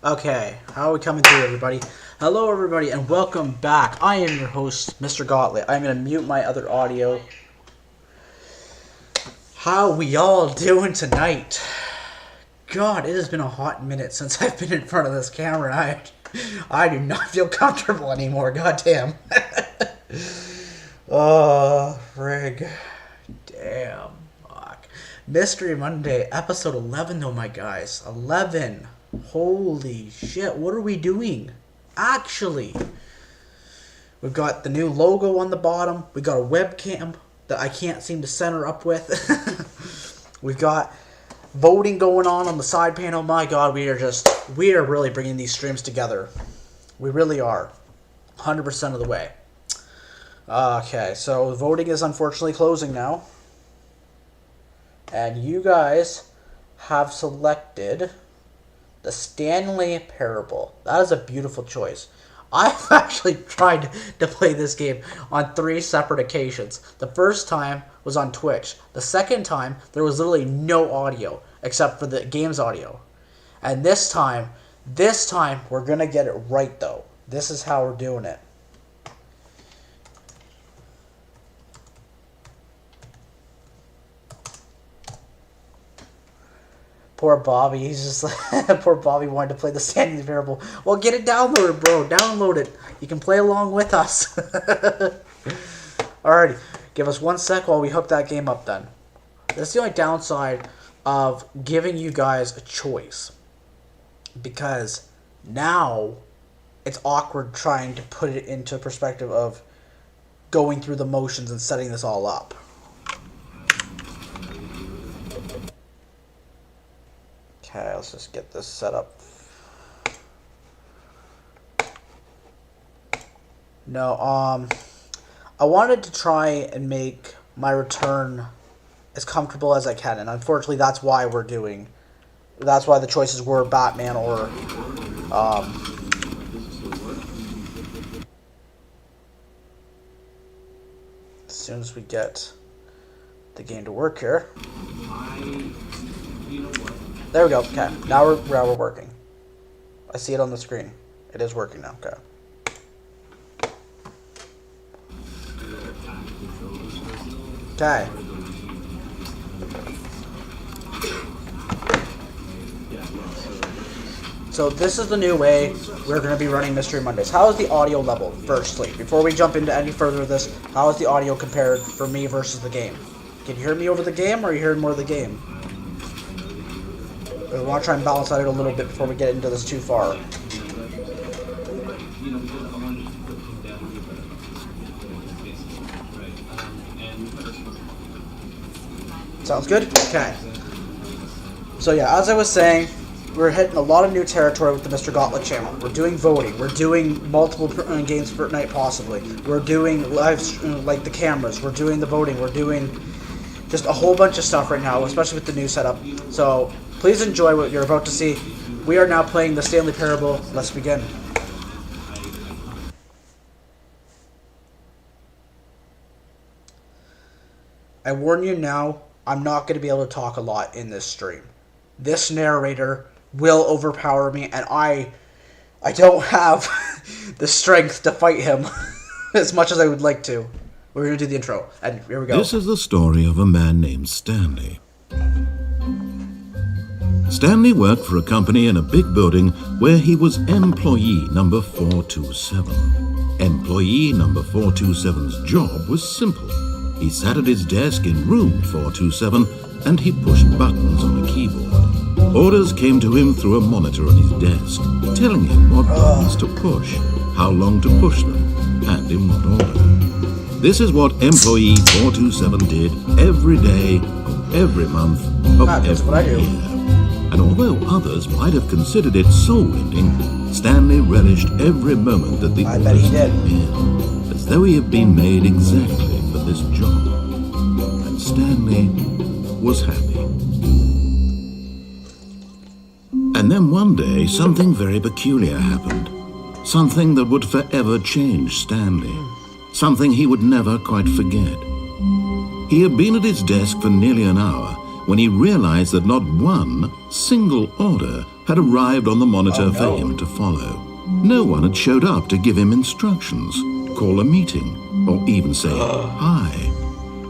Okay, how are we coming through, everybody? Hello, everybody, and welcome back. I am your host, mr.Gauntlet. I'm going to mute my other audio. How we all doing tonight? God, it has been a hot minute since I've been in front of this camera, and I do not feel comfortable anymore, goddamn. Oh, frig. Damn. Fuck. Mystery Monday, episode 11 though, my guys. 11. Holy shit, what are we doing? Actually, we've got the new logo on the bottom. We got a webcam. that I can't seem to center up with. We've got voting going on the side panel. My God, we are really bringing these streams together. We really are. 100% of the way. Okay, so voting is unfortunately closing now. And you guys have selected the Stanley Parable. That is a beautiful choice. I've actually tried to play this game on 3 separate occasions. The first time was on Twitch. The second time, there was literally no audio except for the game's audio. And this time, we're going to get it right, though. This is how we're doing it. Poor Bobby, he's just like, poor Bobby wanted to play the Stanley Parable. Well, get it downloaded, bro. Download it. You can play along with us. Alrighty, give us 1 sec while we hook that game up then. That's the only downside of giving you guys a choice. Because now it's awkward trying to put it into perspective of going through the motions and setting this all up. Okay, let's just get this set up. No, I wanted to try and make my return as comfortable as I can, and unfortunately that's why the choices were Batman or, as soon as we get the game to work here. There we go. Okay, now we're working. I see it on the screen. It is working now. Okay. Okay. So this is the new way we're going to be running Mystery Mondays. How is the audio level, firstly? Before we jump into any further of this, how is the audio compared for me versus the game? Can you hear me over the game, or are you hearing more of the game? We want to try and balance that out a little bit before we get into this too far. Sounds good? Okay. So yeah, as I was saying, we're hitting a lot of new territory with the mr.Gauntlet channel. We're doing voting. We're doing multiple games per night possibly. We're doing live, like the cameras. We're doing the voting. We're doing just a whole bunch of stuff right now, especially with the new setup. So please enjoy what you're about to see. We are now playing the Stanley Parable. Let's begin. I warn you now, I'm not going to be able to talk a lot in this stream. This narrator will overpower me, and I don't have the strength to fight him as much as I would like to. We're going to do the intro, and here we go. This is the story of a man named Stanley. Stanley worked for a company in a big building where he was employee number 427. Employee number 427's job was simple. He sat at his desk in room 427 and he pushed buttons on a keyboard. Orders came to him through a monitor on his desk, telling him what buttons to push, how long to push them, and in what order. This is what employee 427 did every day of every month of every year. And although others might have considered it soul-ending, Stanley relished every moment that the orders came in, as though he had been made exactly for this job. And Stanley was happy. And then one day, something very peculiar happened. Something that would forever change Stanley. Something he would never quite forget. He had been at his desk for nearly an hour when he realized that not one single order had arrived on the monitor for him to follow. No one had showed up to give him instructions, call a meeting, or even say hi.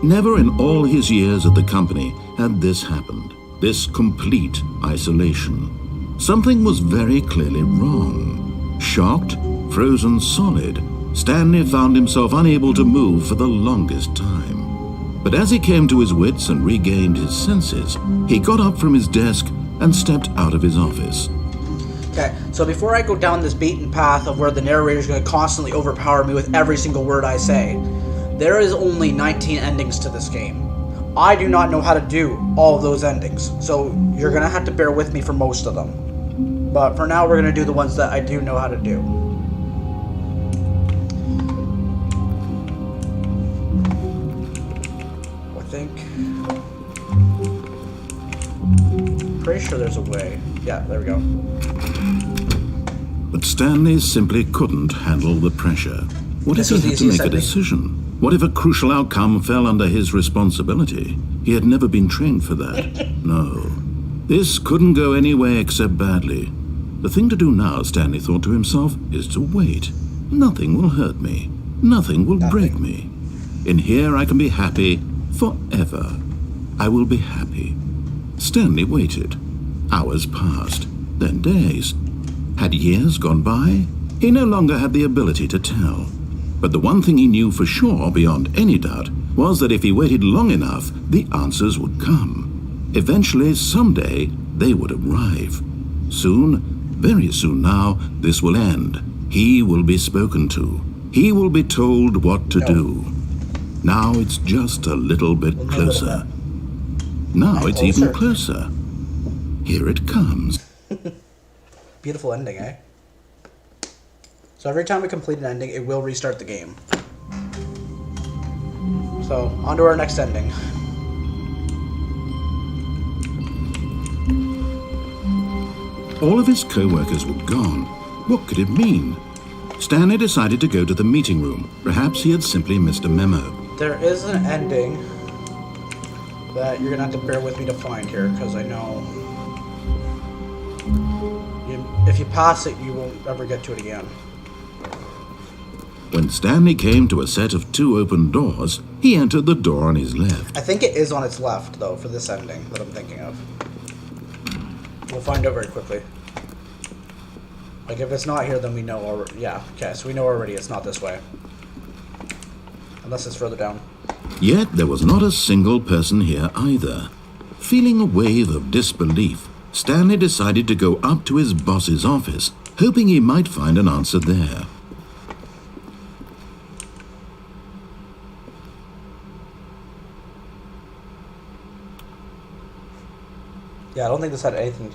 Never in all his years at the company had this happened, this complete isolation. Something was very clearly wrong. Shocked, frozen solid, Stanley found himself unable to move for the longest time. But as he came to his wits and regained his senses, he got up from his desk and stepped out of his office. Okay, so before I go down this beaten path of where the narrator is going to constantly overpower me with every single word I say, there is only 19 endings to this game. I do not know how to do all of those endings, so you're gonna have to bear with me for most of them. But for now, we're gonna do the ones that I do know how to do. I think... pretty sure there's a way. Yeah, there we go. But Stanley simply couldn't handle the pressure. What if he had to make a decision? What if a crucial outcome fell under his responsibility? He had never been trained for that. No. This couldn't go any way except badly. The thing to do now, Stanley thought to himself, is to wait. Nothing will hurt me. Nothing will break me. In here I can be happy forever. I will be happy. Stanley waited. Hours passed, then days. Had years gone by? He no longer had the ability to tell. But the one thing he knew for sure, beyond any doubt, was that if he waited long enough, the answers would come. Eventually, someday, they would arrive. Soon, very soon now, this will end. He will be spoken to. He will be told what to do. Now it's just a little bit closer. Now it's even closer. Here it comes. Beautiful ending, eh? So every time we complete an ending, it will restart the game. So, on to our next ending. All of his co-workers were gone. What could it mean? Stanley decided to go to the meeting room. Perhaps he had simply missed a memo. There is an ending that you're gonna have to bear with me to find here, because I know if you pass it, you won't ever get to it again. When Stanley came to a set of 2 open doors, he entered the door on his left. I think it is on its left, though, for this ending that I'm thinking of. We'll find out very quickly. Like, if it's not here, then we know already. Yeah, okay, so we know already it's not this way. Unless it's further down. Yet there was not a single person here either. Feeling a wave of disbelief, Stanley decided to go up to his boss's office, hoping he might find an answer there. Yeah, I don't think this had anything.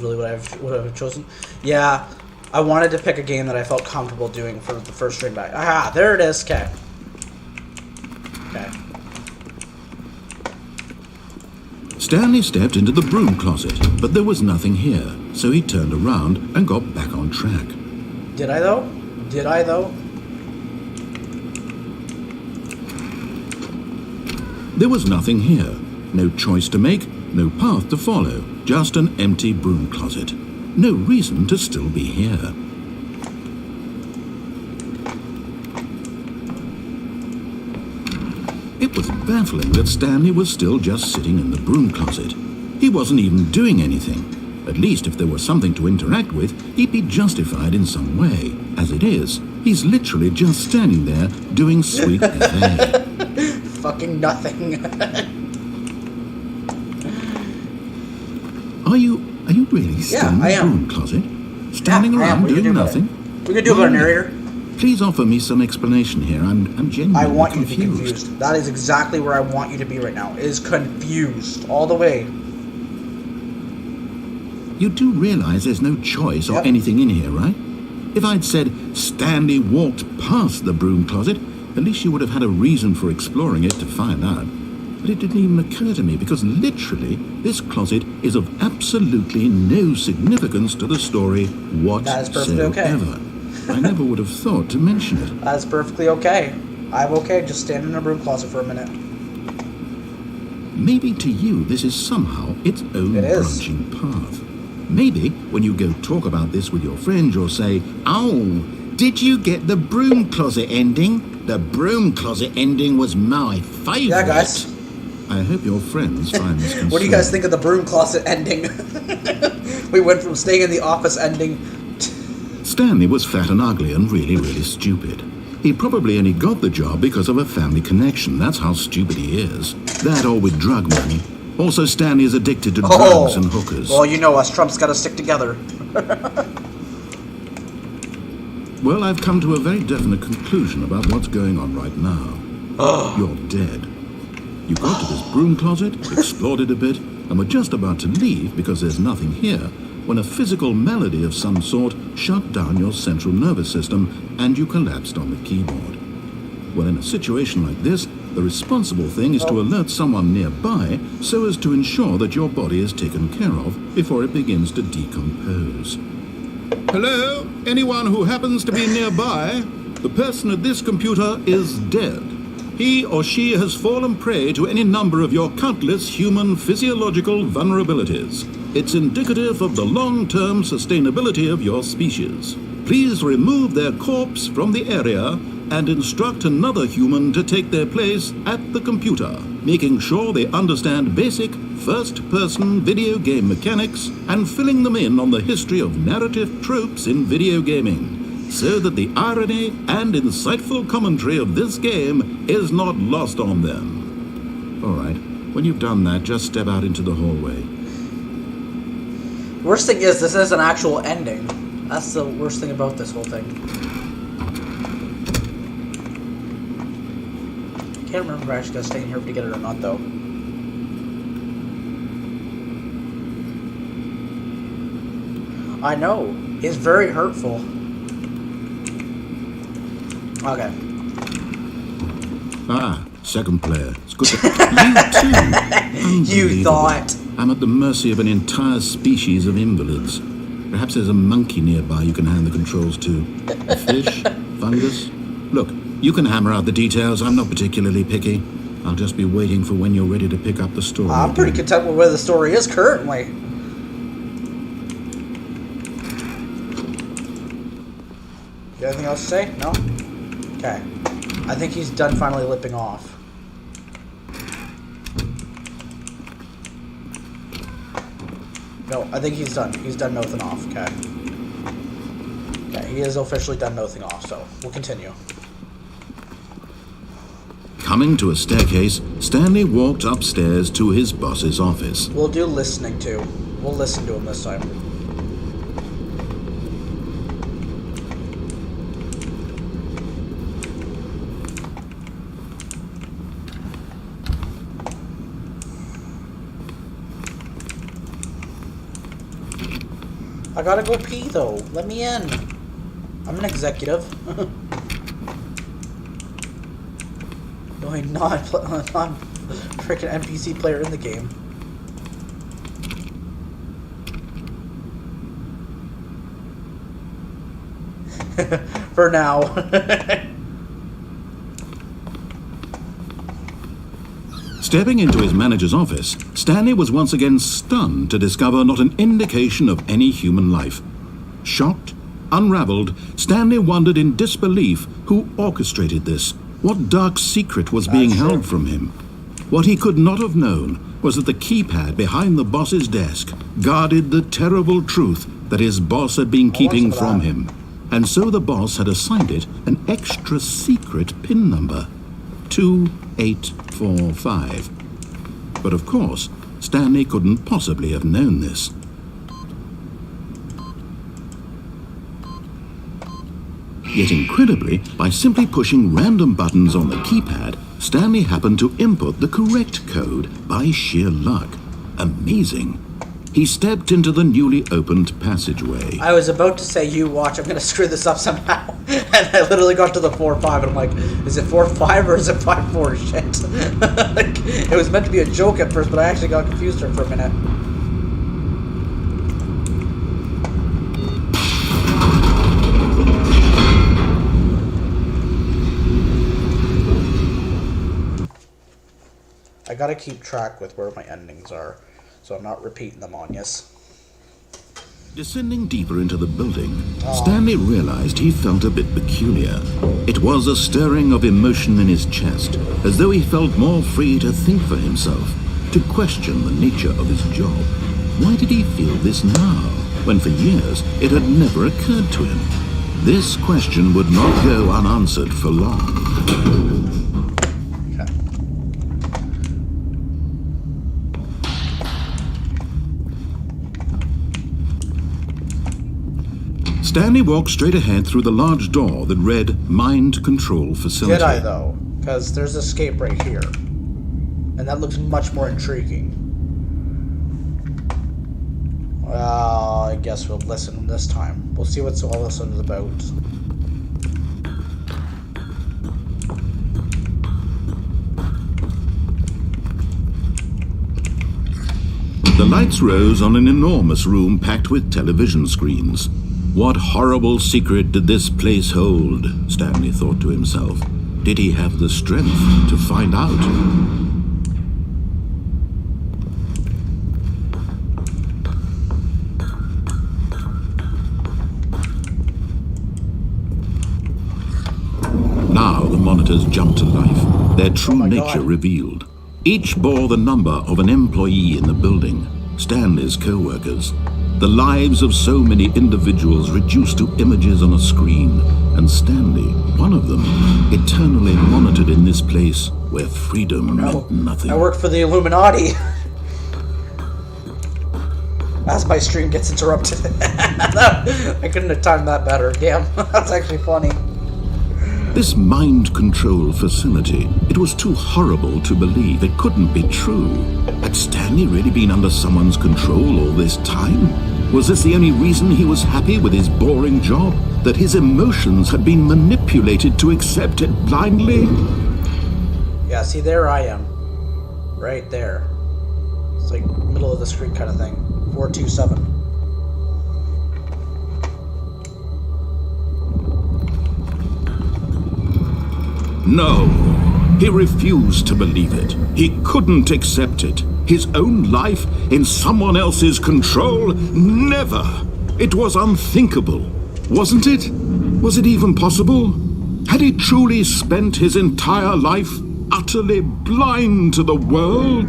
Really, what I've chosen. Yeah, I wanted to pick a game that I felt comfortable doing for the first stream back. Ah, there it is. Okay. Okay. Stanley stepped into the broom closet, but there was nothing here, so he turned around and got back on track. Did I though? Did I though? There was nothing here. No choice to make, no path to follow, just an empty broom closet. No reason to still be here. It was baffling that Stanley was still just sitting in the broom closet. He wasn't even doing anything. At least if there was something to interact with, he'd be justified in some way. As it is, he's literally just standing there doing sweet buffet. Fucking nothing. Are you really still in the broom closet? Standing around doing nothing? We could do about a narrator. Please offer me some explanation here. I'm genuinely I want you confused. to be confused. That is exactly where I want you to be right now. Is confused all the way. You do realize there's no choice or anything in here, right? If I'd said Stanley walked past the broom closet, at least you would have had a reason for exploring it to find out. But it didn't even occur to me because literally this closet is of absolutely no significance to the story whatsoever. That is perfectly okay. I never would have thought to mention it. That's perfectly okay. I'm okay just standing in a broom closet for a minute. Maybe to you this is somehow its own branching path. Maybe when you go talk about this with your friends you'll say, "Oh, did you get the broom closet ending? The broom closet ending was my favourite." Yeah, guys. I hope your friends find this concerning. What do you guys think of the broom closet ending? We went from staying in the office ending. Stanley was fat and ugly and really, really stupid. He probably only got the job because of a family connection. That's how stupid he is. That or with drug money. Also, Stanley is addicted to drugs and hookers. Well, you know us. Trump's got to stick together. Well, I've come to a very definite conclusion about what's going on right now. You're dead. You got to this broom closet, explored it a bit, and were just about to leave because there's nothing here, when a physical malady of some sort shut down your central nervous system and you collapsed on the keyboard. Well, in a situation like this, the responsible thing is to alert someone nearby so as to ensure that your body is taken care of before it begins to decompose. Hello? Anyone who happens to be nearby? The person at this computer is dead. He or she has fallen prey to any number of your countless human physiological vulnerabilities. It's indicative of the long-term sustainability of your species. Please remove their corpse from the area and instruct another human to take their place at the computer, making sure they understand basic first-person video game mechanics and filling them in on the history of narrative tropes in video gaming, so that the irony and insightful commentary of this game is not lost on them. All right, when you've done that, just step out into the hallway. Worst thing is, this is an actual ending. That's the worst thing about this whole thing. Can't remember if I actually got to stay in here to get it or not, though. I know. It's very hurtful. Okay. Ah, second player. It's good to... You too? You thought. I'm at the mercy of an entire species of invalids. Perhaps there's a monkey nearby you can hand the controls to. A fish? Fungus? Look, you can hammer out the details. I'm not particularly picky. I'll just be waiting for when you're ready to pick up the story. I'm pretty content with where the story is currently. You got anything else to say? No? Okay. I think he's done finally lipping off. No, I think he's done. He's done nothing off, okay. Okay, he is officially done nothing off, so we'll continue. Coming to a staircase, Stanley walked upstairs to his boss's office. We'll do listening too. We'll listen to him this time. I gotta go pee though. Let me in. I'm an executive. No, I'm freaking NPC player in the game. For now. Stepping into his manager's office, Stanley was once again stunned to discover not an indication of any human life. Shocked, unraveled, Stanley wondered in disbelief who orchestrated this. What dark secret was being held from him? What he could not have known was that the keypad behind the boss's desk guarded the terrible truth that his boss had been keeping from him. And so the boss had assigned it an extra secret PIN number. 2845. But of course, Stanley couldn't possibly have known this. Yet incredibly, by simply pushing random buttons on the keypad, Stanley happened to input the correct code by sheer luck. Amazing. He stepped into the newly opened passageway. I was about to say, you watch, I'm going to screw this up somehow. And I literally got to the 4-5 and I'm like, is it 4-5 or is it 5-4? Shit. Like, it was meant to be a joke at first, but I actually got confused there for a minute. I gotta keep track with where my endings are, so I'm not repeating them on yes. Descending deeper into the building, Stanley realized he felt a bit peculiar. It was a stirring of emotion in his chest, as though he felt more free to think for himself, to question the nature of his job. Why did he feel this now, when for years it had never occurred to him? This question would not go unanswered for long. Stanley walked straight ahead through the large door that read Mind Control Facility. Did I, though? Because there's escape right here. And that looks much more intriguing. Well, I guess we'll listen this time. We'll see what all this is about. The lights rose on an enormous room packed with television screens. What horrible secret did this place hold? Stanley thought to himself. Did he have the strength to find out? Now the monitors jumped to life, their true nature revealed. Each bore the number of an employee in the building, Stanley's co-workers. The lives of so many individuals reduced to images on a screen, and Stanley, one of them, eternally monitored in this place where freedom meant nothing. I work for the Illuminati. As my stream gets interrupted. I couldn't have timed that better. Damn, that's actually funny. This mind control facility, it was too horrible to believe. It couldn't be true. Had Stanley really been under someone's control all this time? Was this the only reason he was happy with his boring job? That his emotions had been manipulated to accept it blindly? Yeah, see, there I am. Right there. It's like middle of the screen kind of thing. 427. No, he refused to believe it. He couldn't accept it. His own life in someone else's control? Never! It was unthinkable, wasn't it? Was it even possible? Had he truly spent his entire life utterly blind to the world?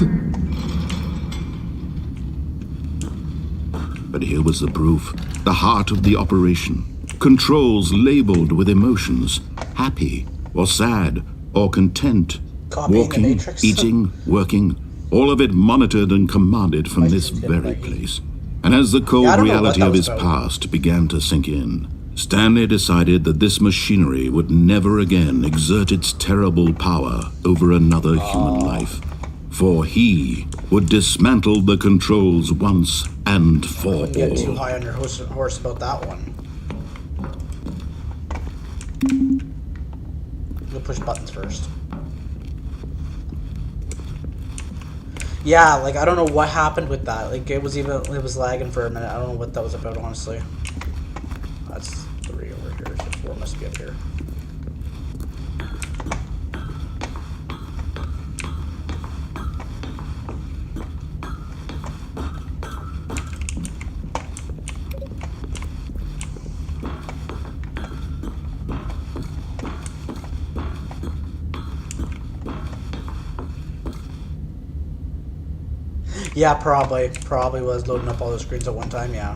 But here was the proof, the heart of the operation. Controls labeled with emotions, happy, or sad, or content, walking, eating, working, all of it monitored and commanded from this very place. And as the cold reality of his past began to sink in, Stanley decided that this machinery would never again exert its terrible power over another human life. For he would dismantle the controls once and for all. Don't get too high on your horse about that one. We'll push buttons first. Yeah, like I don't know what happened with that. Like it was lagging for a minute. I don't know what that was about, honestly. That's 3 over here, so 4 must be up here. Yeah, probably was loading up all the screens at one time, yeah.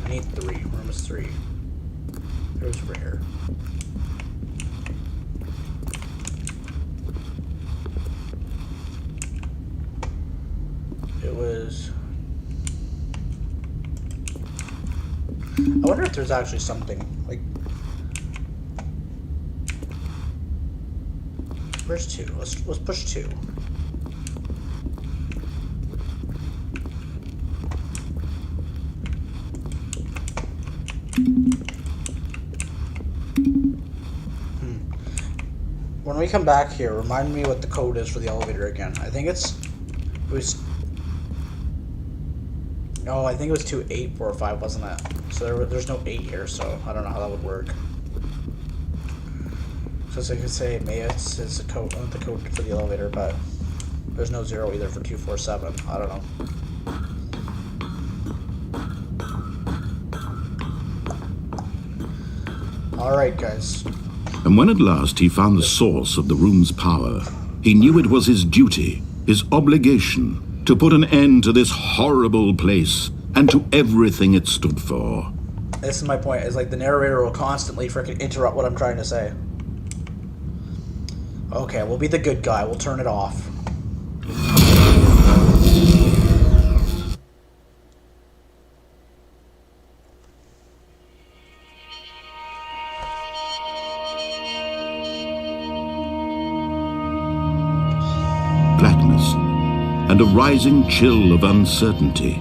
I need 3, room is 3. There's rare. It was... I wonder if there's actually something, like... Where's 2? Let's push 2. When we come back here, remind me what the code is for the elevator again. I think it was 2845, wasn't it? So there's no 8 here, so I don't know how that would work. So as I could say, maybe it's the code for the elevator, but there's no 0 either for 247. I don't know. Alright, guys. And when at last he found the source of the room's power, he knew it was his duty, his obligation, to put an end to this horrible place and to everything it stood for. This is my point, is like the narrator will constantly freaking interrupt what I'm trying to say. Okay, we'll be the good guy. We'll turn it off. and a rising chill of uncertainty.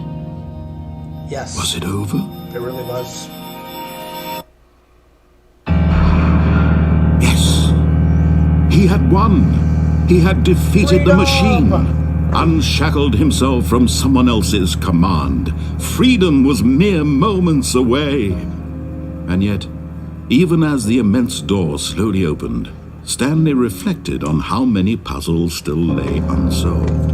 Yes. Was it over? It really was. Yes. He had won. He had defeated the machine. Unshackled himself from someone else's command. Freedom was mere moments away. And yet, even as the immense door slowly opened, Stanley reflected on how many puzzles still lay unsolved.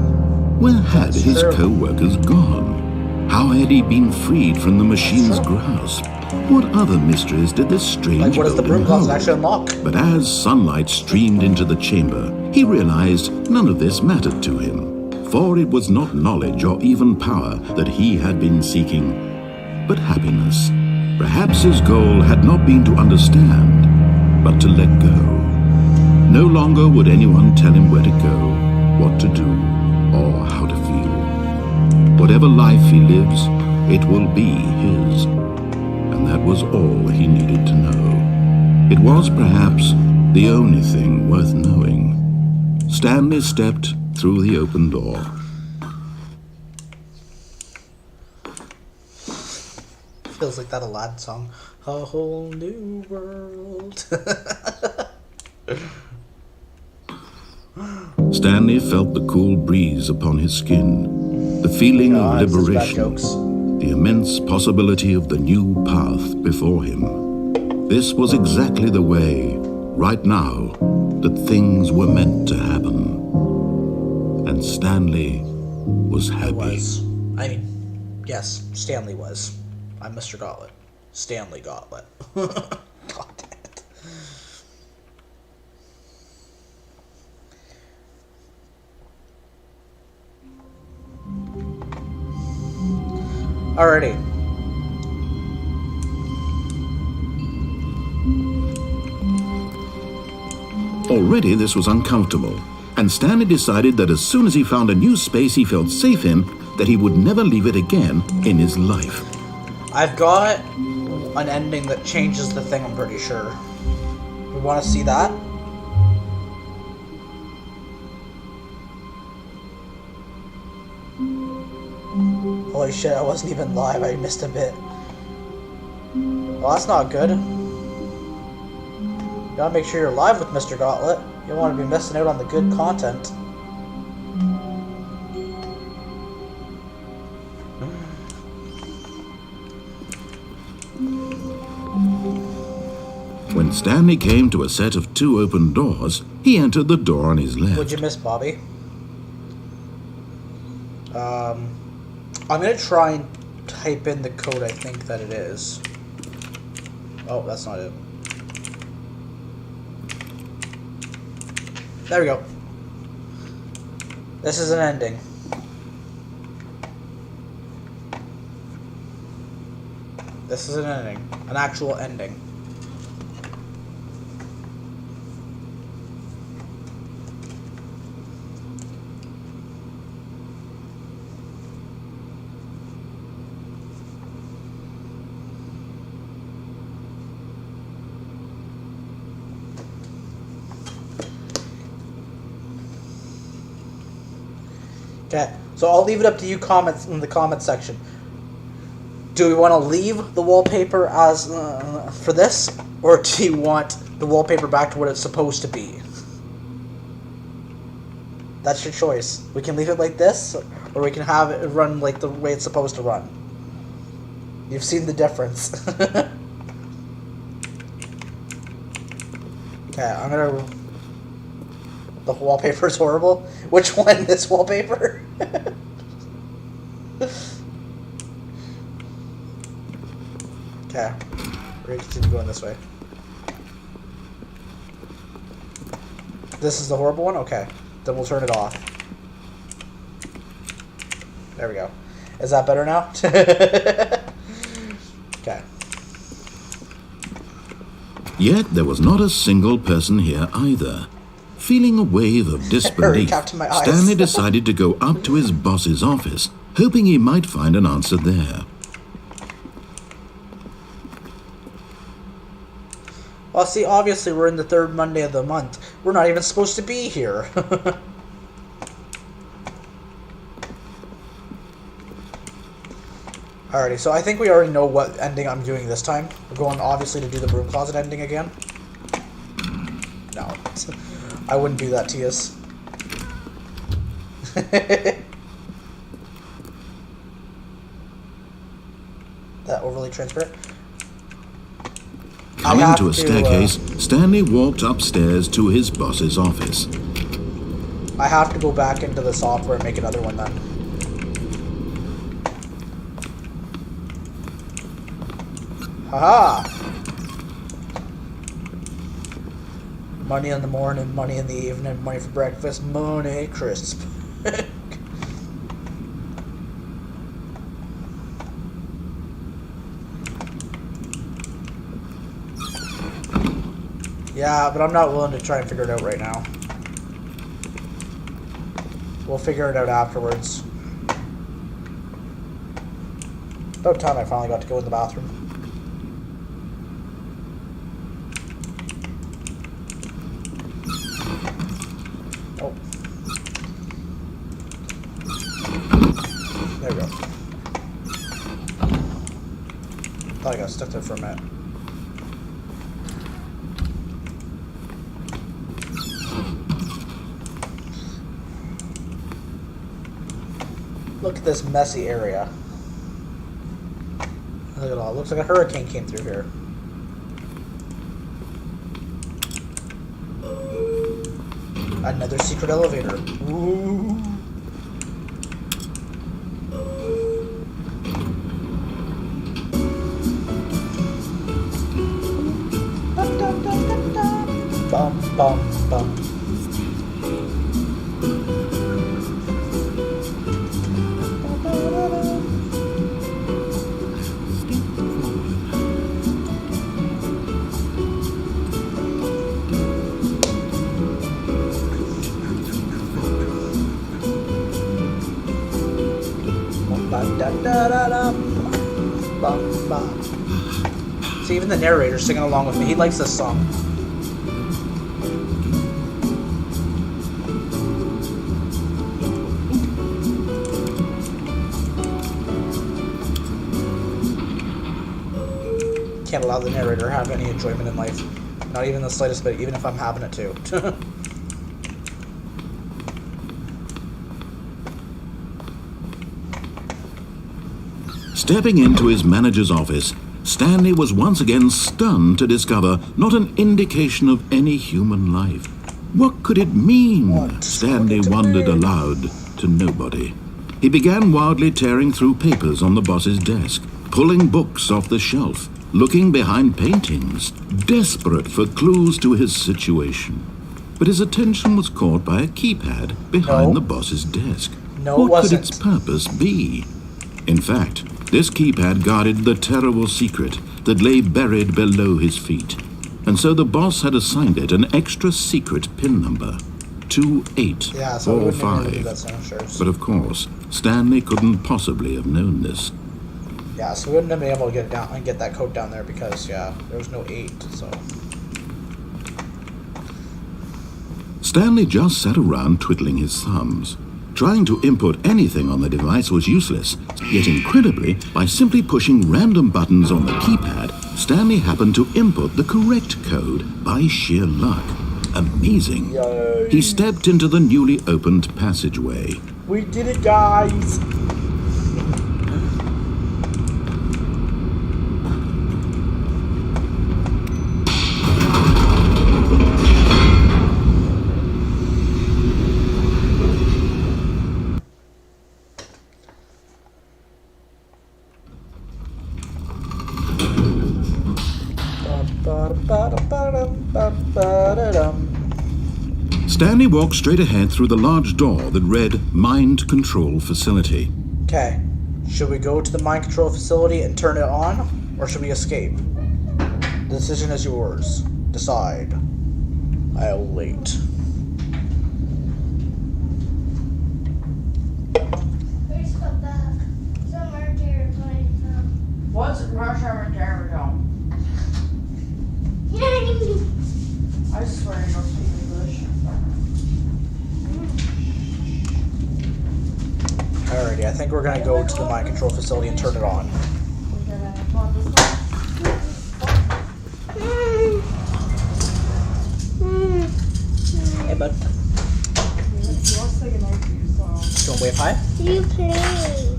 Where had his co-workers gone? How had he been freed from the machine's grasp? What other mysteries did this strange what does the broom closet actually unlock? But as sunlight streamed into the chamber, he realized none of this mattered to him, for it was not knowledge or even power that he had been seeking, but happiness. Perhaps his goal had not been to understand, but to let go. No longer would anyone tell him where to go, what to do, or how to feel. Whatever life he lives, it will be his. And that was all he needed to know. It was perhaps the only thing worth knowing. Stanley stepped through the open door. Feels like that Aladdin song. A whole new world. Stanley felt the cool breeze upon his skin, the feeling of liberation, the immense possibility of the new path before him. This was exactly the way, right now, that things were meant to happen. And Stanley was happy. Yes, Stanley was. I'm Mr. Gauntlet. Stanley Gauntlet. God damn it. Alrighty. Already this was uncomfortable, and Stanley decided that as soon as he found a new space he felt safe in, that he would never leave it again in his life. I've got an ending that changes the thing, I'm pretty sure. We want to see that? Holy shit, I wasn't even live, I missed a bit. Well, that's not good. You gotta make sure you're live with Mr. Gauntlet. You don't want to be missing out on the good content. When Stanley came to a set of 2 open doors, he entered the door on his left. What'd you miss, Bobby? I'm gonna try and type in the code I think that it is. Oh, that's not it. There we go. This is an ending. This is an ending. An actual ending. Okay, so I'll leave it up to you comments in the comment section. Do we want to leave the wallpaper as for this, or do you want the wallpaper back to what it's supposed to be? That's your choice. We can leave it like this, or we can have it run like the way it's supposed to run. You've seen the difference. Okay, I'm gonna... The wallpaper is horrible. Which one? This wallpaper? Okay. We're gonna continue going this way. This is the horrible one? Okay. Then we'll turn it off. There we go. Is that better now? Okay. Yet there was not a single person here either. Feeling a wave of disbelief, Stanley decided to go up to his boss's office, hoping he might find an answer there. Well, see, obviously we're in the 3rd Monday of the month. We're not even supposed to be here. Alrighty, so I think we already know what ending I'm doing this time. We're going, obviously, to do the broom closet ending again. No. I wouldn't do that, Tias. That overly transparent. Coming to a staircase, Stanley walked upstairs to his boss's office. I have to go back into the software and make another one then. Haha! Money in the morning, money in the evening, money for breakfast, money crisp. Yeah, but I'm not willing to try and figure it out right now. We'll figure it out afterwards. About time I finally got to go in the bathroom. Oh. There we go. Thought I got stuck there for a minute. Look at this messy area. Look at all. Looks like a hurricane came through here. Another secret elevator. Ooh. Bum, bum, bum. See, even the narrator's singing along with me. He likes this song. Can't allow the narrator to have any enjoyment in life. Not even the slightest bit, even if I'm having it too. Stepping into his manager's office, Stanley was once again stunned to discover not an indication of any human life. What could it mean? Stanley wondered aloud to nobody. He began wildly tearing through papers on the boss's desk, pulling books off the shelf, looking behind paintings, desperate for clues to his situation. But his attention was caught by a keypad behind the boss's desk. What could its purpose be? In fact, this keypad guarded the terrible secret that lay buried below his feet. And so the boss had assigned it an extra secret PIN number, 2845. But of course, Stanley couldn't possibly have known this. Yeah, so we wouldn't have been able to get it down and get that code down there because, yeah, there was no 8, so. Stanley just sat around twiddling his thumbs. Trying to input anything on the device was useless, yet incredibly, by simply pushing random buttons on the keypad, Stanley happened to input the correct code by sheer luck. Amazing. Yay. He stepped into the newly opened passageway. We did it, guys! Stanley walked straight ahead through the large door that read Mind Control Facility. Okay, should we go to the mind control facility and turn it on, or should we escape? The decision is yours. Decide. I'll wait. Where's the back? Somewhere terrifying. What's rush hour terrible? I swear you don't speak English. Alrighty. Stanley. I think we're gonna go to the mind control facility and turn it on. Hey, bud. You want wave high? You play.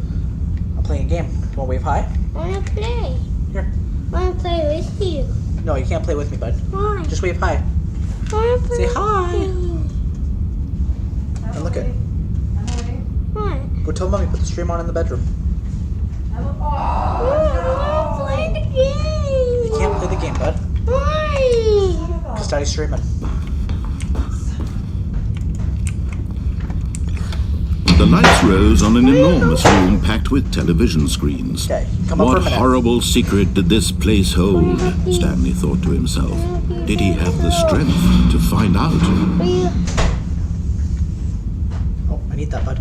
I'm playing a game. You want wave high? I wanna play. Here. I wanna play with you. No, you can't play with me, bud. Why? Just wave high. I wanna play Say with hi. you. And look at. Why? Go tell mommy put the stream on in the bedroom. I wanna play the game. You can't play the game, bud. Why? Because daddy's streaming. The lights rose on an enormous room packed with television screens. Okay, come up for a What minute. horrible secret did this place hold? Stanley thought to himself. Did he have the strength to find out? Will you? Oh, I need that, bud.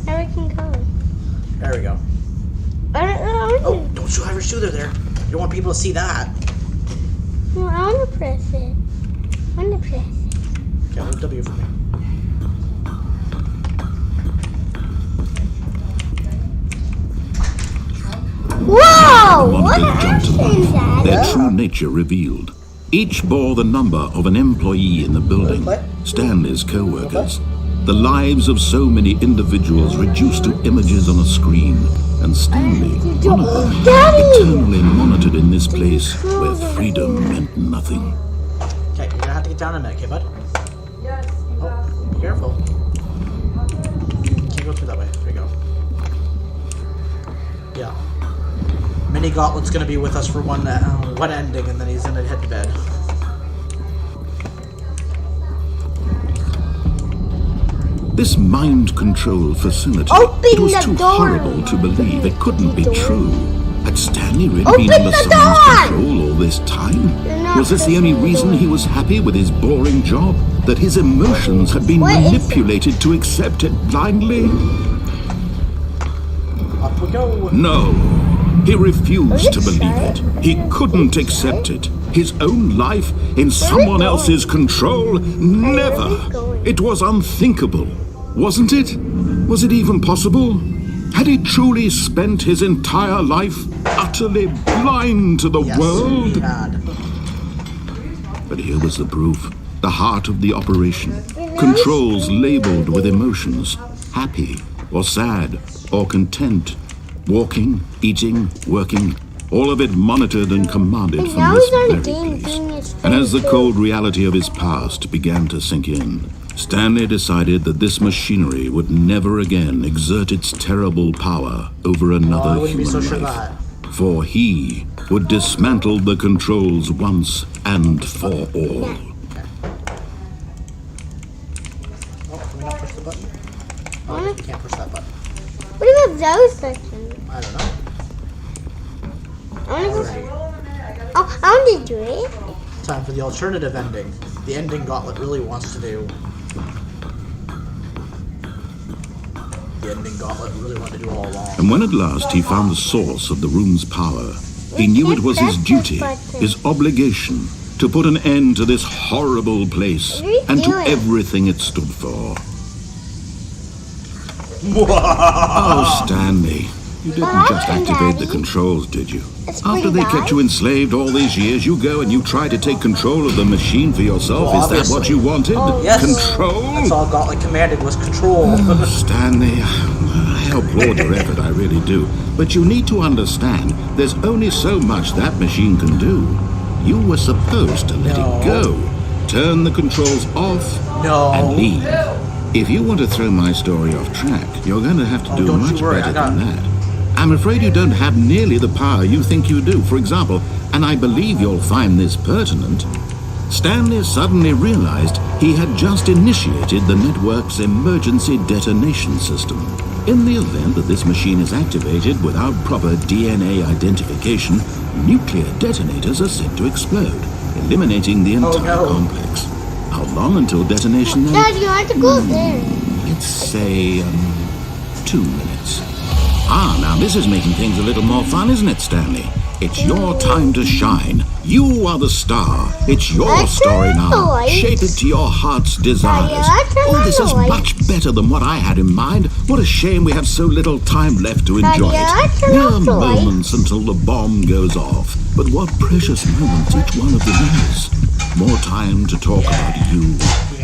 Eric can come. There we go. I don't know. Oh, don't you have your shooter there. You don't want people to see that. No, I wanna press it. I wanna press it. Okay, hold W for me. Whoa! One What big jump to happened, life. Dad? Their true nature revealed. Each bore the number of an employee in the building, Stanley's co-workers. The lives of so many individuals reduced to images on a screen, and Stanley, one of them, Daddy! eternally monitored in this place where freedom meant nothing. Okay, you're gonna have to get down in a minute, okay, bud? Yes. Oh, be careful. Can't go through that way. There you go. Yeah. mr.Gauntlet's gonna be with us for one ending, and then he's gonna head to bed. This mind control facility, Open it was the too door. horrible to believe. It couldn't be true. Had Stanley really Open been under the someone's door. control all this time? You're not Was this the only listening. reason he was happy with his boring job? That his emotions had been What is it? manipulated to accept it blindly? Up we go. No. He refused to Are you believe sure? it. He couldn't accept it. His own life in someone going? else's control? Never. going? It was unthinkable, wasn't it? Was it even possible? Had he truly spent his entire life utterly blind to the Yes, world? he had. But here was the proof. The heart of the operation. Controls labeled with emotions. Happy or sad or content. Walking, eating, working. All of it monitored and commanded And from now this he's on very game place. doing his And as the thing, cold reality of his past began to sink in, Stanley decided that this machinery would never again exert its terrible power over Oh, I another wouldn't be so human sure of life. that. For he would dismantle the controls once and for all. Oh, can we not push the button? Oh, What? you can't push that button. What about those sections? I don't know. I want to go. Oh, I want to do it. Time for the alternative ending. The ending Gauntlet really wants to do. The ending Gauntlet really wanted to do all along. And when at last he found the source of the room's power, he knew it was his duty, his obligation, to put an end to this horrible place What are you and to doing? everything it stood for. Oh, Stanley, you didn't What just happened, activate the Daddy? controls, did you? It's After pretty they bad. kept you enslaved all these years, you go and you try to take control of the machine for yourself. Well, Is that what obviously. you wanted? Oh, Yes. Control? That's all Gauntlet commanded was control. Stanley, I applaud your effort, I really do. But you need to understand, there's only so much that machine can do. You were supposed to let No. it go. Turn the controls off No. and leave. If you want to throw my story off track, you're going to have to Oh, do don't you much worry, better I got than it. that. I'm afraid you don't have nearly the power you think you do. For example, and I believe you'll find this pertinent, Stanley suddenly realized he had just initiated the network's emergency detonation system. In the event that this machine is activated without proper DNA identification, nuclear detonators are set to explode, eliminating the entire no. complex. How long until detonation then? Dad, you want to go there. Let's say 2 minutes. Ah, now this is making things a little more fun, isn't it, Stanley? It's your time to shine. You are the star. It's your I story turned the now. lights. Shape it to your heart's desires. I turned Oh, this on is the lights. much better than what I had in mind. What a shame we have so little time left to enjoy I it. turned Mere off the lights. moments until the bomb goes off. But what precious moments each one of them is. More time to talk about you,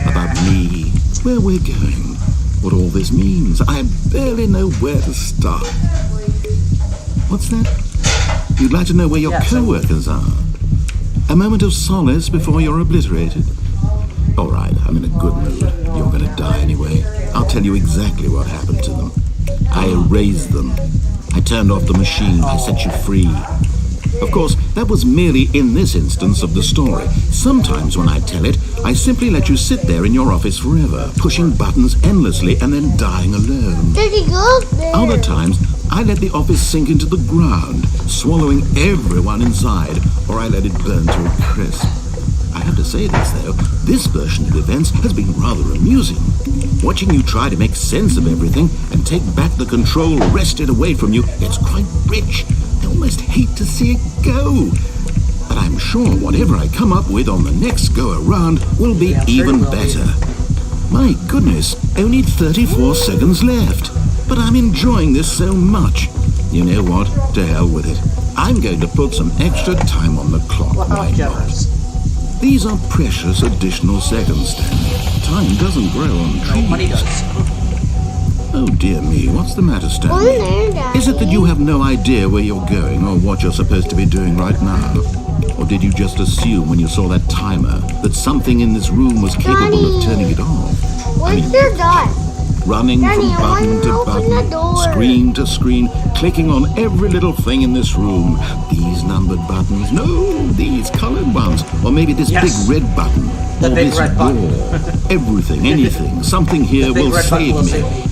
about me, where we're going, what all this means. I barely know where to start. What's that? You'd like to know where your co-workers are? A moment of solace before you're obliterated? All right, I'm in a good mood. You're going to die anyway. I'll tell you exactly what happened to them. I erased them. I turned off the machine. I set you free. Of course, that was merely in this instance of the story. Sometimes when I tell it, I simply let you sit there in your office forever, pushing buttons endlessly and then dying alone. Daddy, go up there. Other times, I let the office sink into the ground, swallowing everyone inside, or I let it burn to a crisp. I have to say this, though, this version of events has been rather amusing. Watching you try to make sense of everything and take back the control wrested away from you, it's quite rich. I almost hate to see it go. But I'm sure whatever I come up with on the next go-around will be even better. My goodness, only 34 seconds left. But I'm enjoying this so much. You know what? To hell with it. I'm going to put some extra time on the clock. Well, how Why not? generous. These are precious additional seconds, Stanley. Time doesn't grow on trees. Money does. Oh dear me, what's the matter, Stanley? there, Daddy. Is it that you have no idea where you're going or what you're supposed to be doing right now? Or did you just assume when you saw that timer that something in this room was capable Daddy. of turning it off? Where's your dot? Running Daddy, from I button want to to open the button, door. screen to screen, clicking on every little thing in this room. These numbered buttons, no, these colored ones, or maybe this Yes. big red button, The or big this red button. door. Everything, anything, something here Big will red button save will me. save me.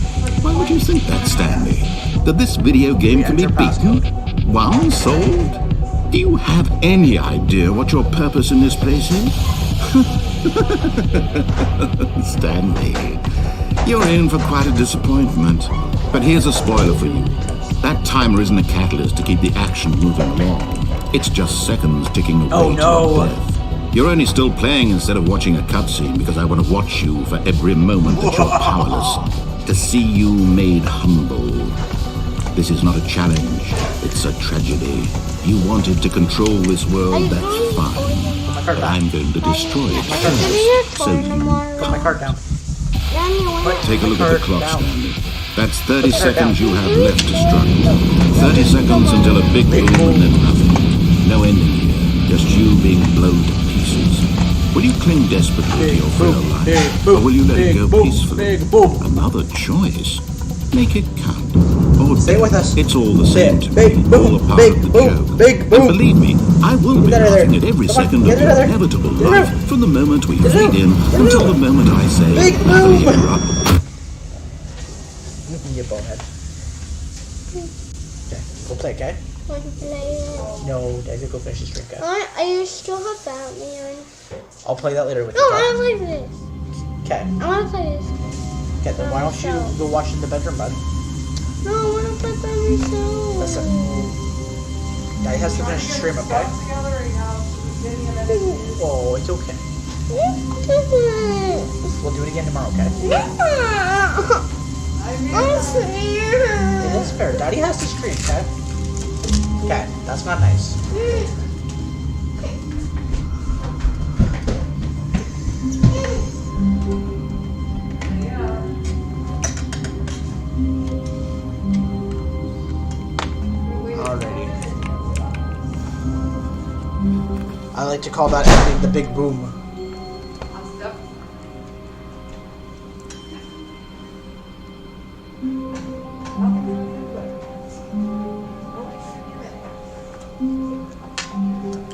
Why would you think that, Stanley? That this video game can be enter beaten? passcode. Won? Sold? Do you have any idea what your purpose in this place is? Stanley, you're in for quite a disappointment. But here's a spoiler for you. That timer isn't a catalyst to keep the action moving along. It's just seconds ticking away Oh, to no. your death. You're only still playing instead of watching a cutscene because I want to watch you for every moment that you're powerless. To see you made humble. This is not a challenge. It's a tragedy. You wanted to control this world, that's fine. Put my card But down. I'm going to destroy it Give me your first, so phone you tomorrow. Put my can't. card down. Daddy, when Take a look at the Card clock, down. Stanley. That's 30 card seconds down. you have left to struggle. 30 seconds until a big boom and then nothing. No ending here, just you being blown to pieces. Will you cling desperately to your frail life, or will you let it go peacefully? Big boom. Another choice. Make it count. Or Stay with us. It's all the same to Big me. boom, All a part big of the boom, joke. big And boom. believe me, I will be Get out of there. laughing at every Come on, second of get out your of there. inevitable Get out. life from the moment we Get fade out. in Get until out. the moment I say, Big "Now boom." you're up." You bonehead. Okay, we'll play, okay? want to play it? No, David, go finish this drink, okay? I still have Batman. I'll play that later with No, you. I want to play this. Okay, I want to play this. okay, then why don't you go watch in the bedroom, bud? No, I want to play by myself. Listen. Daddy has to finish the stream, okay? Oh, it's okay. We'll do it again tomorrow, okay? I'm scared. It is fair. Daddy has to stream, okay? Okay, that's not nice. Alrighty. I like to call that ending the big boom.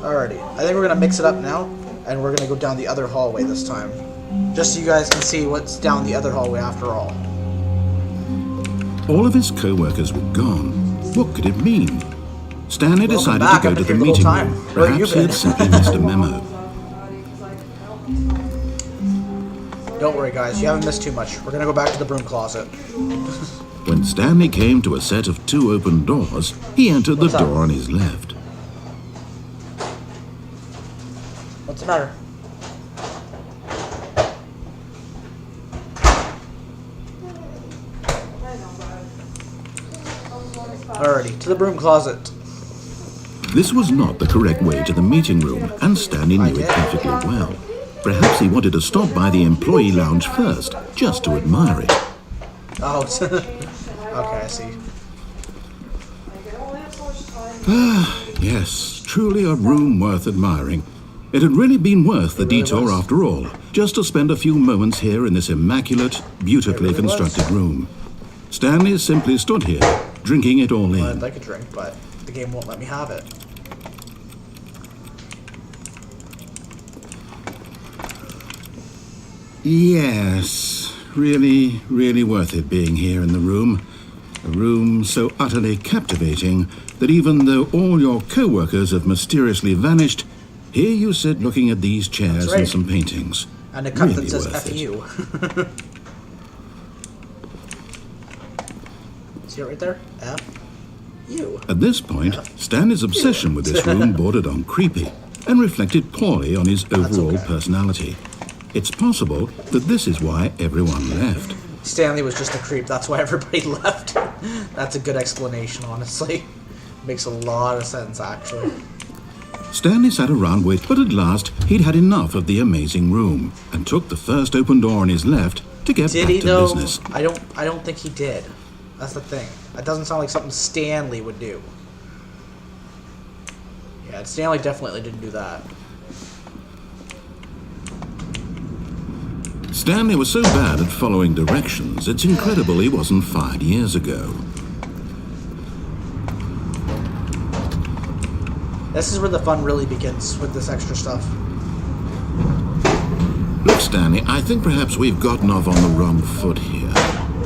Alrighty, I think we're gonna mix it up now, and we're gonna go down the other hallway this time. Just so you guys can see what's down the other hallway after all. All of his co-workers were gone. What could it mean? Stanley decided back. to go I've to been the here the meeting whole time. room. Where have you Perhaps he had been? simply missed a memo. Don't worry guys, you haven't missed too much. We're gonna go back to the broom closet. When Stanley came to a set of 2 open doors, he entered the What's up? door on his left. matter. Alrighty, to the broom closet. This was not the correct way to the meeting room, and Stanley knew it perfectly well. Perhaps he wanted to stop by the employee lounge first, just to admire it. Oh, okay, I see. Ah, yes, truly a room worth admiring. It had really been worth the detour after all, just to spend a few moments here in this immaculate, beautifully constructed room. Stanley simply stood here, drinking it all Well, I'd in. like a drink, but the game won't let me have it. Yes, really, really worth it being here in the room. A room so utterly captivating that even though all your co-workers have mysteriously vanished, here you sit looking at these chairs That's right. and some paintings. And a cup Really that says worth F it. you. See it right there? F you. At this point, Stanley's obsession with this room bordered on creepy and reflected poorly on his overall okay. personality. It's possible that this is why everyone left. Stanley was just a creep, that's why everybody left. That's a good explanation, honestly. Makes a lot of sense, actually. Stanley sat around waiting, but at last he'd had enough of the amazing room and took the first open door on his left to get Did back he to though? business. I don't think he did. That's the thing. That doesn't sound like something Stanley would do. Yeah, Stanley definitely didn't do that. Stanley was so bad at following directions, it's incredible he wasn't fired years ago. This is where the fun really begins with this extra stuff. Look, Stanley, I think perhaps we've gotten off on the wrong foot here.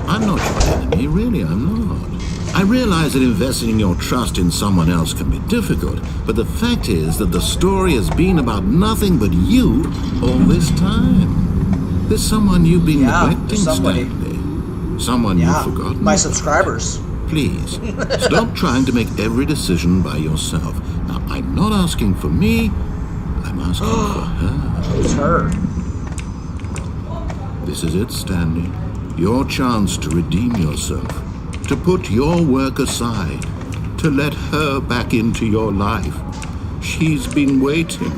I'm not your enemy, really, I'm not. I realize that investing your trust in someone else can be difficult, but the fact is that the story has been about nothing but you all this time. There's someone you've been neglecting, there's somebody. Stanley. Someone Yeah, you've forgotten my about. subscribers. Please, stop trying to make every decision by yourself. Now, I'm not asking for me, I'm asking for her. Who's her? This is it, Stanley. Your chance to redeem yourself, to put your work aside, to let her back into your life. She's been waiting.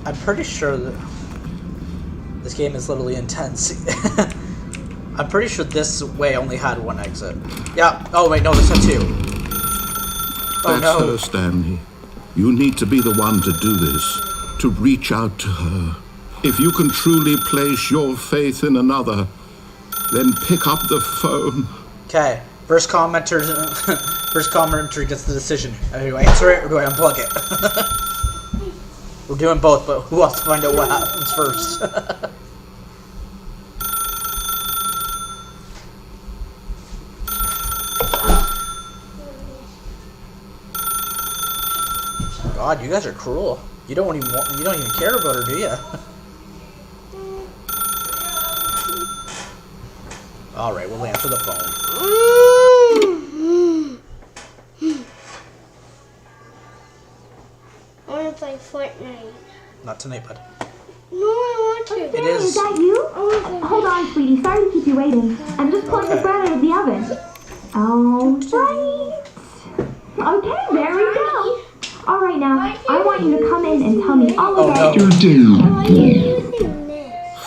I'm pretty sure that this game is literally intense. I'm pretty sure this way only had one exit. Yeah. Oh wait, no, this had two. Oh That's no. her, Stanley. You need to be the one to do this, to reach out to her. If you can truly place your faith in another, then pick up the phone. Okay. First commenter gets the decision. Do I answer it or do I unplug it? We're doing both, but who wants to find out what happens first? God, you guys are cruel. You don't even care about her, do you? All right, we'll answer the phone. I want to play Fortnite. Not tonight, bud. No, I want to. It is. Is that you? Hold on, sweetie. Sorry to keep you waiting. I'm just pulling the Okay. bread out of the oven. All right. Okay, there we go. All right, now, I want you to come in and tell me all about no. Why are you using this?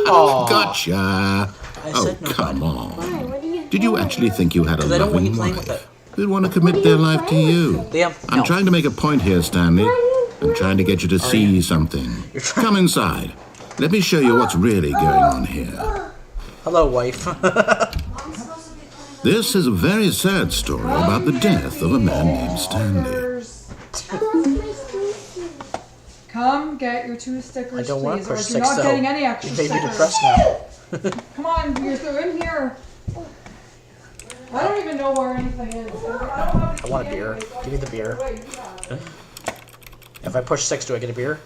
Aw. Gotcha. I Oh, said no, come bud. on. Why? What are you Did you actually think you had a Because I don't want you loving playing with wife? it. They'd want to commit their life to you. Liam, I'm no. trying to make a point here, Stanley. I'm trying to get you to see something. You're trying- Come inside. Let me show you what's really going on here. Hello, wife. This is a very sad story about the death of a man named Stanley. Come get your 2 stickers, I don't want please, to or push you're 6 not though. getting any You extra made me stickers. depressed now. Come on, you're in here. I don't even know where anything is. I want a beer. Give me the beer. If I push 6, do I get a beer?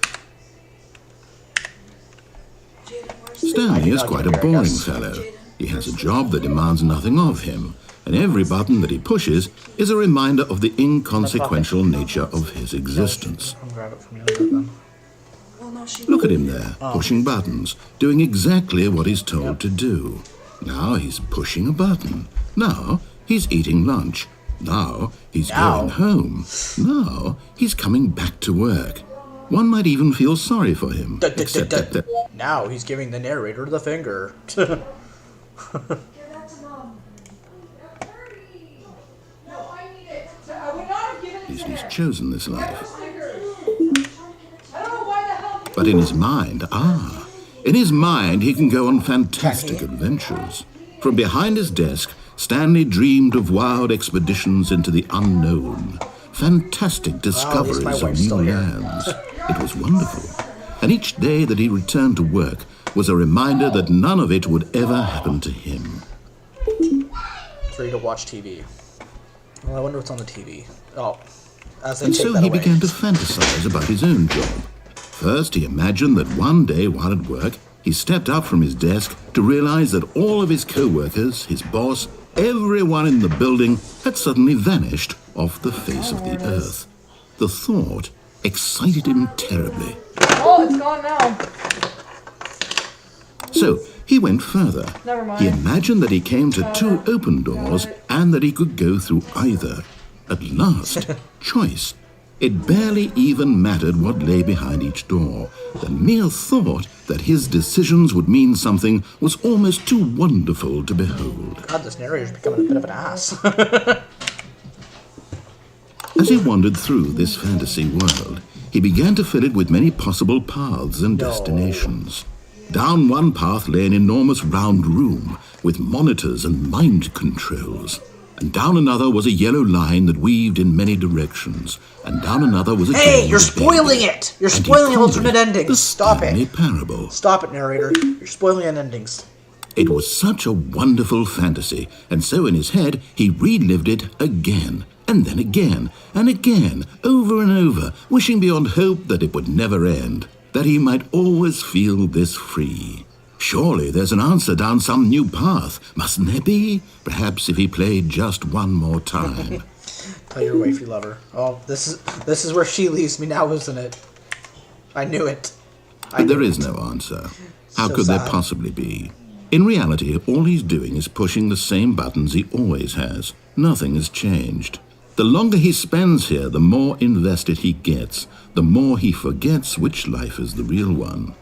Stanley is I'll quite give a it a boring guess. fellow. He has a job that demands nothing of him, and every button that he pushes is a reminder of the inconsequential nature of his existence. I'll grab it from you later then. Look at him there, pushing buttons, doing exactly what he's told to do. Now he's pushing a button. Now he's eating lunch. Now he's going home. Now he's coming back to work. One might even feel sorry for him. Except that Now he's giving the narrator the finger. he's chosen this life. But in his mind, in his mind he can go on fantastic adventures. From behind his desk, Stanley dreamed of wild expeditions into the unknown, fantastic discoveries of new lands. It was wonderful. And each day that he returned to work was a reminder that none of it would ever happen to him. Free to watch TV. Well, I wonder what's on the TV. Oh, as they And take so that he away. began to fantasize about his own job. First, he imagined that one day while at work, he stepped up from his desk to realize that all of his co-workers, his boss, everyone in the building had suddenly vanished off the face of the earth. The thought excited him terribly. Oh, it's gone now. So he went further. Never mind. He imagined that he came to two open doors and that he could go through either. At last, choice. It barely even mattered what lay behind each door. The mere thought that his decisions would mean something was almost too wonderful to behold. God, this narrator's becoming a bit of an ass. As he wandered through this fantasy world, he began to fill it with many possible paths and destinations. Down one path lay an enormous round room with monitors and mind controls. And down another was a yellow line that weaved in many directions. And down another was a Hey, door you're that spoiling ended. it! You're And he spoiling called alternate it endings. the Stop Stanley it. Parable. Stop it, narrator. You're spoiling endings. It was such a wonderful fantasy, and so in his head he relived it again, and then again, and again, over and over, wishing beyond hope that it would never end, that he might always feel this free. Surely there's an answer down some new path, mustn't there be? Perhaps if he played just one more time. Tell your wife you love her. Oh, this is where she leaves me now, isn't it? I knew it. But there is no answer. How So could there sad. possibly be? In reality, all he's doing is pushing the same buttons he always has. Nothing has changed. The longer he spends here, the more invested he gets, the more he forgets which life is the real one.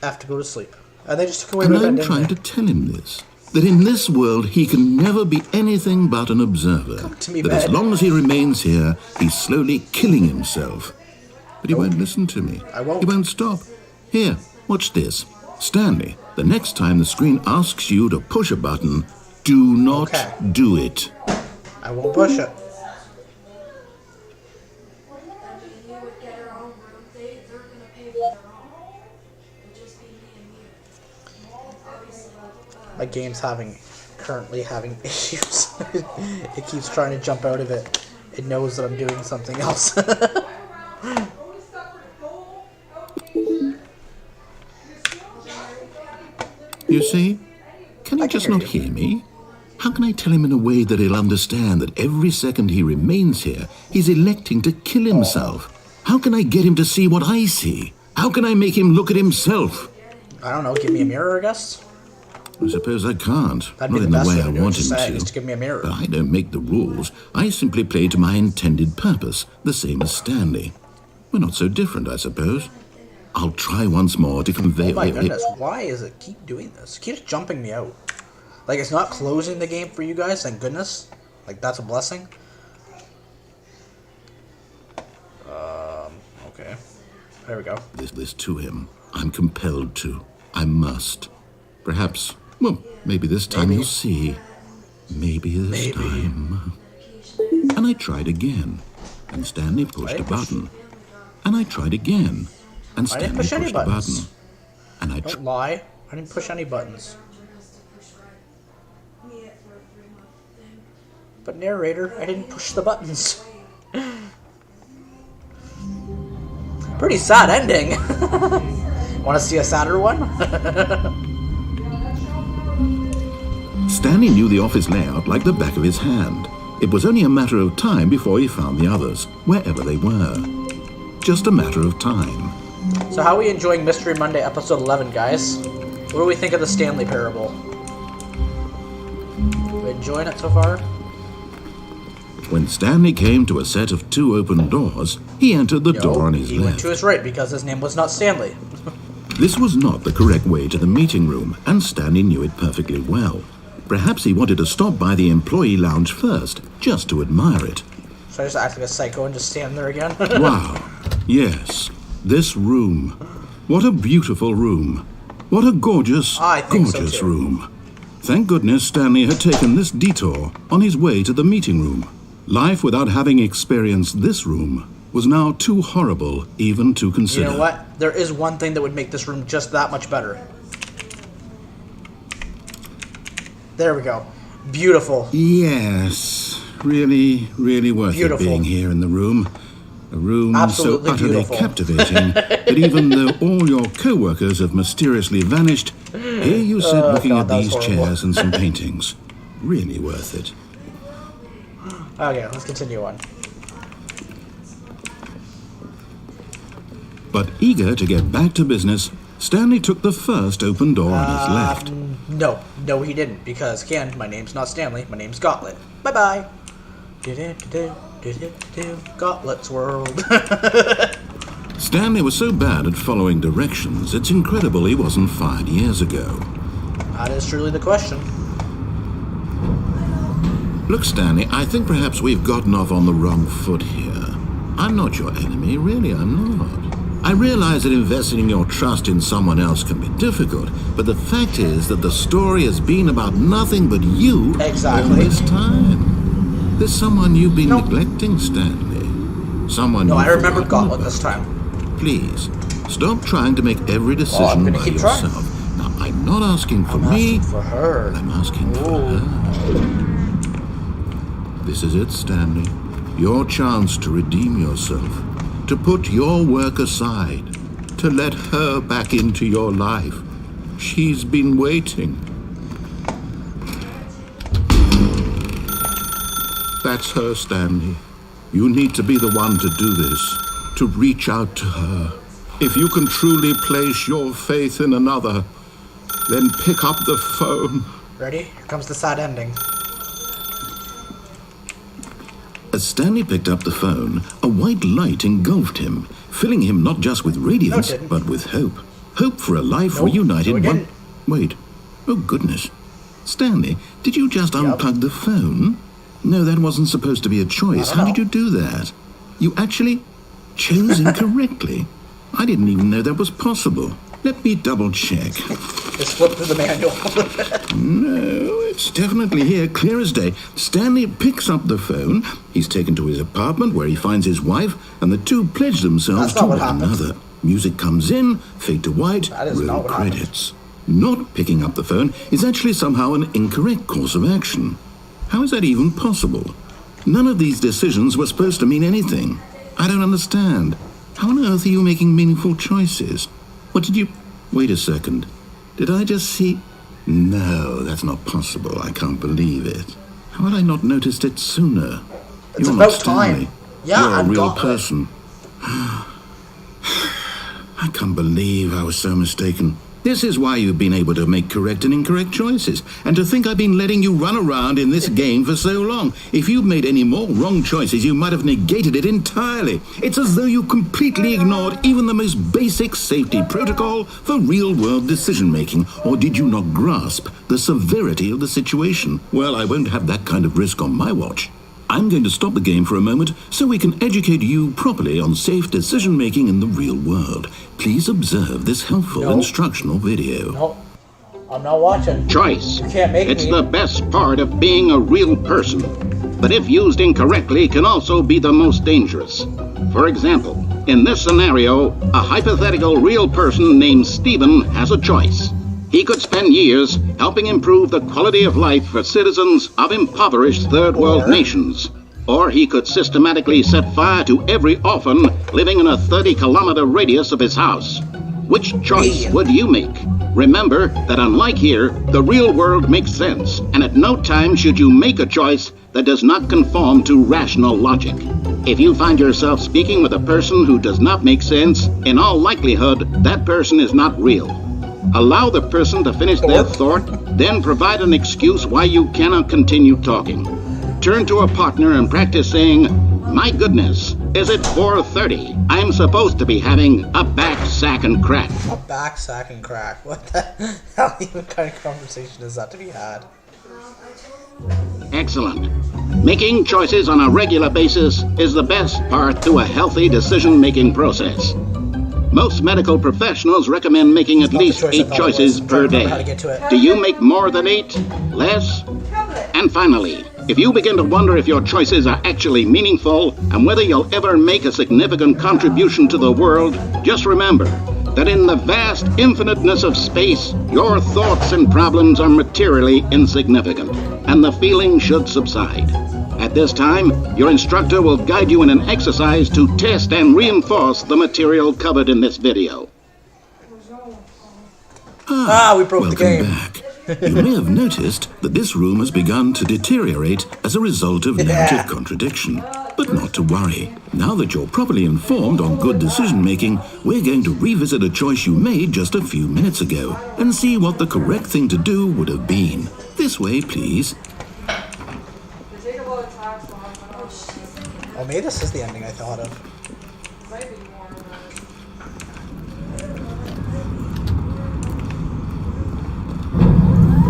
I have to go to sleep. And they just took away And my bed, I'm didn't trying they? to tell him this, that in this world he can never be anything but an observer. to me, That as bed. long as he remains here, he's slowly killing himself. But he won't listen to me. I won't. He won't stop. Here, watch this. Stanley, the next time the screen asks you to push a button, do not Okay. do it. I won't push it. My game's currently having issues. It keeps trying to jump out of it. It knows that I'm doing something else. You see? Can he can just hear not you. hear me? How can I tell him in a way that he'll understand that every second he remains here, he's electing to kill himself? How can I get him to see what I see? How can I make him look at himself? I don't know, give me a mirror, I guess? I suppose I can't. That'd Not be in the the best way way I to do it, want just him saying, to. is to give me a mirror. But I don't make the rules. I simply play to my intended purpose, the same as Stanley. We're not so different, I suppose. I'll try once more to convey... Oh my goodness, why is it keep doing this? It keeps jumping me out. Like, it's not closing the game for you guys, thank goodness. Like, that's a blessing. Okay. There we go. This to him. I'm compelled to. I must. Perhaps, well, maybe this time Maybe. you'll see. Maybe this time. And I tried again. And Stanley pushed a didn't push- button. And I tried again. And I didn't Stanley push any pushed a buttons. button. And I Don't lie. I didn't push any buttons. But narrator, I didn't push the buttons. Pretty sad ending. Want to see a sadder one? Stanley knew the office layout like the back of his hand. It was only a matter of time before he found the others, wherever they were. Just a matter of time. So how are we enjoying Mystery Monday episode 11, guys? What do we think of the Stanley Parable? We enjoying it so far? When Stanley came to a set of 2 open doors, he entered the door on his he left. went to his right because his name was not Stanley. This was not the correct way to the meeting room, and Stanley knew it perfectly well. Perhaps he wanted to stop by the employee lounge first, just to admire it. So I just act like a psycho and just stand there again? Wow. Yes. This room. What a beautiful room. What a gorgeous, gorgeous room. Thank goodness Stanley had taken this detour on his way to the meeting room. Life without having experienced this room was now too horrible even to consider. You know what? There is one thing that would make this room just that much better. There we go. Beautiful. Yes. Really, really worth it being here in the room. A room Absolutely so utterly beautiful. captivating that even though all your co-workers have mysteriously vanished, here you sit looking at these chairs and some paintings. Really worth it. Okay, let's continue on. But eager to get back to business, Stanley took the first open door on his left. No, he didn't. Because, again, my name's not Stanley. My name's Gauntlet. Bye-bye. Gauntlet's world. Stanley was so bad at following directions, it's incredible he wasn't fired years ago. That is truly the question. Look, Stanley, I think perhaps we've gotten off on the wrong foot here. I'm not your enemy, really, I'm not. I realize that investing your trust in someone else can be difficult, but the fact is that the story has been about nothing but you all this time. There's someone you've been neglecting, Stanley. Someone I remember Gauntlet this time. Please, stop trying to make every decision by yourself. Now, I'm not asking for me. For her. I'm asking for her. This is it, Stanley. Your chance to redeem yourself. To put your work aside. To let her back into your life. She's been waiting. That's her, Stanley. You need to be the one to do this. To reach out to her. If you can truly place your faith in another, then pick up the phone. Ready? Here comes the sad ending. As Stanley picked up the phone, a white light engulfed him, filling him not just with radiance, but with hope. Hope for a life reunited one... Wait. Oh, goodness. Stanley, did you just unplug the phone? No, that wasn't supposed to be a choice. How did you do that? You actually chose incorrectly. I didn't even know that was possible. Let me double check. Just flip through the manual. No, it's definitely here, clear as day. Stanley picks up the phone. He's taken to his apartment where he finds his wife, and the two pledge themselves to one another. Music comes in, fade to white, roll credits. Not picking up the phone is actually somehow an incorrect course of action. How is that even possible? None of these decisions were supposed to mean anything. I don't understand. How on earth are you making meaningful choices? What did you... Wait a second. Did I just see... No, that's not possible. I can't believe it. How had I not noticed it sooner? It's You're about not Stanley. time. Yeah, You're a I'm real Gauntlet. person. I can't believe I was so mistaken. This is why you've been able to make correct and incorrect choices. And to think I've been letting you run around in this game for so long. If you'd made any more wrong choices, you might have negated it entirely. It's as though you completely ignored even the most basic safety protocol for real-world decision-making. Or did you not grasp the severity of the situation? Well, I won't have that kind of risk on my watch. I'm going to stop the game for a moment so we can educate you properly on safe decision-making in the real world. Please observe this helpful instructional video. Nope. I'm not watching. Choice. You can't make it's me. the best part of being a real person. But if used incorrectly, can also be the most dangerous. For example, in this scenario, a hypothetical real person named Stephen has a choice. He could spend years helping improve the quality of life for citizens of impoverished third world nations. Or he could systematically set fire to every orphan living in a 30-kilometer radius of his house. Which choice would you make? Remember that unlike here, the real world makes sense, and at no time should you make a choice that does not conform to rational logic. If you find yourself speaking with a person who does not make sense, in all likelihood, that person is not real. Allow the person to finish their thought, then provide an excuse why you cannot continue talking. Turn to a partner and practice saying, "My goodness, is it 4:30? I'm supposed to be having a back sack and crack." A back sack and crack. What the hell even kind of conversation is that to be had? Excellent. Making choices on a regular basis is the best part to a healthy decision-making process. Most medical professionals recommend making at least 8 choices per day. Do you make more than 8? Less? And finally, if you begin to wonder if your choices are actually meaningful and whether you'll ever make a significant contribution to the world, just remember that in the vast infiniteness of space, your thoughts and problems are materially insignificant, and the feeling should subside. At this time, your instructor will guide you in an exercise to test and reinforce the material covered in this video. We broke the game. Back. You may have noticed that this room has begun to deteriorate as a result of narrative contradiction. But not to worry. Now that you're properly informed on good decision-making, we're going to revisit a choice you made just a few minutes ago and see what the correct thing to do would have been. This way, please. Oh, maybe this is the ending I thought of.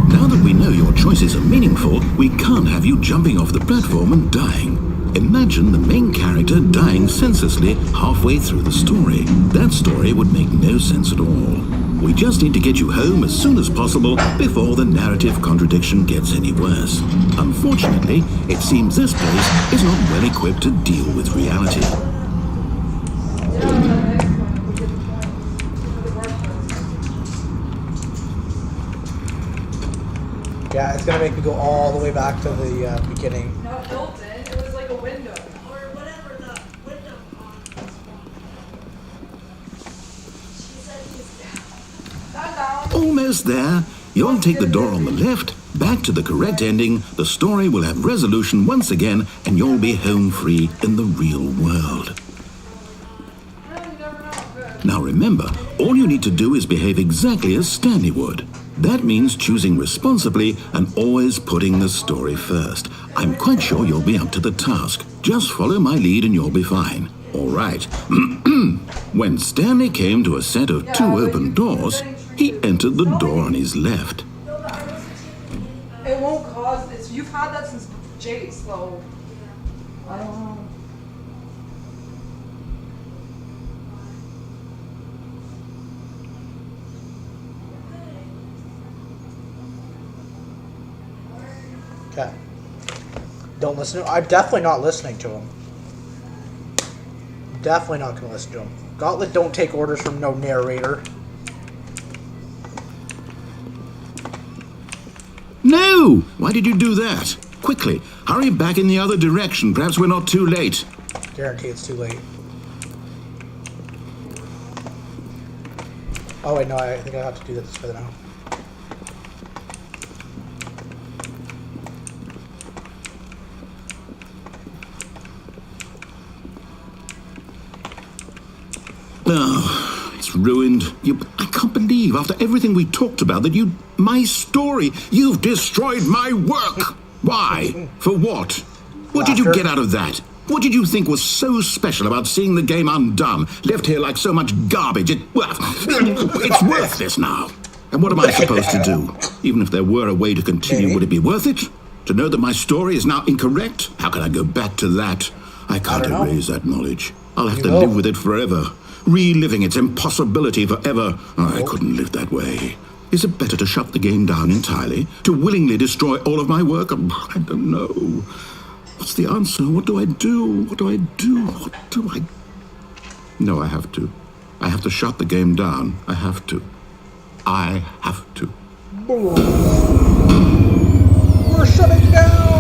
Now that we know your choices are meaningful, we can't have you jumping off the platform and dying. Imagine the main character dying senselessly halfway through the story. That story would make no sense at all. We just need to get you home as soon as possible before the narrative contradiction gets any worse. Unfortunately, it seems this place is not well equipped to deal with reality. Yeah, it's gonna make me go all the way back to the beginning. Not built in, it was like a window. Or whatever the window on. She said he's down. Almost there. You'll take the door on the left, back to the correct ending, the story will have resolution once again, and you'll be home free in the real world. Now remember, all you need to do is behave exactly as Stanley would. That means choosing responsibly and always putting the story first. I'm quite sure you'll be up to the task. Just follow my lead and you'll be fine. All right. When Stanley came to a set of 2 open doors, he entered the door on his left. It won't cause this. You've had that since Jace, so I don't know. Okay. Don't listen to him. I'm definitely not listening to him. Definitely not gonna listen to him. Gauntlet don't take orders from no narrator. No! Why did you do that? Quickly, hurry back in the other direction. Perhaps we're not too late. Guarantee it's too late. Oh wait, no, I think I have to do this further now. Oh, it's ruined. I can't believe, after everything we talked about, that my story, you've destroyed my work. Why? For what? What did you get out of that? What did you think was so special about seeing the game undone, left here like so much garbage? It's worthless now. And what am I supposed to do? Even if there were a way to continue, would it be worth it? To know that my story is now incorrect? How can I go back to that? I can't erase that knowledge. I'll have to live with it forever. Reliving its impossibility forever. I couldn't live that way. Is it better to shut the game down entirely? To willingly destroy all of my work? I don't know. What's the answer? What do I do? What do I do? What do I... No, I have to. I have to shut the game down. I have to. I have to. We're shutting down!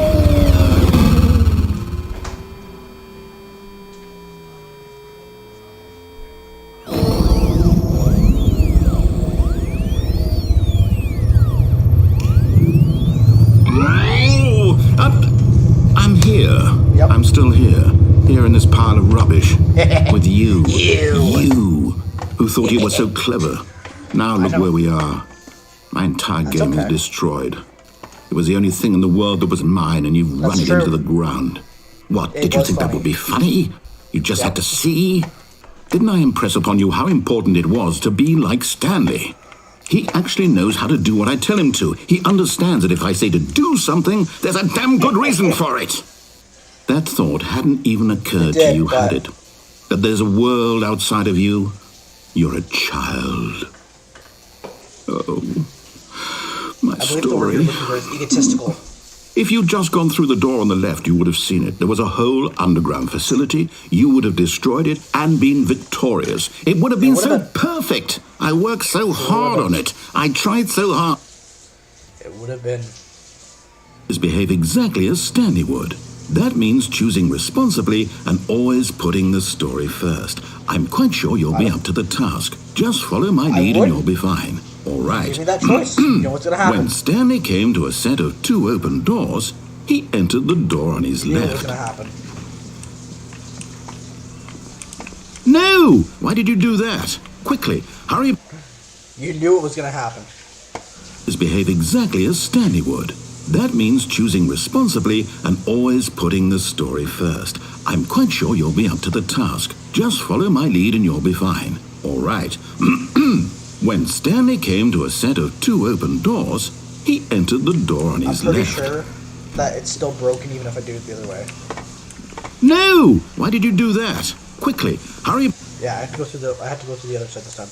I'm still here in this pile of rubbish, with you. You, who thought you were so clever. Now look where we are. My entire game is destroyed. It was the only thing in the world that was mine, and you've run it into the ground. What, did you think that would be funny? You just had to see? Didn't I impress upon you how important it was to be like Stanley? He actually knows how to do what I tell him to. He understands that if I say to do something, there's a damn good reason for it. That thought hadn't even occurred to you, had it? That there's a world outside of you? You're a child. Oh, my story. Is egotistical. If you'd just gone through the door on the left, you would have seen it. There was a whole underground facility. You would have destroyed it and been victorious. It would have been so perfect. I worked so hard on it. I tried so hard. It would have been. Behave exactly as Stanley would. That means choosing responsibly and always putting the story first. I'm quite sure you'll be up to the task. Just follow my lead and you'll be fine. All right. Give me that choice. You know what's gonna happen. When Stanley came to a set of 2 open doors, he entered the door on his left. What's gonna happen. No! Why did you do that? Quickly, hurry. You knew it was gonna happen. Behave exactly as Stanley would. That means choosing responsibly and always putting the story first. I'm quite sure you'll be up to the task. Just follow my lead and you'll be fine. All right. When Stanley came to a set of 2 open doors, he entered the door on his left. I'm pretty sure that it's still broken even if I do it the other way. No! Why did you do that? Quickly, hurry. Yeah, I have to go through the other side this time.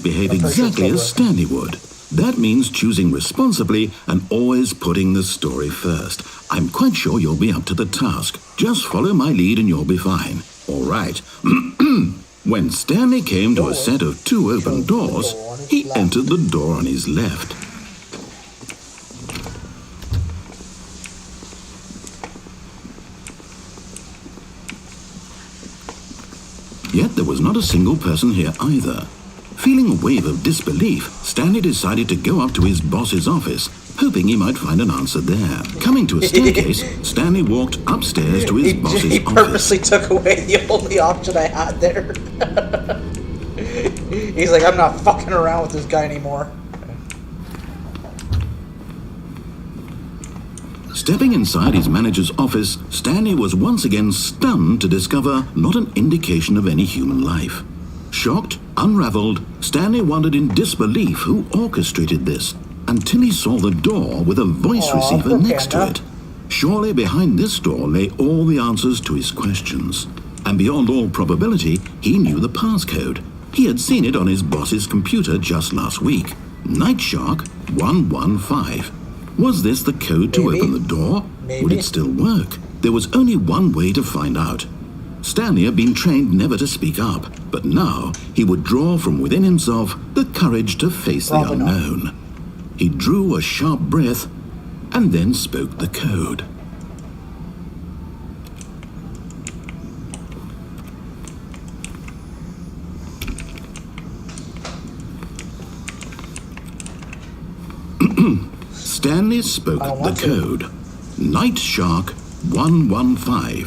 Behave exactly as Stanley would. That means choosing responsibly and always putting the story first. I'm quite sure you'll be up to the task. Just follow my lead and you'll be fine. All right. When Stanley came to a set of 2 open doors, he entered the door on his left. Yet there was not a single person here either. Feeling a wave of disbelief, Stanley decided to go up to his boss's office, hoping he might find an answer there. Coming to a staircase, Stanley walked upstairs to his boss's office. He purposely took away the only option I had there. He's like, I'm not fucking around with this guy anymore. Stepping inside his manager's office, Stanley was once again stunned to discover not an indication of any human life. Shocked, unraveled, Stanley wondered in disbelief who orchestrated this, until he saw the door with a voice receiver next to it. Surely behind this door lay all the answers to his questions. And beyond all probability, he knew the passcode. He had seen it on his boss's computer just last week. Night Shark 115. Was this the code to open the door? Would it still work? There was only one way to find out. Stanley had been trained never to speak up, but now he would draw from within himself the courage to face the unknown. He drew a sharp breath and then spoke the code. Stanley spoke the code. Night Shark 115.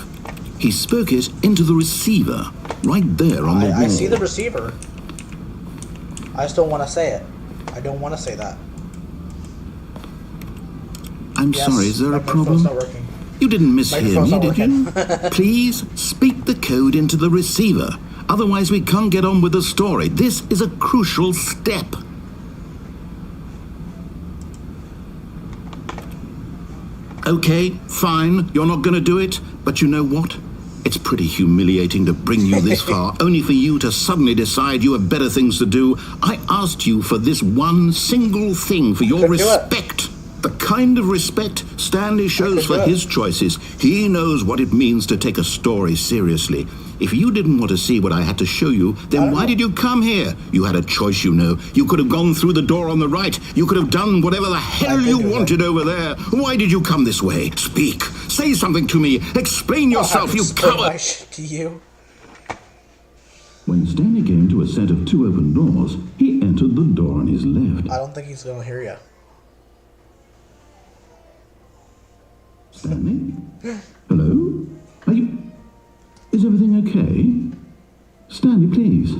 He spoke it into the receiver, right there on the wall. I see the receiver. I just don't want to say it. I don't want to say that. I'm sorry, is there a problem? Not working. You didn't mishear me, did you? Please speak the code into the receiver. Otherwise we can't get on with the story. This is a crucial step. Okay, fine, you're not going to do it, but you know what? It's pretty humiliating to bring you this far, only for you to suddenly decide you have better things to do. I asked you for this one single thing, for your respect. The kind of respect Stanley shows for his choices. He knows what it means to take a story seriously. If you didn't want to see what I had to show you, then why did you come here? You had a choice, you know. You could have gone through the door on the right. You could have done whatever the hell you wanted over there. Why did you come this way? Speak. Say something to me. Explain yourself, you coward. To you. When Stanley came to a set of 2 open doors, he entered the door on his left. I don't think he's going to hear you. Stanley? Hello? Is everything okay? Stanley, please.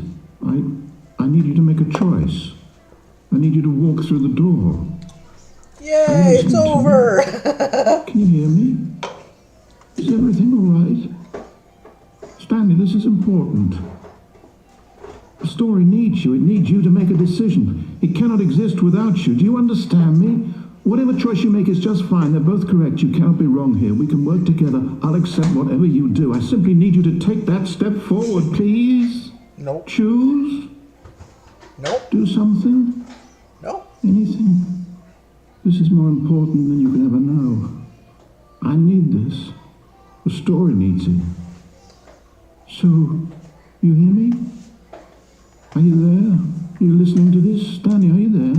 I need you to make a choice. I need you to walk through the door. Yay, it's over! Can you hear me? Is everything all right? Stanley, this is important. The story needs you. It needs you to make a decision. It cannot exist without you. Do you understand me? Whatever choice you make is just fine. They're both correct. You cannot be wrong here. We can work together. I'll accept whatever you do. I simply need you to take that step forward, please. Nope. Choose. Nope. Do something. Nope. Anything. This is more important than you can ever know. I need this. The story needs it. So, you hear me? Are you there? Are you listening to this? Stanley, are you there?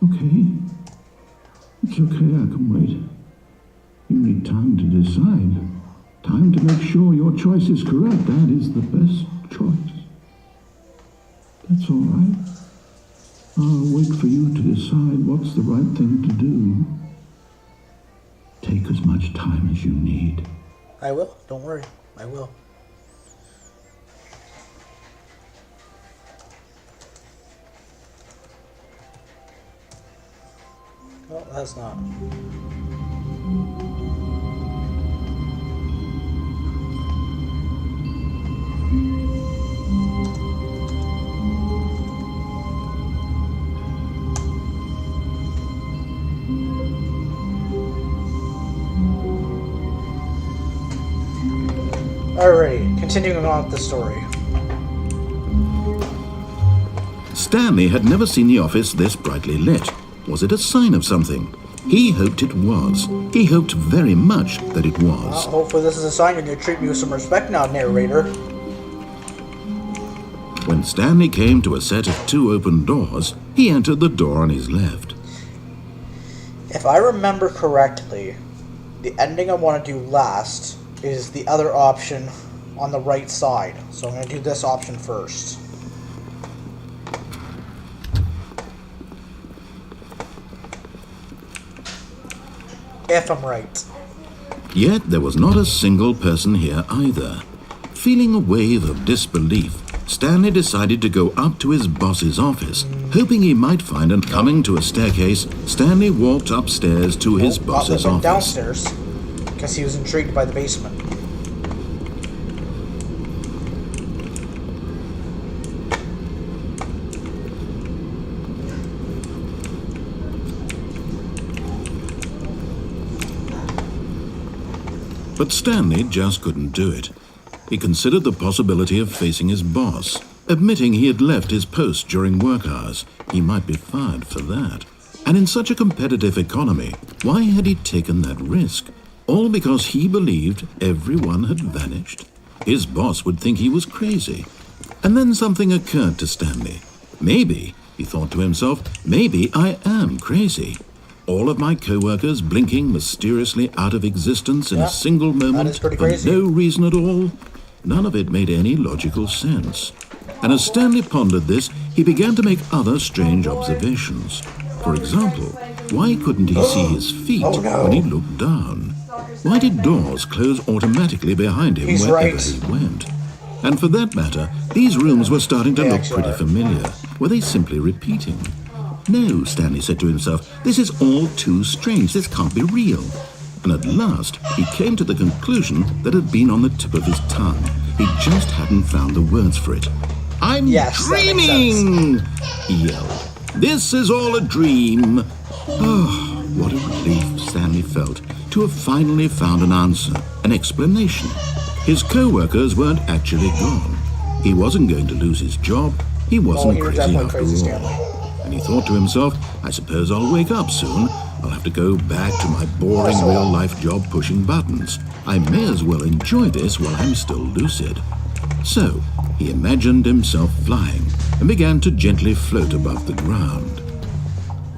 Okay. It's okay, I can wait. You need time to decide. Time to make sure your choice is correct. That is the best choice. That's all right. I'll wait for you to decide what's the right thing to do. Take as much time as you need. I will. Don't worry. I will. Oh, that's not. Alrighty, continuing on with the story. Stanley had never seen the office this brightly lit. Was it a sign of something? He hoped it was. He hoped very much that it was. Hopefully this is a sign you're going to treat me with some respect now, narrator. When Stanley came to a set of two open doors, he entered the door on his left. If I remember correctly, the ending I want to do last is the other option on the right side. So I'm going to do this option first. If I'm right. Yet there was not a single person here either. Feeling a wave of disbelief, Stanley decided to go up to his boss's office, hoping he might find and coming to a staircase, Stanley walked upstairs to his boss's went office. Downstairs, because he was intrigued by the basement. But Stanley just couldn't do it. He considered the possibility of facing his boss, admitting he had left his post during work hours. He might be fired for that. And in such a competitive economy, why had he taken that risk? All because he believed everyone had vanished? His boss would think he was crazy. And then something occurred to Stanley. Maybe, he thought to himself, maybe I am crazy. All of my co-workers blinking mysteriously out of existence in a single moment for no reason at all. None of it made any logical sense. And as Stanley pondered this, he began to make other strange observations. For example, why couldn't he see his feet when he looked down? Why did doors close automatically behind him wherever he went? And for that matter, these rooms were starting to look pretty familiar. Were they simply repeating? No, Stanley said to himself, this is all too strange. This can't be real. And at last, he came to the conclusion that had been on the tip of his tongue. He just hadn't found the words for it. I'm dreaming! He yelled. This is all a dream. Oh, what a relief Stanley felt to have finally found an answer, an explanation. His co-workers weren't actually gone. He wasn't going to lose his job. He wasn't crazy after all. And he thought to himself, I suppose I'll wake up soon. I'll have to go back to my boring real-life job pushing buttons. I may as well enjoy this while I'm still lucid. So, he imagined himself flying and began to gently float above the ground.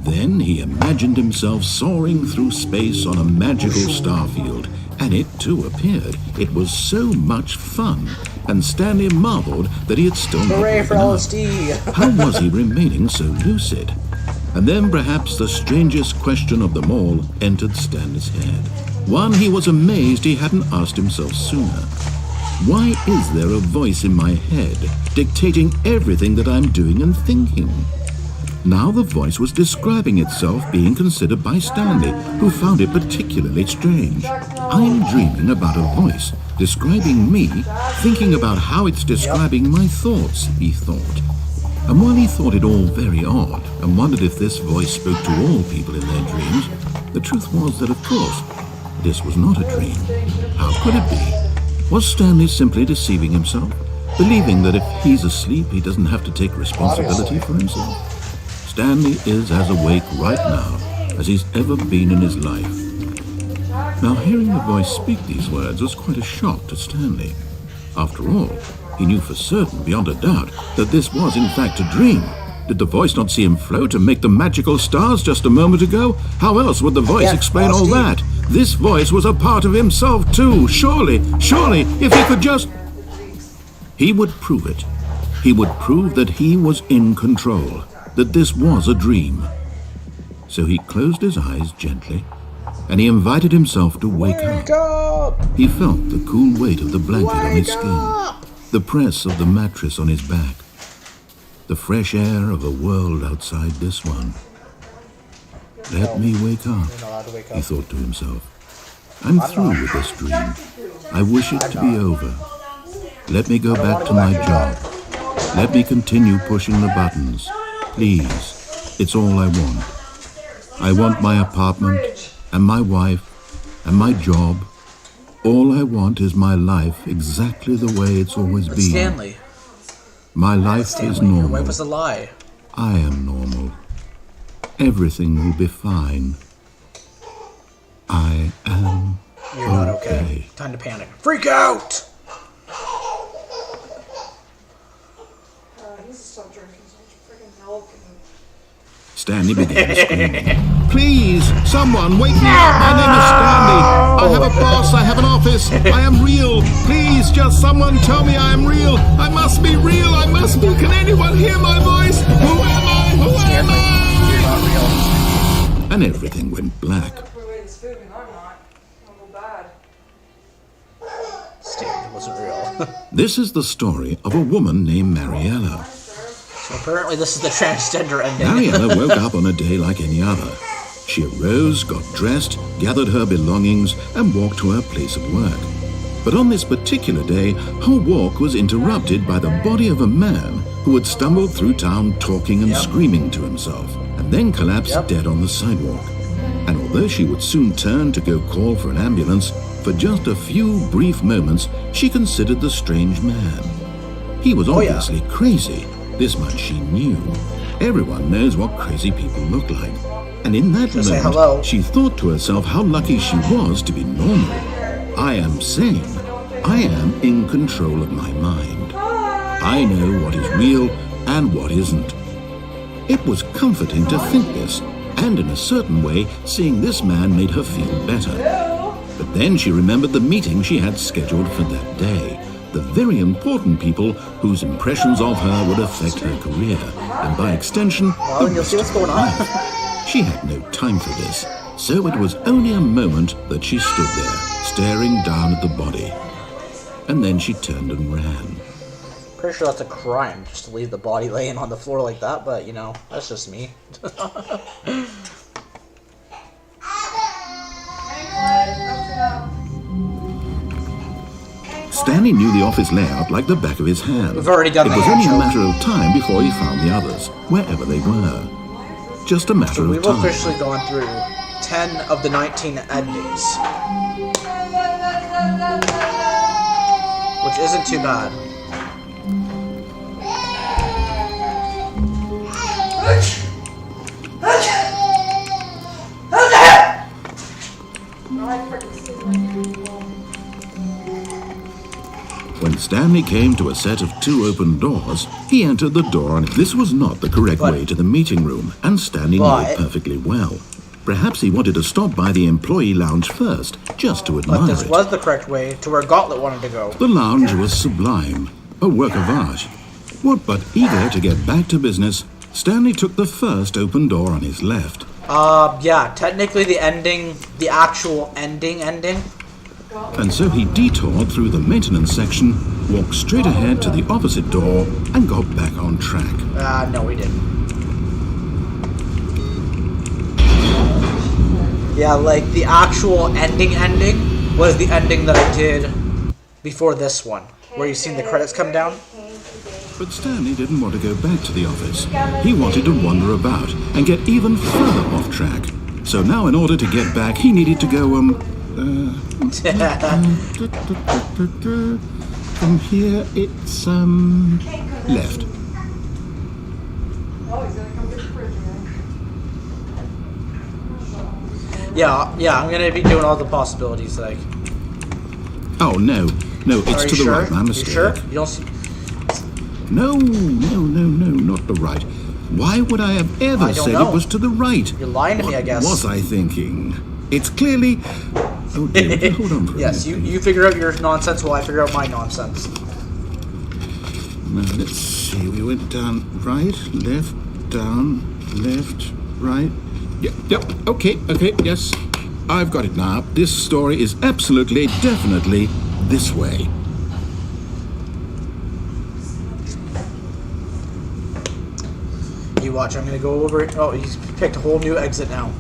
Then he imagined himself soaring through space on a magical starfield, and it too appeared. It was so much fun, and Stanley marveled that he had still not Hooray for woken up. LSD! How was he remaining so lucid? And then perhaps the strangest question of them all entered Stanley's head. one he was amazed he hadn't asked himself sooner. Why is there a voice in my head dictating everything that I'm doing and thinking? Now the voice was describing itself being considered by Stanley, who found it particularly strange. I'm dreaming about a voice describing me, thinking about how it's describing my thoughts, he thought. And while he thought it all very odd and wondered if this voice spoke to all people in their dreams, the truth was that, of course, this was not a dream. How could it be? Was Stanley simply deceiving himself, believing that if he's asleep, he doesn't have to take responsibility for himself? Stanley is as awake right now as he's ever been in his life. Now, hearing the voice speak these words was quite a shock to Stanley. After all, he knew for certain, beyond a doubt, that this was in fact a dream. Did the voice not see him float and make the magical stars just a moment ago? How else would the voice explain all that? This voice was a part of himself too. Surely, if he could just... He would prove it. He would prove that he was in control, that this was a dream. So he closed his eyes gently, and he invited himself to wake up. He felt the cool weight of the blanket on his skin, the press of the mattress on his back, the fresh air of a world outside this one. Let me wake up, he thought to himself. I'm through with this dream. I wish it to be over. Let me go back to my job. Let me continue pushing the buttons. Please, it's all I want. I want my apartment, and my wife, and my job. All I want is my life exactly the way it's always been. Stanley. My life is normal. Your wife was a lie. I am normal. Everything will be fine. I am You're not okay. Time to panic. Freak out! He needs to stop drinking so much freaking milk. Stanley began screaming. Please, someone, wake me up. My name is Stanley. I have a boss. I have an office. I am real. Please, just someone tell me I am real. I must be real. I must be. Can anyone hear my voice? Who am I? Who am I? And everything went black. Stanley wasn't real. This is the story of a woman named Mariella. So apparently this is the transgender ending. Mariella woke up on a day like any other. She arose, got dressed, gathered her belongings, and walked to her place of work. But on this particular day, her walk was interrupted by the body of a man who had stumbled through town talking and screaming to himself, and then collapsed dead on the sidewalk. And although she would soon turn to go call for an ambulance, for just a few brief moments, she considered the strange man. He was obviously crazy. This much she knew. Everyone knows what crazy people look like. And in that moment, she thought to herself how lucky she was to be normal. I am sane. I am in control of my mind. I know what is real and what isn't. It was comforting to think this, and in a certain way, seeing this man made her feel better. But then she remembered the meeting she had scheduled for that day. The very important people whose impressions of her would affect her career, and by extension, the rest of her life. She had no time for this, so it was only a moment that she stood there, staring down at the body. And then she turned and ran. Pretty sure that's a crime, just to leave the body laying on the floor like that, but, you know, that's just me. Stanley knew the office layout like the back of his hand. We've already done that. It was only a matter of time before he found the others, wherever they were. Just a matter of time. We've officially gone through 10 of the 19 endings. Which isn't too bad. When Stanley came to a set of 2 open doors, he entered the door, and this was not the correct way to the meeting room, and Stanley knew it perfectly well. Perhaps he wanted to stop by the employee lounge first, just to admire it. But this was the correct way to where Gauntlet wanted to go. The lounge was sublime, a work of art. What but eager to get back to business, Stanley took the first open door on his left, Yeah, technically the ending, the actual ending. And so he detoured through the maintenance section, walked straight ahead to the opposite door, and got back on track. No, he didn't. Yeah, like the actual ending was the ending that I did before this one, where you seen the credits come down. But Stanley didn't want to go back to the office. He wanted to wander about and get even further off track. So now in order to get back, he needed to go, from here, it's, left. Oh, he's gonna come to the fridge, Yeah, I'm gonna be doing all the possibilities, like. Oh, no, it's to the right, my mistake. You sure? You don't see... No, not the right. Why would I have ever said it was to the right? You're lying to me, I guess. What was I thinking? It's clearly... Oh dear, hold on for a Yes, minute. you figure out your nonsense while I figure out my nonsense. Now, let's see, we went down right, left, down, left, right. Yep, okay, yes. I've got it now. This story is absolutely, definitely this way. You watch, I'm gonna go over it. Oh, he's picked a whole new exit now.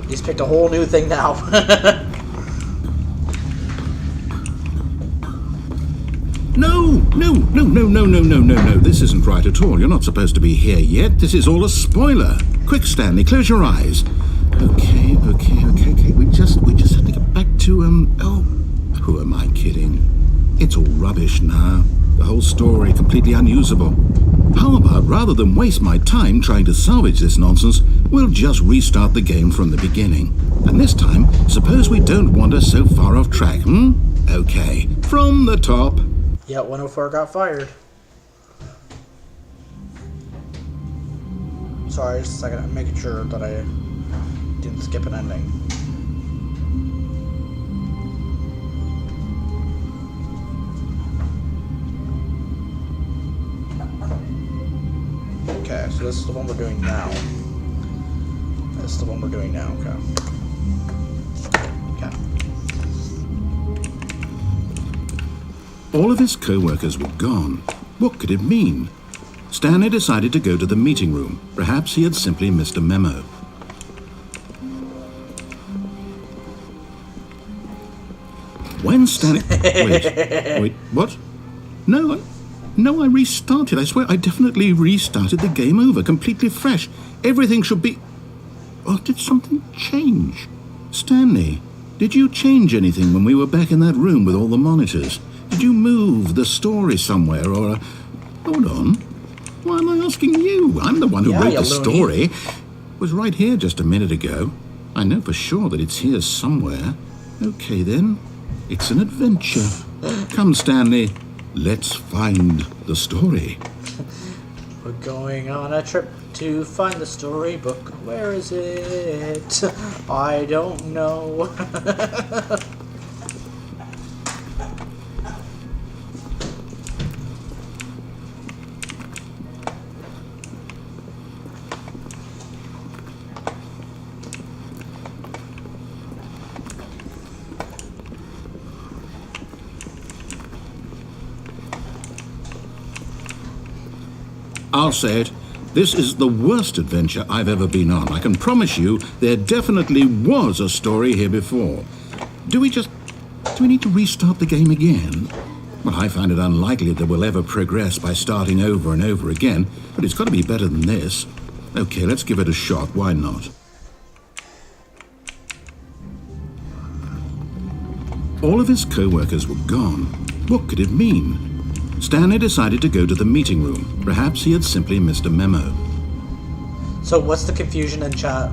He's picked a whole new thing now. No. This isn't right at all. You're not supposed to be here yet. This is all a spoiler. Quick, Stanley, close your eyes. Okay. We just have to get back to, who am I kidding? It's all rubbish now. The whole story completely unusable. How about, rather than waste my time trying to salvage this nonsense, we'll just restart the game from the beginning. And this time, suppose we don't wander so far off track, Okay, from the top. Yeah, 104 got fired. Sorry, just a second. I'm making sure that I didn't skip an ending. Okay, so this is the one we're doing now. Okay. All of his co-workers were gone. What could it mean? Stanley decided to go to the meeting room. Perhaps he had simply missed a memo. When Stanley... Wait, what? No, I restarted. I swear I definitely restarted the game over, completely fresh. Everything should be... Oh, did something change? Stanley, did you change anything when we were back in that room with all the monitors? Did you move the story somewhere, or... Hold on. Why am I asking you? I'm the one who wrote the story. It was right here just a minute ago. I know for sure that it's here somewhere. Okay, then. It's an adventure. Come, Stanley. Let's find the story. We're going on a trip to find the storybook. Where is it? I don't know. I'll say it. This is the worst adventure I've ever been on. I can promise you there definitely was a story here before. Do we need to restart the game again? Well, I find it unlikely that we'll ever progress by starting over and over again, but it's got to be better than this. Okay, let's give it a shot. Why not? All of his co-workers were gone. What could it mean? Stanley decided to go to the meeting room. Perhaps he had simply missed a memo. So what's the confusion in chat?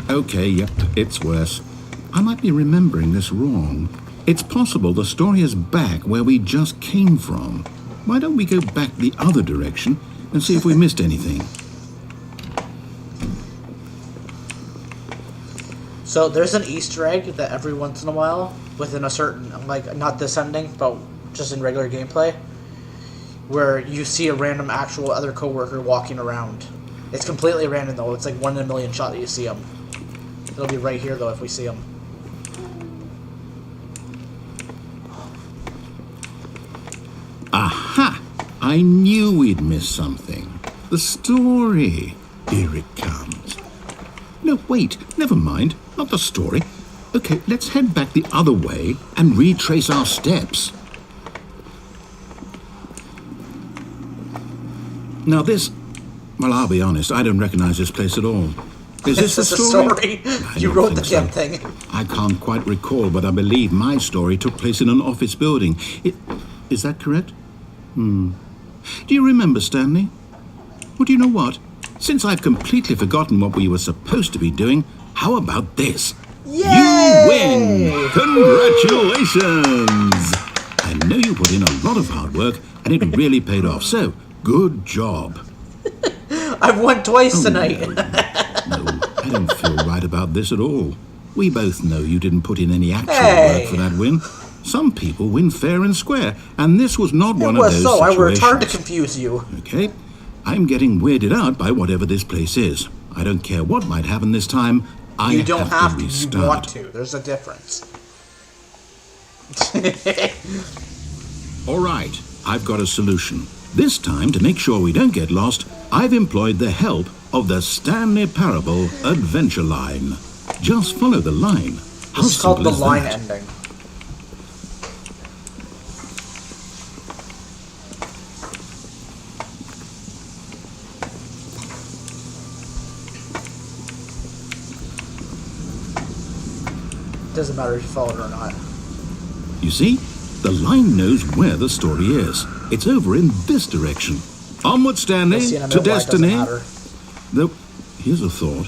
Okay, yep, it's worse. I might be remembering this wrong. It's possible the story is back where we just came from. Why don't we go back the other direction and see if we missed anything? So there's an Easter egg that every once in a while, within a certain, like, not this ending, but just in regular gameplay, where you see a random actual other coworker walking around. It's completely random though. It's like 1 in a million shot that you see him. It'll be right here though if we see him. Aha! I knew we'd miss something. The story. Here it comes. No, wait, never mind. Not the story. Okay, let's head back the other way and retrace our steps. Now this... Well, I'll be honest, I don't recognize this place at all. Is this the story? You wrote the damn thing. I can't quite recall, but I believe my story took place in an office building. Is that correct? Do you remember, Stanley? Well, do you know what? Since I've completely forgotten what we were supposed to be doing, how about this? Yay! You win! Congratulations! I know you put in a lot of hard work, and it really paid off, so good job. I've won twice tonight. No, I don't feel right about this at all. We both know you didn't put in any actual work for that win. Some people win fair and square, and this was not one of those situations. I worked hard to confuse you. Okay, I'm getting weirded out by whatever this place is. I don't care what might happen this time. You don't have to. Restart. You want to. There's a difference. All right, I've got a solution. This time, to make sure we don't get lost, I've employed the help of the Stanley Parable Adventure Line. Just follow the line. How It's called simple the is line that? ending. Doesn't matter if you follow it or not. You see, the line knows where the story is. It's over in this direction. Onward, Stanley, You'll see in a to minute why it doesn't destiny. matter. Though, here's a thought.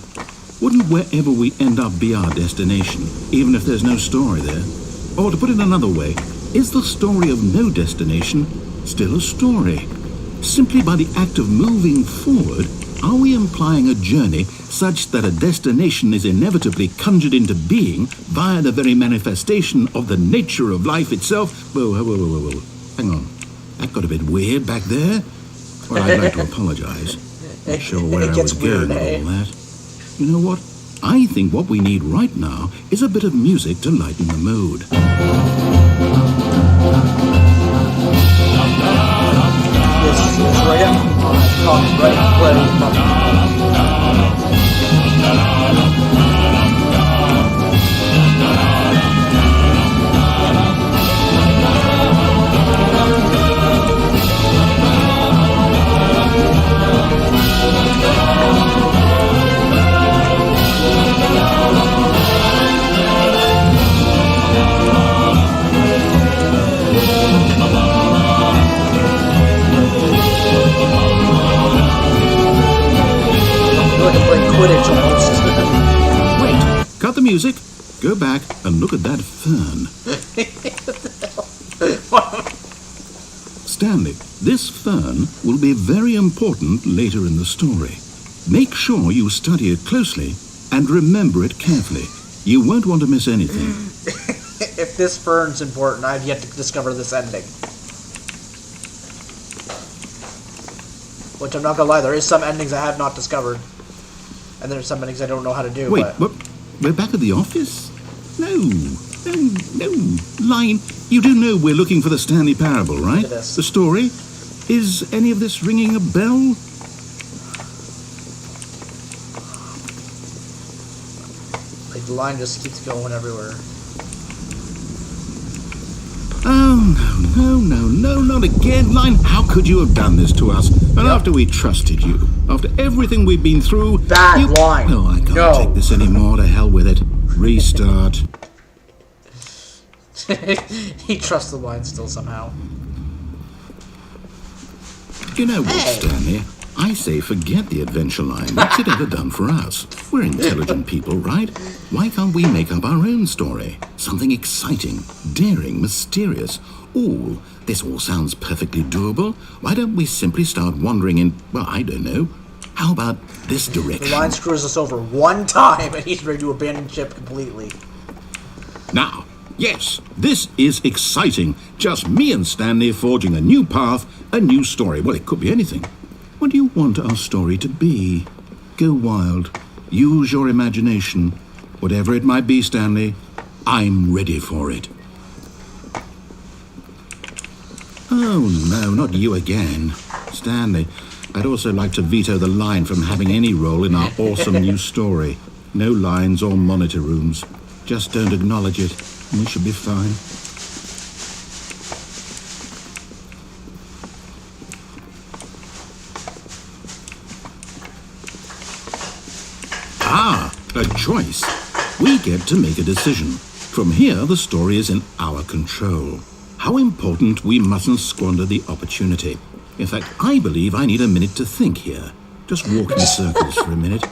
Wouldn't wherever we end up be our destination, even if there's no story there? Or to put it another way, is the story of no destination still a story? Simply by the act of moving forward, are we implying a journey such that a destination is inevitably conjured into being via the very manifestation of the nature of life itself? Whoa. Hang on. That got a bit weird back there. Well, I'd like to apologize. Not sure where I was going with all that. You know what? I think what we need right now is a bit of music to lighten the mood. This is right up. Right Quidditch almost. Wait, cut the music, go back and look at that fern. Stanley, this fern will be very important later in the story. Make sure you study it closely and remember it carefully. You won't want to miss anything. If this fern's important, I've yet to discover this ending. Which I'm not gonna lie, there is some endings I have not discovered. And there's some endings I don't know how to do. Wait, but... what? We're back at the office? No. Line, you do know we're looking for the Stanley Parable, right? Look at this. The story? Is any of this ringing a bell? Like, the line just keeps going everywhere. Oh, no, not again. Line, how could you have done this to us? And after we trusted you, after everything we've been through... Bad line. No, I can't take this anymore. To hell with it. Restart. He trusts the line still somehow. You know what, Stanley? I say forget the adventure line. What's it ever done for us? We're intelligent people, right? Why can't we make up our own story? Something exciting, daring, mysterious. Ooh, this all sounds perfectly doable. Why don't we simply start wandering in, well, I don't know. How about this The direction? line screws us over one time, and he's ready to abandon ship completely. Now, yes, this is exciting. Just me and Stanley forging a new path, a new story. Well, it could be anything. What do you want our story to be? Go wild. Use your imagination. Whatever it might be, Stanley, I'm ready for it. Oh, no, not you again. Stanley, I'd also like to veto the line from having any role in our awesome new story. No lines or monitor rooms. Just don't acknowledge it, and we should be fine. Ah, a choice. We get to make a decision. From here, the story is in our control. How important we mustn't squander the opportunity. In fact, I believe I need a minute to think here. Just walk in circles for a minute.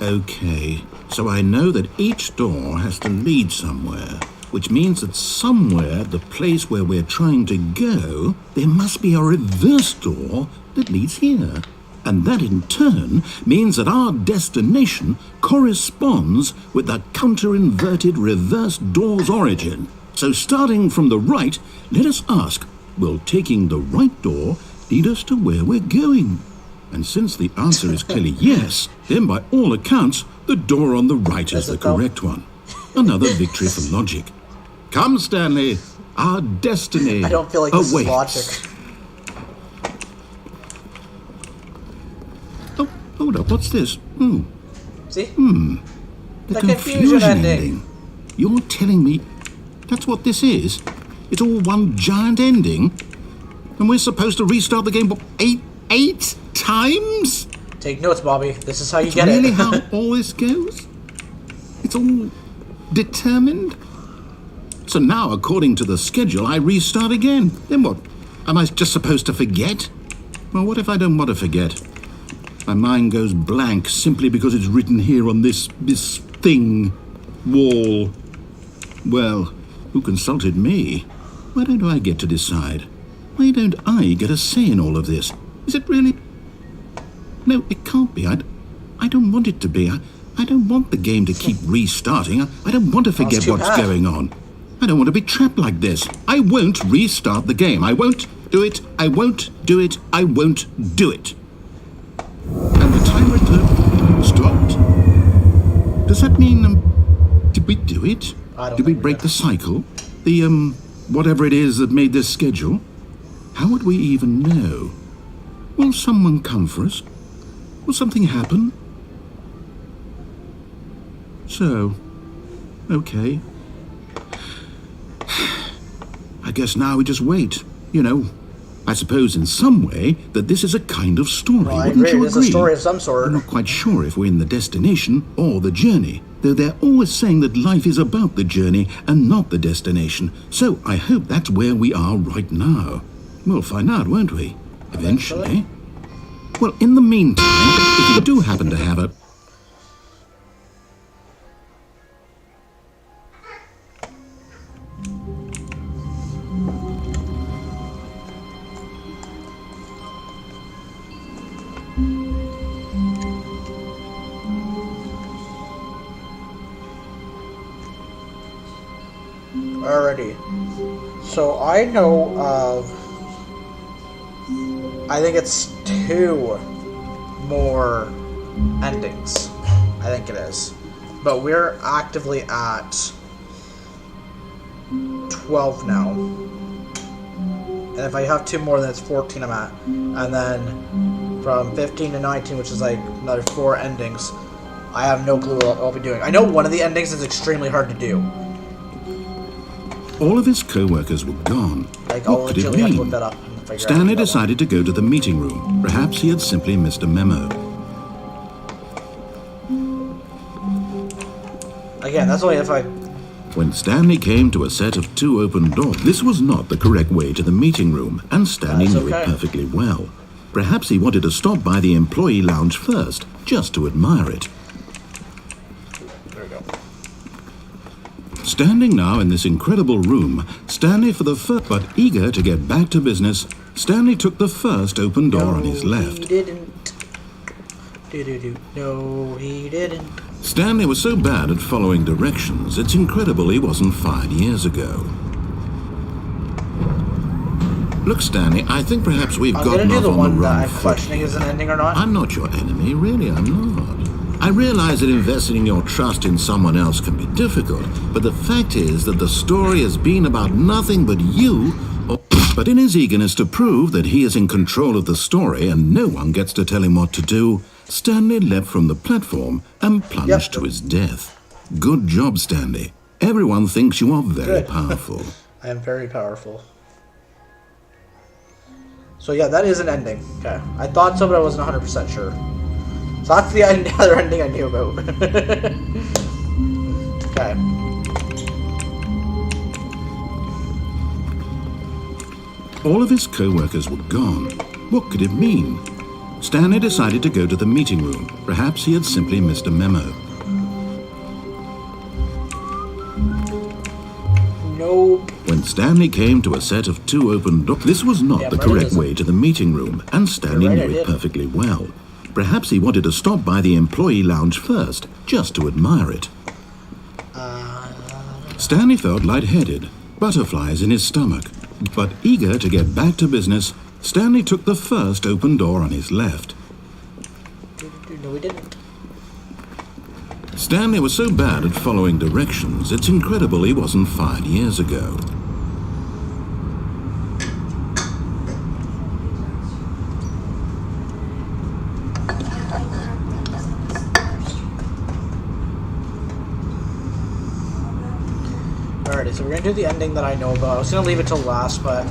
Okay, so I know that each door has to lead somewhere, which means that somewhere, the place where we're trying to go, there must be a reverse door that leads here. And that in turn means that our destination corresponds with the counter-inverted reverse door's origin. So starting from the right, let us ask, will taking the right door lead us to where we're going? And since the answer is clearly yes, then by all accounts, the door on the right is the correct one. Another victory for logic. Come, Stanley, our destiny. I don't feel like this is logic. Oh, hold up, what's this? See? The confusion ending. You're telling me that's what this is? It's all one giant ending? And we're supposed to restart the game, what, eight times? Take notes, Bobby. This is how you It's get really it. how all this goes? It's all determined? So now, according to the schedule, I restart again. Then what? Am I just supposed to forget? Well, what if I don't want to forget? My mind goes blank simply because it's written here on this thing, wall. Well, who consulted me? Why don't I get to decide? Why don't I get a say in all of this? Is it really? No, it can't be. I don't want it to be. I don't want the game to keep restarting. I don't want to forget what's going on. I don't want to be trapped like this. I won't restart the game. I won't do it. I won't do it. I won't do it. And the timer stopped. Does that mean, did we do it? Did we break the cycle? The, whatever it is that made this schedule? How would we even know? Will someone come for us? Will something happen? So, okay. I guess now we just wait. You know, I suppose in some way that this is a kind of story. Well, I Wouldn't agree. you It's a agree? story of some sort. I'm not quite sure if we're in the destination or the journey, though they're always saying that life is about the journey and not the destination. So I hope that's where we are right now. We'll find out, won't we? Eventually. Well, in the meantime, if you do happen to have a... Alrighty. So I know of, I think it's 2 more endings. I think it is. But we're actively at 12 now. And if I have 2 more, then it's 14 I'm at. And then from 15 to 19, which is like another 4 endings, I have no clue what I'll be doing. I know one of the endings is extremely hard to do. All of his co-workers were gone. Like, I'll What could it legitimately have to mean? look that up and figure out Stanley what that decided to go to the meeting room. Perhaps he had simply missed a memo. was. Again, that's only if I... When Stanley came to a set of 2 open doors, this was not the correct way to the meeting room, and Stanley That's knew it okay. perfectly well. Perhaps he wanted to stop by the employee lounge first, just to admire it. There we go. Standing now in this incredible room, Stanley for the first, but eager to get back to business, Stanley took the first open door on his No, left. he didn't. No, he didn't. Stanley was so bad at following directions, it's incredible he wasn't fired years ago. Look, Stanley, I think perhaps we've I'm gotten gonna do off the on one the that wrong I'm foot. questioning is an ending or not. I'm not your enemy, really, I'm not. I realize that investing your trust in someone else can be difficult, but the fact is that the story has been about nothing but you. But in his eagerness to prove that he is in control of the story and no one gets to tell him what to do, Stanley leapt from the platform and plunged to his death. Good job, Stanley. Everyone thinks you are very powerful. I am very powerful. So yeah, that is an ending. Okay. I thought so, but I wasn't 100% sure. So that's the other ending I knew about. Okay. All of his co-workers were gone. What could it mean? Stanley decided to go to the meeting room. Perhaps he had simply missed a memo. Nope. When Stanley came to a set of 2 open doors, this was not the correct way to the meeting room, and Stanley knew it perfectly well. Perhaps he wanted to stop by the employee lounge first, just to admire it. Stanley felt lightheaded, butterflies in his stomach. But eager to get back to business, Stanley took the first open door on his left. No, we didn't. Stanley was so bad at following directions, it's incredible he wasn't fired years ago. Alrighty, so we're gonna do the ending that I know about. I was gonna leave it till last, but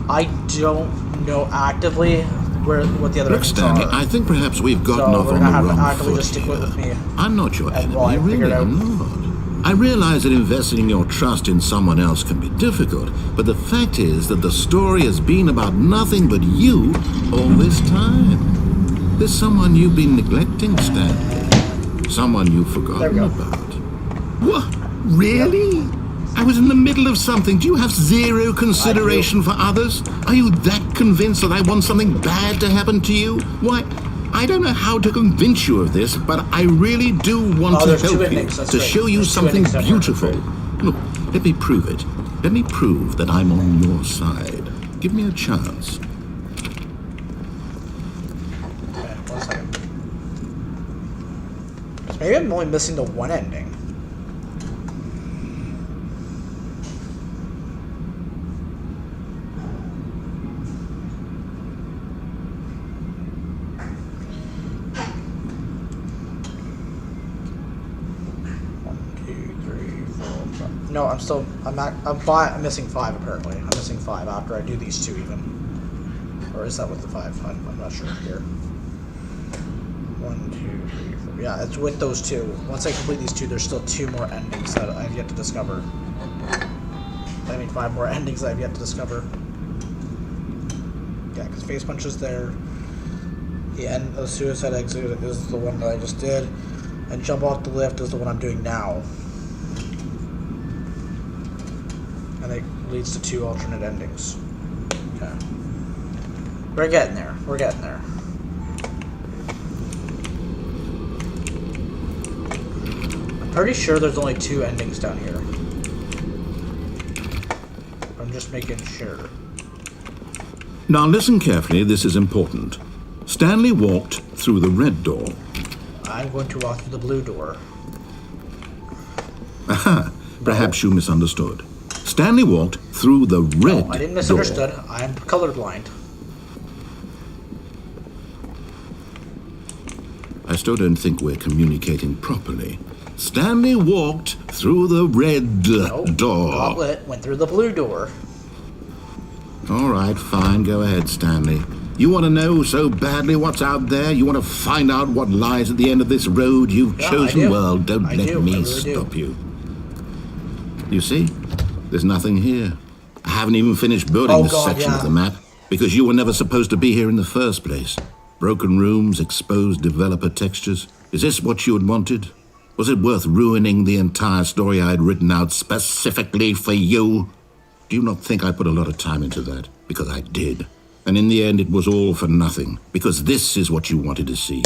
I don't know actively what the other Look, endings Stanley, are. I think perhaps we've gotten So off we're on gonna the have to wrong actively foot just stick here. with me. I'm not your And while I enemy, figure really, it out. I'm not. I realize that investing your trust in someone else can be difficult, but the fact is that the story has been about nothing but you all this time. There's someone you've been neglecting, Stanley. Someone you've forgotten about. What? Really? I was in the middle of something. Do you have zero consideration for others? Are you that convinced that I want something bad to happen to you? Why, I don't know how to convince you of this, but I really do want to there's help 2 you, endings, that's to right. show you There's 2 something endings down here. beautiful. Look, let me prove it. Let me prove that I'm on your side. Give me a chance. Okay, 1 second. So maybe I'm only missing the one ending. No, I'm missing 5 apparently. I'm missing 5 after I do these 2 even. Or is that with the 5? I'm not sure here. 1, 2, 3, 4. Yeah, it's with those 2. Once I complete these 2, there's still 2 more endings that I've yet to discover. I mean 5 more endings that I've yet to discover. Yeah, because Face Punch is there. The end of Suicide Exit is the one that I just did. And Jump Off the Lift is the one I'm doing now. And it leads to 2 alternate endings. Okay. We're getting there. We're getting there. I'm pretty sure there's only 2 endings down here. I'm just making sure. Now listen carefully, this is important. Stanley walked through the red door. I'm going to walk through the blue door. Aha, perhaps you misunderstood. Stanley walked through the red No, I didn't misunderstood. door. I'm colorblind. I still don't think we're communicating properly. Stanley walked through the red Nope. door. Gauntlet went through the blue door. All right, fine, go ahead, Stanley. You want to know so badly what's out there? You want to find out what lies at the end of this road you've Yeah, chosen? I do. Well, don't I let do. I me really stop do. you. You see? There's nothing here. I haven't even finished building this section of the map because you were never supposed to be here in the first place. Broken rooms, exposed developer textures. Is this what you had wanted? Was it worth ruining the entire story I had written out specifically for you? Do you not think I put a lot of time into that? Because I did. And in the end, it was all for nothing. Because this is what you wanted to see.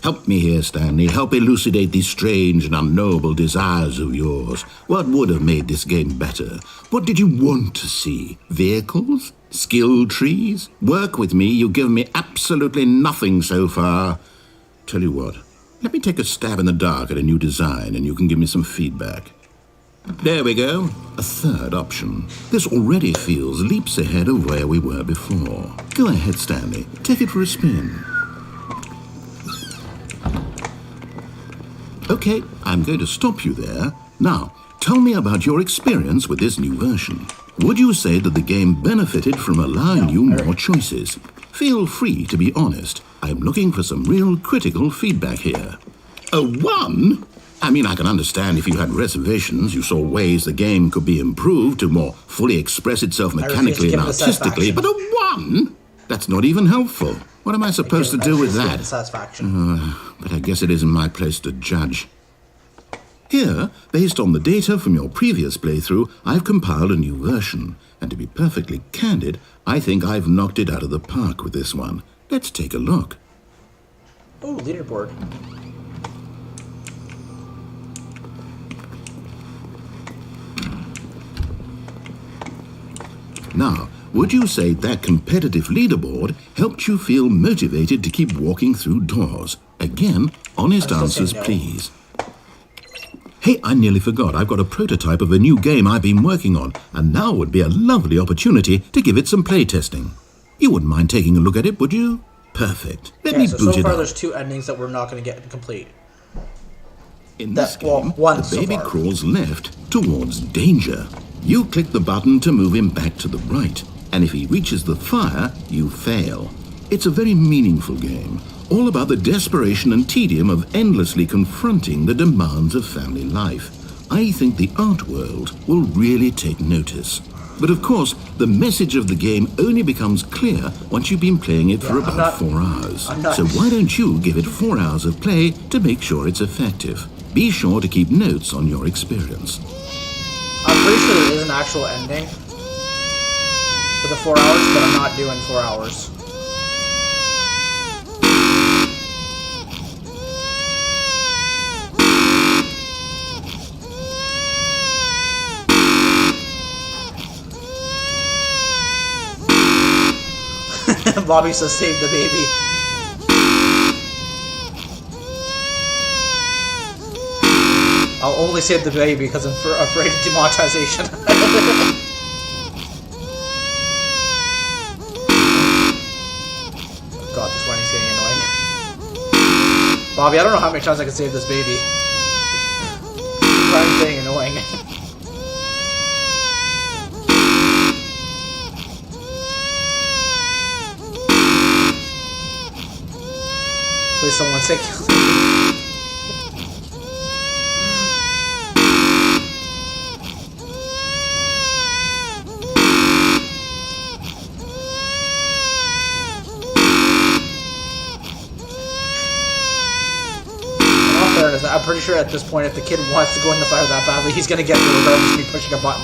Help me here, Stanley. Help elucidate these strange and unknowable desires of yours. What would have made this game better? What did you want to see? Vehicles? Skill trees? Work with me. You've given me absolutely nothing so far. Tell you what, let me take a stab in the dark at a new design and you can give me some feedback. There we go. A third option. This already feels leaps ahead of where we were before. Go ahead, Stanley. Take it for a spin. Okay, I'm going to stop you there. Now, tell me about your experience with this new version. Would you say that the game benefited from allowing you more choices? Feel free to be honest. I'm looking for some real critical feedback here. A 1? I mean, I can understand if you had reservations, you saw ways the game could be improved to more fully express itself mechanically and artistically, but a 1? That's not even helpful. What am I supposed to do with that? But I guess it isn't my place to judge. Here, based on the data from your previous playthrough, I've compiled a new version. And to be perfectly candid, I think I've knocked it out of the park with this one. Let's take a look. Oh, leaderboard. Now, would you say that competitive leaderboard helped you feel motivated to keep walking through doors? Again, honest answers, no. Please. Hey, I nearly forgot. I've got a prototype of a new game I've been working on, and now would be a lovely opportunity to give it some playtesting. You wouldn't mind taking a look at it, would you? Perfect. Let me boot it up. So far, there's 2 endings that we're not going to get complete. In this game, the baby crawls left towards danger. You click the button to move him back to the right, and if he reaches the fire, you fail. It's a very meaningful game, all about the desperation and tedium of endlessly confronting the demands of family life. I think the art world will really take notice. But of course, the message of the game only becomes clear once you've been playing it for about 4 hours. So why don't you give it 4 hours of play to make sure it's effective? Be sure to keep notes on your experience. I'm pretty sure there is an actual ending for the 4 hours, but I'm not doing 4 hours. Bobby says save the baby. I'll only save the baby because I'm afraid of demonetization. God, this one is getting annoying. Bobby, I don't know how many times I can save this baby. I'm getting annoying. Please, someone say kill me. I'm pretty sure at this point, if the kid wants to go in the fire that badly, he's gonna get there regardless of me pushing a button.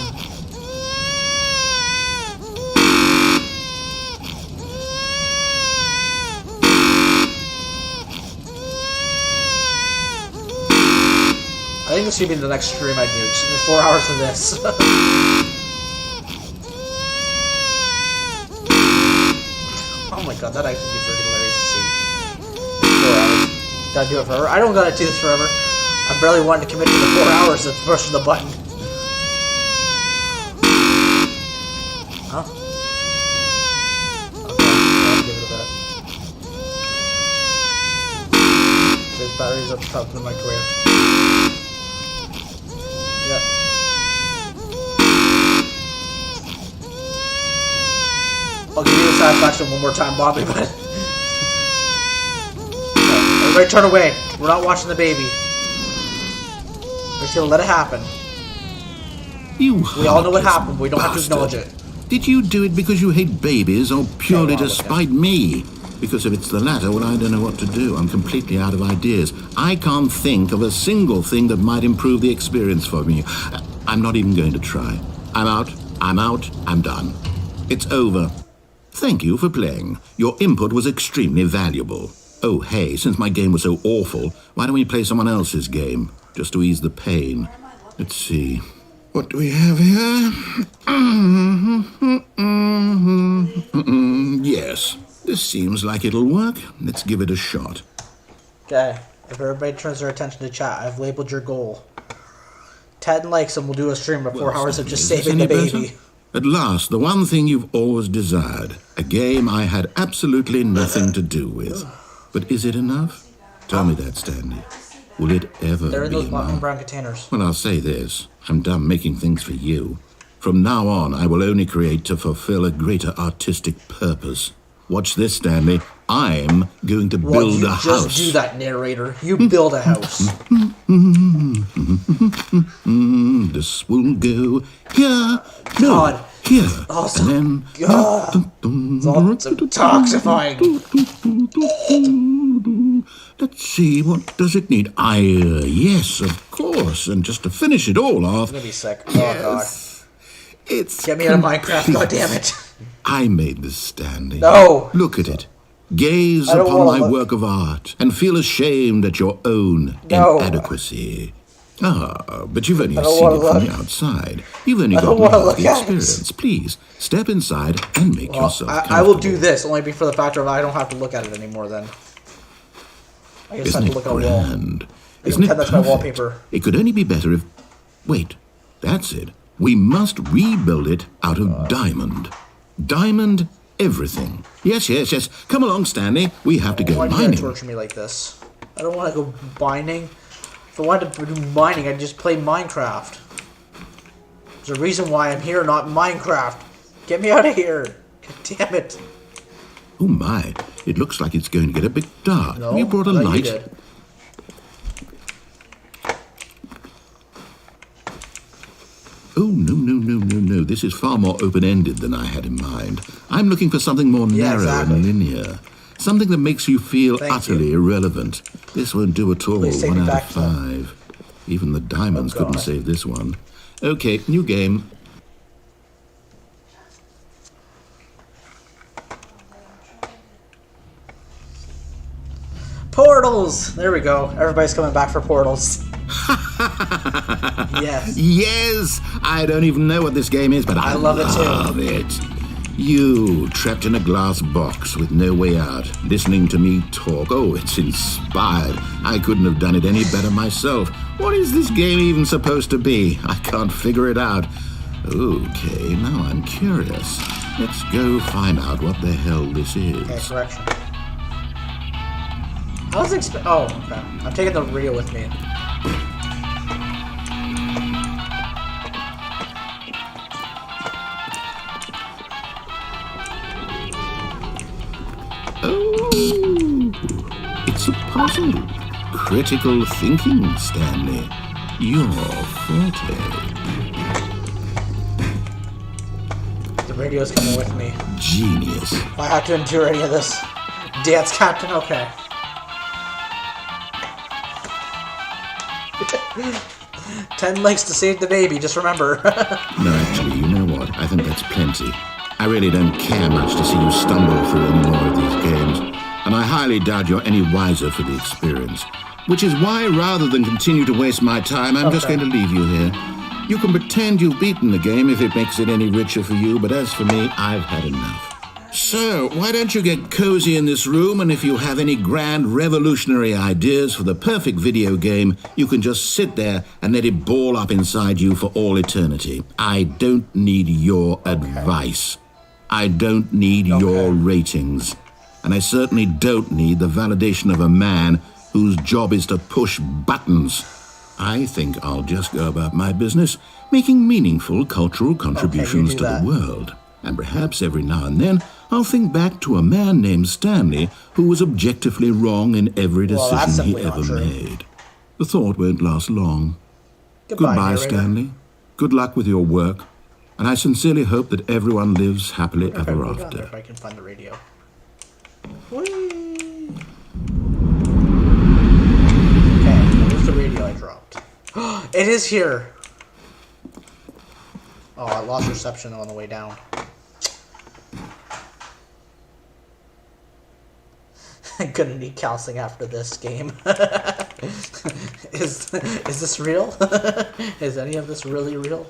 I think this should be the next stream I do. Just 4 hours of this. Oh my god, that actually would be freaking hilarious to see. 4 hours. Gotta do it forever. I don't gotta do this forever. I'm barely wanting to commit to the 4 hours of pushing the button. Huh? Okay, I'll give it a bit. There's batteries up top of the microwave. Yep. I'll give you the satisfaction one more time, Bobby, but... Everybody turn away. We're not watching the baby. We're just gonna let it happen. We all know what happened, but we don't have to acknowledge it. Did you do it because you hate babies or purely to spite me? Because if it's the latter, well, I don't know what to do. I'm completely out of ideas. I can't think of a single thing that might improve the experience for me. I'm not even going to try. I'm out, I'm done. It's over. Thank you for playing. Your input was extremely valuable. Oh, hey, since my game was so awful, why don't we play someone else's game, just to ease the pain? Let's see. What do we have here? Yes, this seems like it'll work. Let's give it a shot. Okay, if everybody turns their attention to chat, I've labeled your goal. 10 likes and we'll do a stream of 4 hours of just saving the baby. Better? At last, the one thing you've always desired. A game I had absolutely nothing to do with. But is it enough? Tell me that, Stanley. Will it ever They're in be those black and enough? brown containers. Well, I'll say this. I'm done making things for you. From now on, I will only create to fulfill a greater artistic purpose. Watch this, Stanley. I'm going to build a house. Just do that, narrator. You build a house. This will go here. God. No, here. Awesome. And then... God. It's all so toxifying. Let's see, what does it need? Yes, of course. And just to finish it all off... I'm gonna be sick. Oh, God. It's Get me out of Minecraft, God damn it. I made this, Stanley. No. Look at it. Gaze I don't upon wanna my look. work of art and feel ashamed at your own No. inadequacy. Ah, but you've only I don't seen wanna it from look. the outside. You've only I got don't wanna half look the at it. experience. Please, step inside and make yourself comfortable. I will do this, only for the factor of I don't have to look at it anymore then. I just Isn't have to it look at a wall. grand? I Isn't it pretend that's my perfect? wallpaper. It could only be better if... Wait, that's it. We must rebuild it out of diamond. Diamond everything. Yes. Come along, Stanley. We have to go Why do you mining. torture me like this? I don't want to go mining. If I wanted to do mining, I'd just play Minecraft. There's a reason why I'm here, not Minecraft. Get me out of here. God damn it. Oh my, it looks like it's going to get a bit dark. No, You brought a no, you light? did. Oh, no. This is far more open-ended than I had in mind. I'm looking for something more narrow exactly. and linear. Something that makes you feel Thank utterly irrelevant. This won't do at all. Please take 1 me out back of to them. 5. Even the diamonds Oh, couldn't God. save this one. Okay, new game. Portals! There we go. Everybody's coming back for portals. Yes. Yes! I don't even know what this game is, but I love it too. love it. You, trapped in a glass box with no way out, listening to me talk. Oh, it's inspired. I couldn't have done it any better myself. What is this game even supposed to be? I can't figure it out. Okay, now I'm curious. Let's go find out what the hell this is. Okay, correction. I was oh, okay. I'm taking the radio with me. Oh, it's a puzzle. Critical thinking, Stanley. Your forte. The radio's coming with me. Genius. If I have to endure any of this. Dance Captain, okay. Ten likes to save the baby, just remember. No, actually, you know what? I think that's plenty. I really don't care much to see you stumble through any more of these games, and I highly doubt you're any wiser for the experience. Which is why, rather than continue to waste my time, I'm just Okay. going to leave you here. You can pretend you've beaten the game if it makes it any richer for you, but as for me, I've had enough. So, why don't you get cozy in this room, and if you have any grand revolutionary ideas for the perfect video game, you can just sit there and let it ball up inside you for all eternity. I don't need your advice. I don't need your ratings. And I certainly don't need the validation of a man whose job is to push buttons. I think I'll just go about my business, making meaningful cultural contributions do to that. the world. And perhaps every now and then, I'll think back to a man named Stanley who was objectively wrong in every Well, that's decision he simply not ever true. made. The thought won't last long. Goodbye, narrator. Stanley. Good luck with your work. And I sincerely hope that everyone lives happily ever Hold on, after. if I can find the radio. Okay, where's the radio I dropped? It is here! Oh, I lost reception on the way down. I'm gonna need counseling after this game. Is this real? Is any of this really real?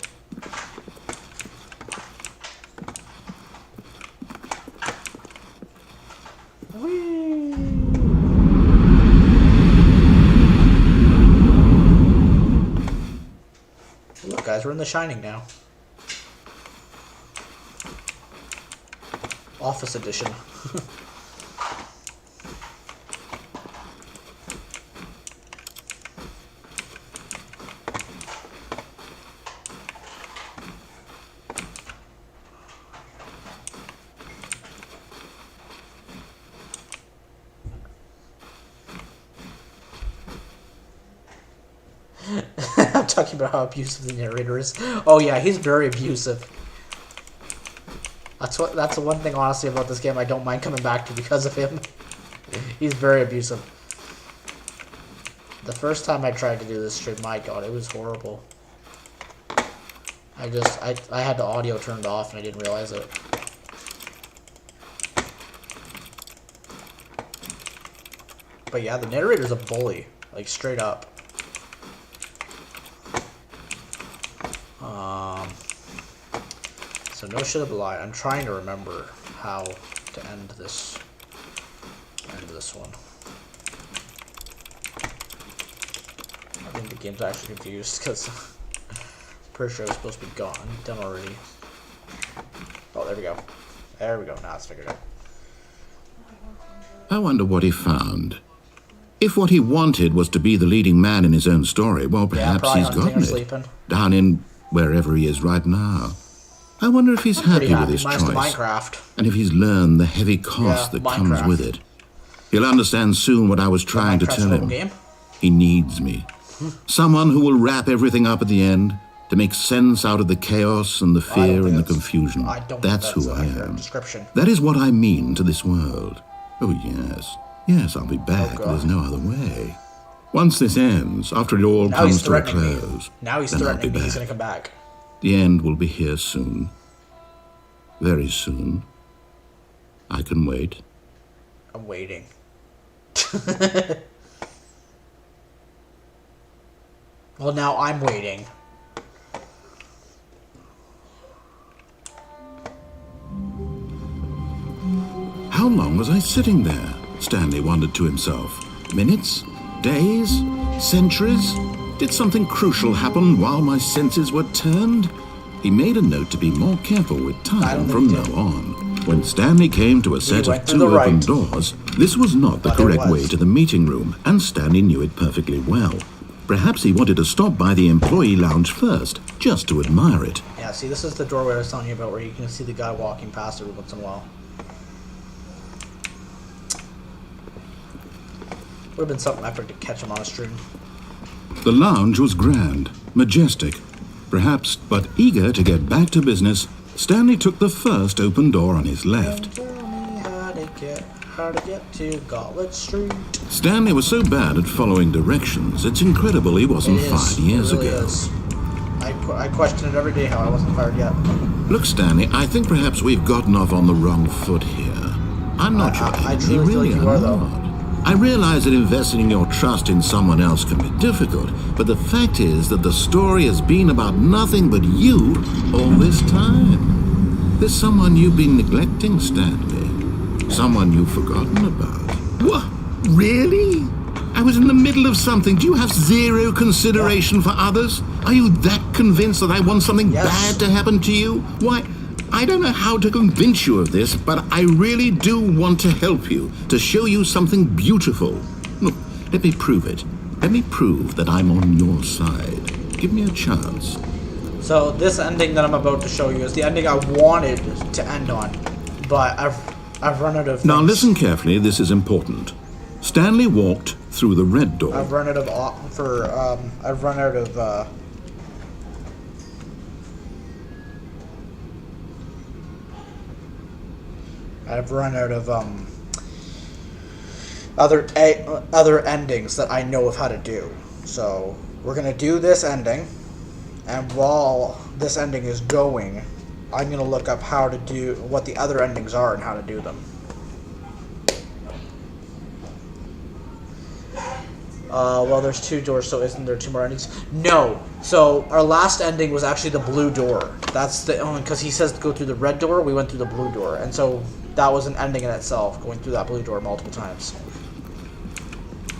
Look, guys, we're in The Shining now. Office edition. I'm talking about how abusive the narrator is. Oh yeah, he's very abusive. That's the one thing honestly about this game I don't mind coming back to because of him. He's very abusive. The first time I tried to do this stream, my god, it was horrible. I had the audio turned off and I didn't realize it. But yeah, the narrator's a bully, like straight up. So no shit of a lie. I'm trying to remember how to end this one. I think the game's actually confused because pretty sure it's supposed to be done already. Oh, there we go. There we go. Now it's figured out. I wonder what he found. If what he wanted was to be the leading man in his own story, well, perhaps he's gotten it. Sleeping. Down in wherever he is right now. I wonder if he's happy with his choice, and if he's learned the heavy cost that comes with it. He'll understand soon what I was trying to tell him. He needs me. Someone who will wrap everything up at the end, to make sense out of the chaos and the fear and the confusion. That's who I am. That is what I mean to this world. Oh, yes. Yes, I'll be back. There's no other way. Once this ends, after it all comes to a close, now he's threatening me. He's going to come back. The end will be here soon. Very soon. I can wait. I'm waiting. Well, now I'm waiting. How long was I sitting there? Stanley wondered to himself. Minutes? Days? Centuries? Did something crucial happen while my senses were turned? He made a note to be more careful with time from now on. When Stanley came to a set of two open doors, this was not the correct way to the meeting room, and Stanley knew it perfectly well. Perhaps he wanted to stop by the employee lounge first, just to admire it. Yeah, see, this is the doorway I was telling you about where you can see the guy walking past every once in a while. Would have been something epic to catch him on a stream. The lounge was grand, majestic. Perhaps, but eager to get back to business, Stanley took the first open door on his left. Tell me how to get to Gauntlet Street. Stanley was so bad at following directions, it's incredible he wasn't 5 years ago. I question it every day how I wasn't fired yet. Look, Stanley, I think perhaps we've gotten off on the wrong foot here. I'm not your enemy, I truly really feel like you are, am though. not. I realize that investing your trust in someone else can be difficult, but the fact is that the story has been about nothing but you all this time. There's someone you've been neglecting, Stanley. Someone you've forgotten about. What? Really? I was in the middle of something. Do you have zero consideration for others? Are you that convinced that I want something bad to happen to you? Why? I don't know how to convince you of this, but I really do want to help you, to show you something beautiful. Look, let me prove it. Let me prove that I'm on your side. Give me a chance. So this ending that I'm about to show you is the ending I wanted to end on, but I've run out of things. Now listen carefully, this is important. Stanley walked through the red door. I've run out of other endings that I know of how to do. So we're gonna do this ending, and while this ending is going, I'm gonna look up how to do what the other endings are and how to do them. Well, there's 2 doors, so isn't there 2 more endings? No. So our last ending was actually the blue door. That's the only, because he says to go through the red door. We went through the blue door, and so that was an ending in itself, going through that blue door multiple times.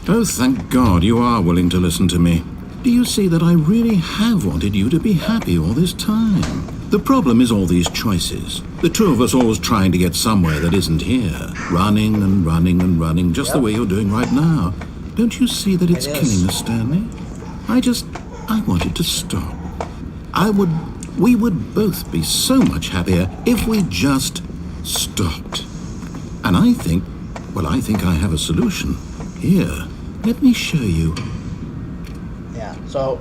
Oh, thank God you are willing to listen to me. Do you see that I really have wanted you to be happy all this time? The problem is all these choices. The two of us always trying to get somewhere that isn't here. Running and running and running, just the way you're doing right now. Don't you see that it's killing us, Stanley? I want it to stop. We would both be so much happier if we just stopped. And I think I have a solution. Here, let me show you. Yeah, so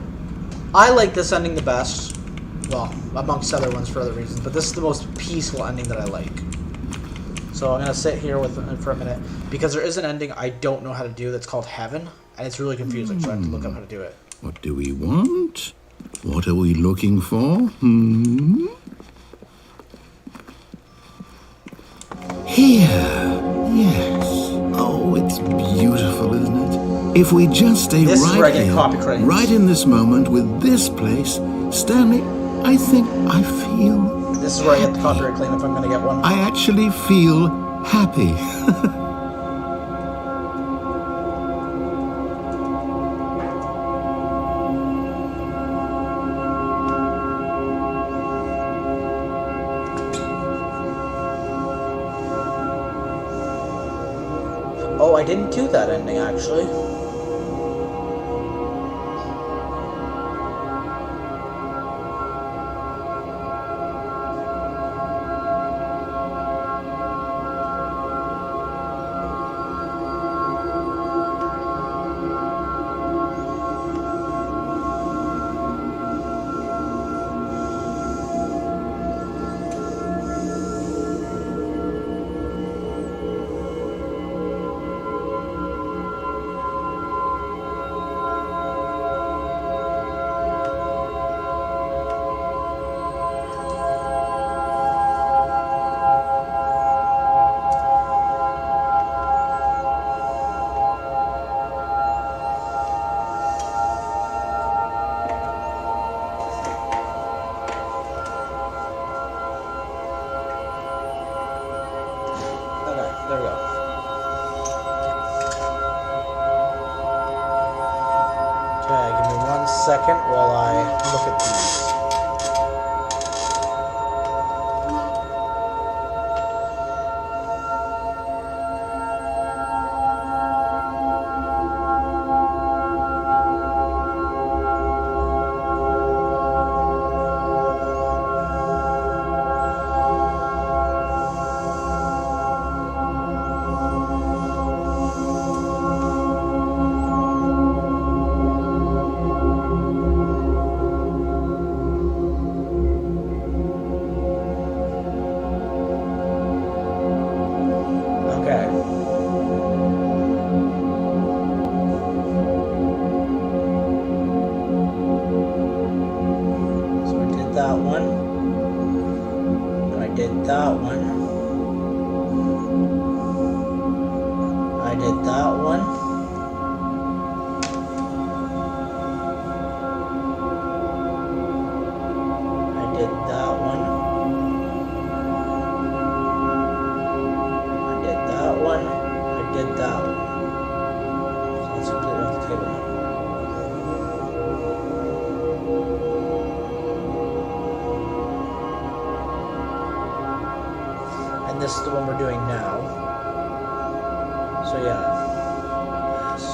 I like this ending the best. Well, amongst other ones for other reasons, but this is the most peaceful ending that I like. So I'm going to sit here with it for a minute, because there is an ending I don't know how to do that's called Heaven, and it's really confusing, so I have to look up how to do it. What do we want? What are we looking for? Here. Yes. Oh, it's beautiful, isn't it? If we just stay right here, right in this moment with this place, Stanley, I think I feel This is where I get the copyright claim if I'm going to get one. I actually feel happy. Oh, I didn't do that ending, actually. There we go. Okay, give me 1 second while I look at these. That one. I did that one. I did that one. I did that one. I did that one. I did that one. So let's complete off the table now. This is the one we're doing now. So yeah. Yes.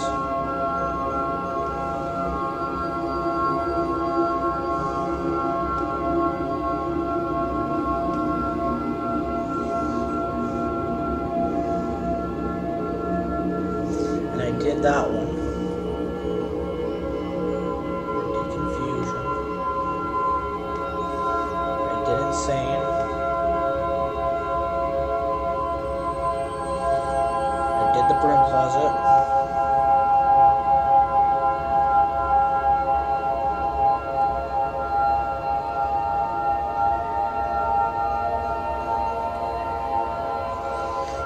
And I did that one. I did confusion. I did insane. The broom closet.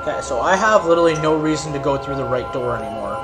Okay, so I have literally no reason to go through the right door anymore.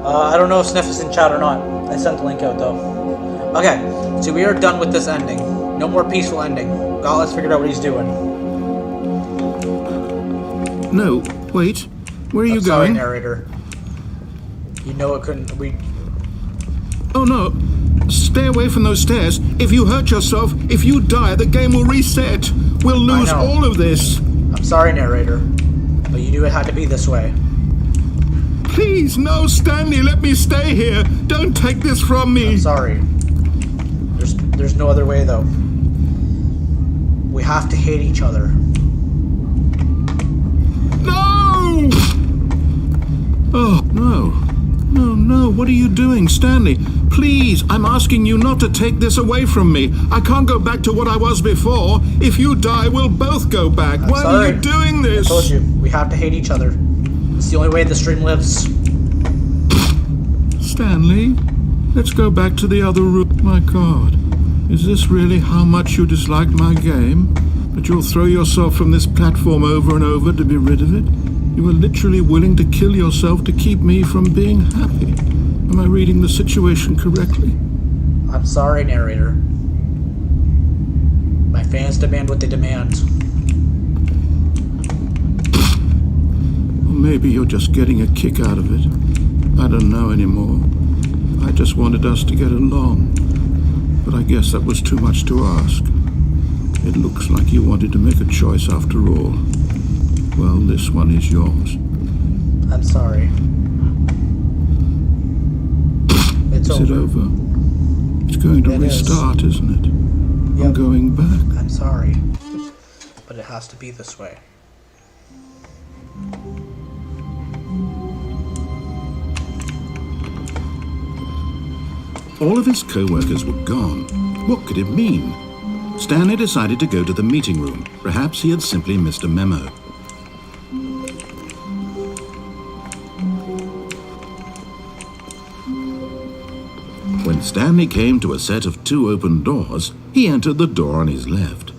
I don't know if Sniff is in chat or not. I sent the link out though. Okay, so we are done with this ending. No more peaceful ending. Gauntlet's figured out what he's doing. No, wait. Where are you Sorry, going? narrator. You know it couldn't. Oh no. Stay away from those stairs. If you hurt yourself, if you die, the game will reset. We'll lose all of this. I'm sorry, narrator. But you knew it had to be this way. Please, no, Stanley, let me stay here. Don't take this from me. I'm sorry. There's no other way though. We have to hate each other. No! Oh, no. No, what are you doing, Stanley? Please, I'm asking you not to take this away from me. I can't go back to what I was before. If you die, we'll both go back. Why are you doing this? I told you, we have to hate each other. It's the only way the stream lives. Stanley, let's go back to the other room. My God, is this really how much you dislike my game? That you'll throw yourself from this platform over and over to be rid of it? You were literally willing to kill yourself to keep me from being happy. Am I reading the situation correctly? I'm sorry, narrator. My fans demand what they demand. Or maybe you're just getting a kick out of it. I don't know anymore. I just wanted us to get along. But I guess that was too much to ask. It looks like you wanted to make a choice after all. Well, this one is yours. I'm sorry. It's Is it over? It's going to restart, isn't it? I'm going back. I'm sorry. But it has to be this way. All of his co-workers were gone. What could it mean? Stanley decided to go to the meeting room. Perhaps he had simply missed a memo. When Stanley came to a set of 2 open doors, he entered the door on his left.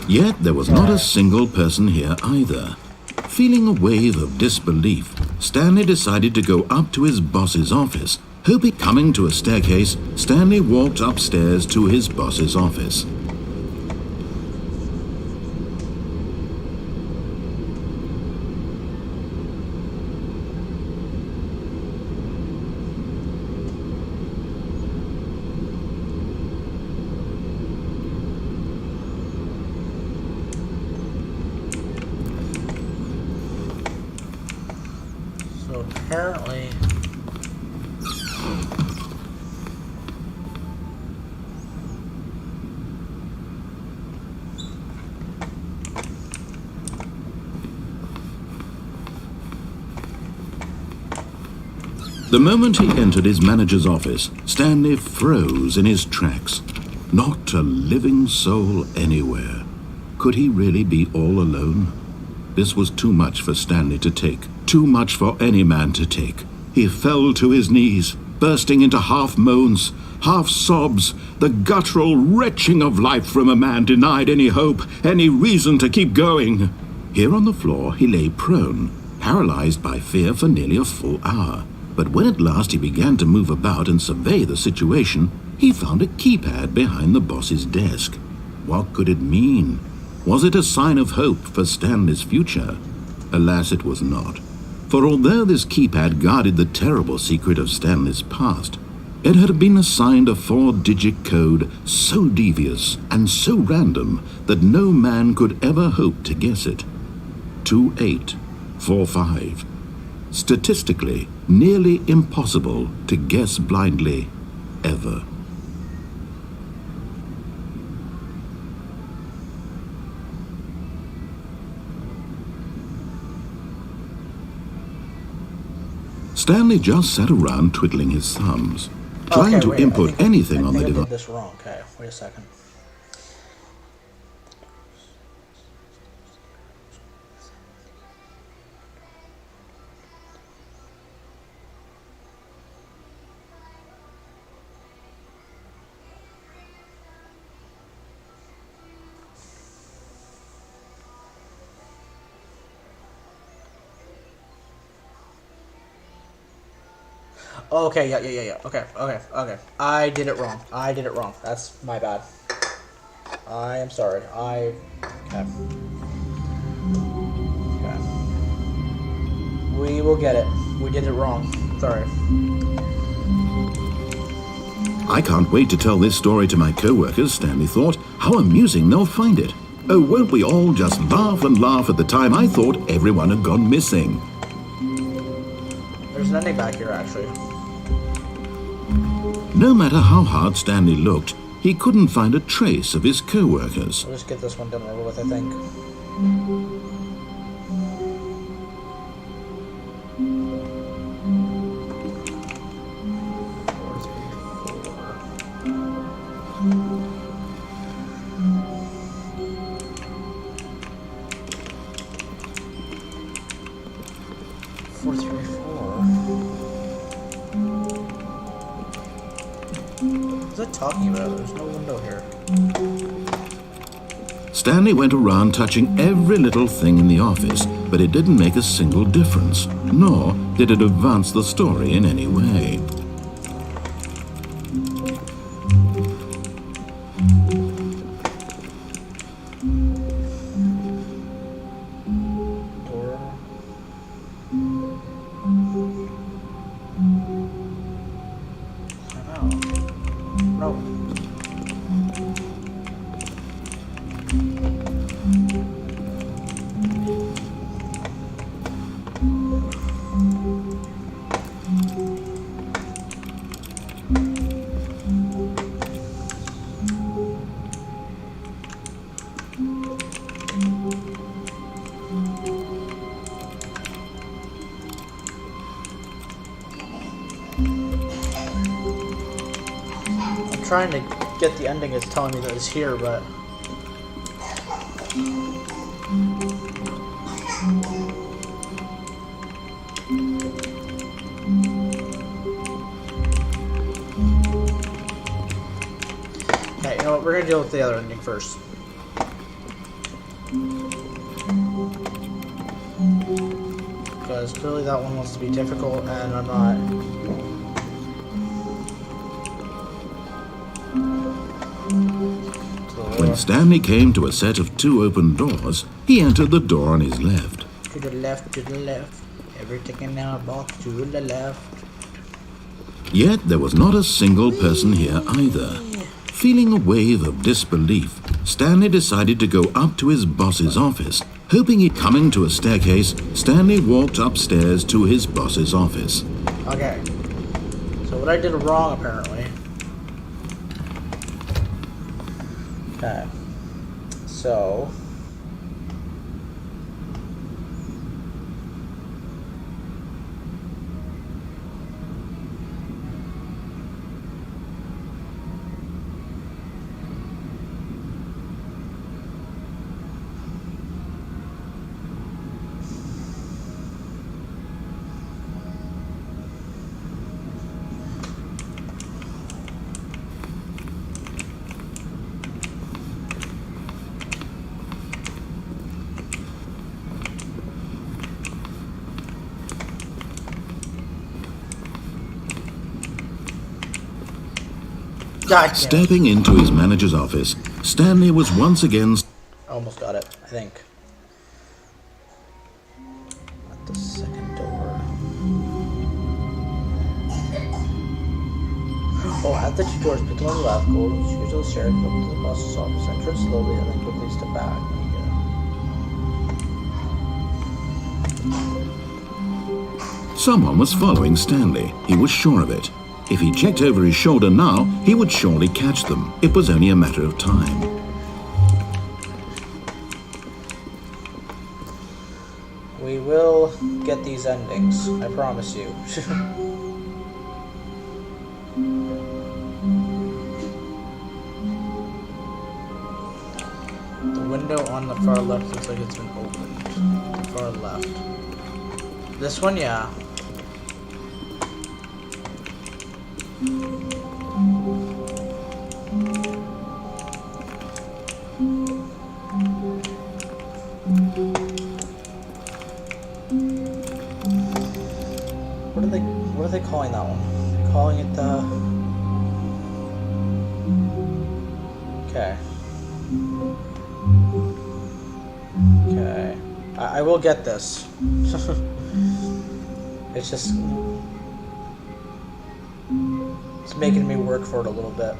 Yet there was not a single person here either. Feeling a wave of disbelief, Stanley decided to go up to his boss's office. Hoping coming to a staircase, Stanley walked upstairs to his boss's office. Apparently. The moment he entered his manager's office, Stanley froze in his tracks. Not a living soul anywhere. Could he really be all alone? This was too much for Stanley to take. Too much for any man to take. He fell to his knees, bursting into half moans, half sobs, the guttural retching of life from a man denied any hope, any reason to keep going. Here on the floor he lay prone, paralyzed by fear for nearly a full hour. But when at last he began to move about and survey the situation, he found a keypad behind the boss's desk. What could it mean? Was it a sign of hope for Stanley's future? Alas, it was not. For although this keypad guarded the terrible secret of Stanley's past, it had been assigned a 4-digit code so devious and so random that no man could ever hope to guess it. 2845. Statistically, nearly impossible to guess blindly, ever. Stanley just sat around twiddling his thumbs. trying to wait, I input think- anything on I the think I device. did this wrong. Okay, wait a second. Okay, yeah. Okay. I did it wrong. That's my bad. I am sorry. Okay. We will get it. We did it wrong. Sorry. I can't wait to tell this story to my co-workers, Stanley thought. How amusing they'll find it. Oh, won't we all just laugh and laugh at the time I thought everyone had gone missing. There's an ending back here, actually. No matter how hard Stanley looked, he couldn't find a trace of his co-workers. We'll just get this one done over with, I think. Four, three, four. What's that talking about? There's no window here. Stanley went around touching every little thing in the office, but it didn't make a single difference, nor did it advance the story in any way. Door. No. I'm trying to get the ending. It's telling me that it's here, but okay, you know what? We're gonna deal with the other ending first. Because clearly that one wants to be difficult, and I'm not. When Stanley came to a set of 2 open doors, he entered the door on his left. To the left, to the left. Everything in our box to the left. Yet there was not a single person here either. Feeling a wave of disbelief, Stanley decided to go up to his boss's office. Hoping he'd coming to a staircase, Stanley walked upstairs to his boss's office. Okay. So what I did wrong, apparently. Okay. So. God damn it. Stepping into his manager's office, Stanley was once again Almost got it, I think. At the second door. Oh, at the 2 doors, pick them on the left, go to the stairs, go to the boss's office, enter slowly, and then quickly step back. Someone was following Stanley. He was sure of it. If he checked over his shoulder now, he would surely catch them. It was only a matter of time. We will get these endings, I promise you. window on the far left looks like it's been opened. Far left. This one, yeah. What are they calling that one? They're calling it the... Okay. Okay. I will get this. It's just... It's making me work for it a little bit.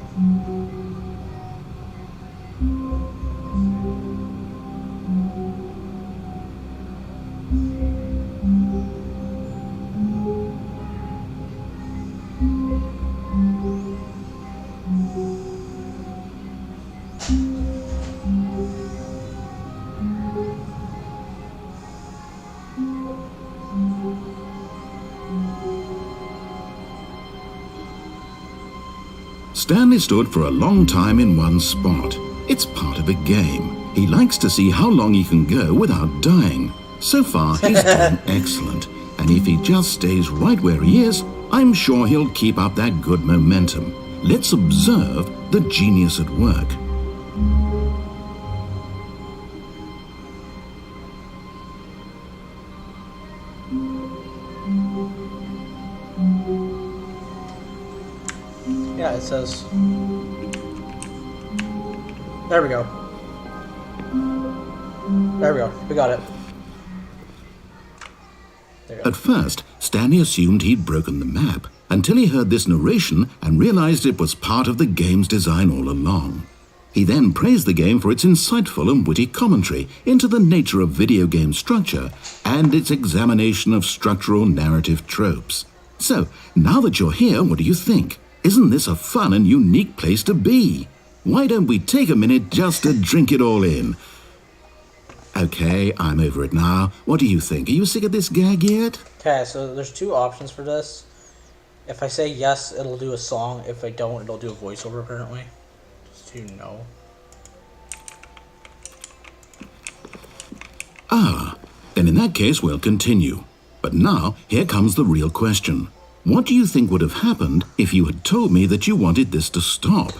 Stanley stood for a long time in one spot. It's part of a game. He likes to see how long he can go without dying. So far, he's doing excellent. And if he just stays right where he is, I'm sure he'll keep up that good momentum. Let's observe the genius at work. Yeah, it says... There we go. There we go. We got it. There we go. At first, Stanley assumed he'd broken the map until he heard this narration and realized it was part of the game's design all along. He then praised the game for its insightful and witty commentary into the nature of video game structure and its examination of structural narrative tropes. So, now that you're here, what do you think? Isn't this a fun and unique place to be? Why don't we take a minute just to drink it all in? Okay, I'm over it now. What do you think? Are you sick of this gag yet? Okay, so there's two options for this. If I say yes, it'll do a song. If I don't, it'll do a voiceover, apparently. Just so you know. Ah, then in that case, we'll continue. But now, here comes the real question. What do you think would have happened if you had told me that you wanted this to stop?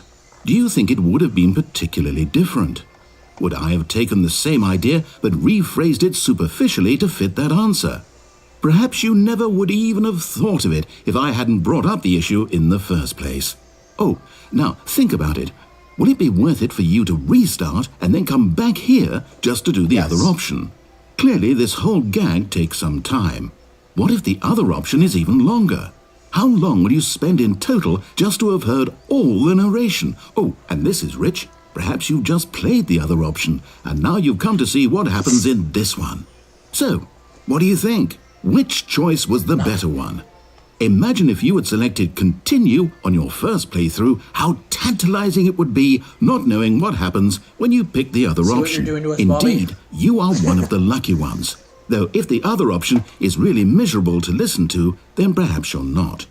Do you think it would have been particularly different? Would I have taken the same idea but rephrased it superficially to fit that answer? Perhaps you never would even have thought of it if I hadn't brought up the issue in the first place. Oh, now think about it. Will it be worth it for you to restart and then come back here just to do the other option? Clearly, this whole gag takes some time. What if the other option is even longer? How long will you spend in total just to have heard all the narration? Oh, and this is rich. Perhaps you've just played the other option, and now you've come to see what happens in this one. So, what do you think? Which choice was the better one? Imagine if you had selected continue on your first playthrough, how tantalizing it would be not knowing what happens when you pick the other option. What you're doing to us, Bobby? Indeed, you are one of the lucky ones. Though if the other option is really miserable to listen to, then perhaps you're not.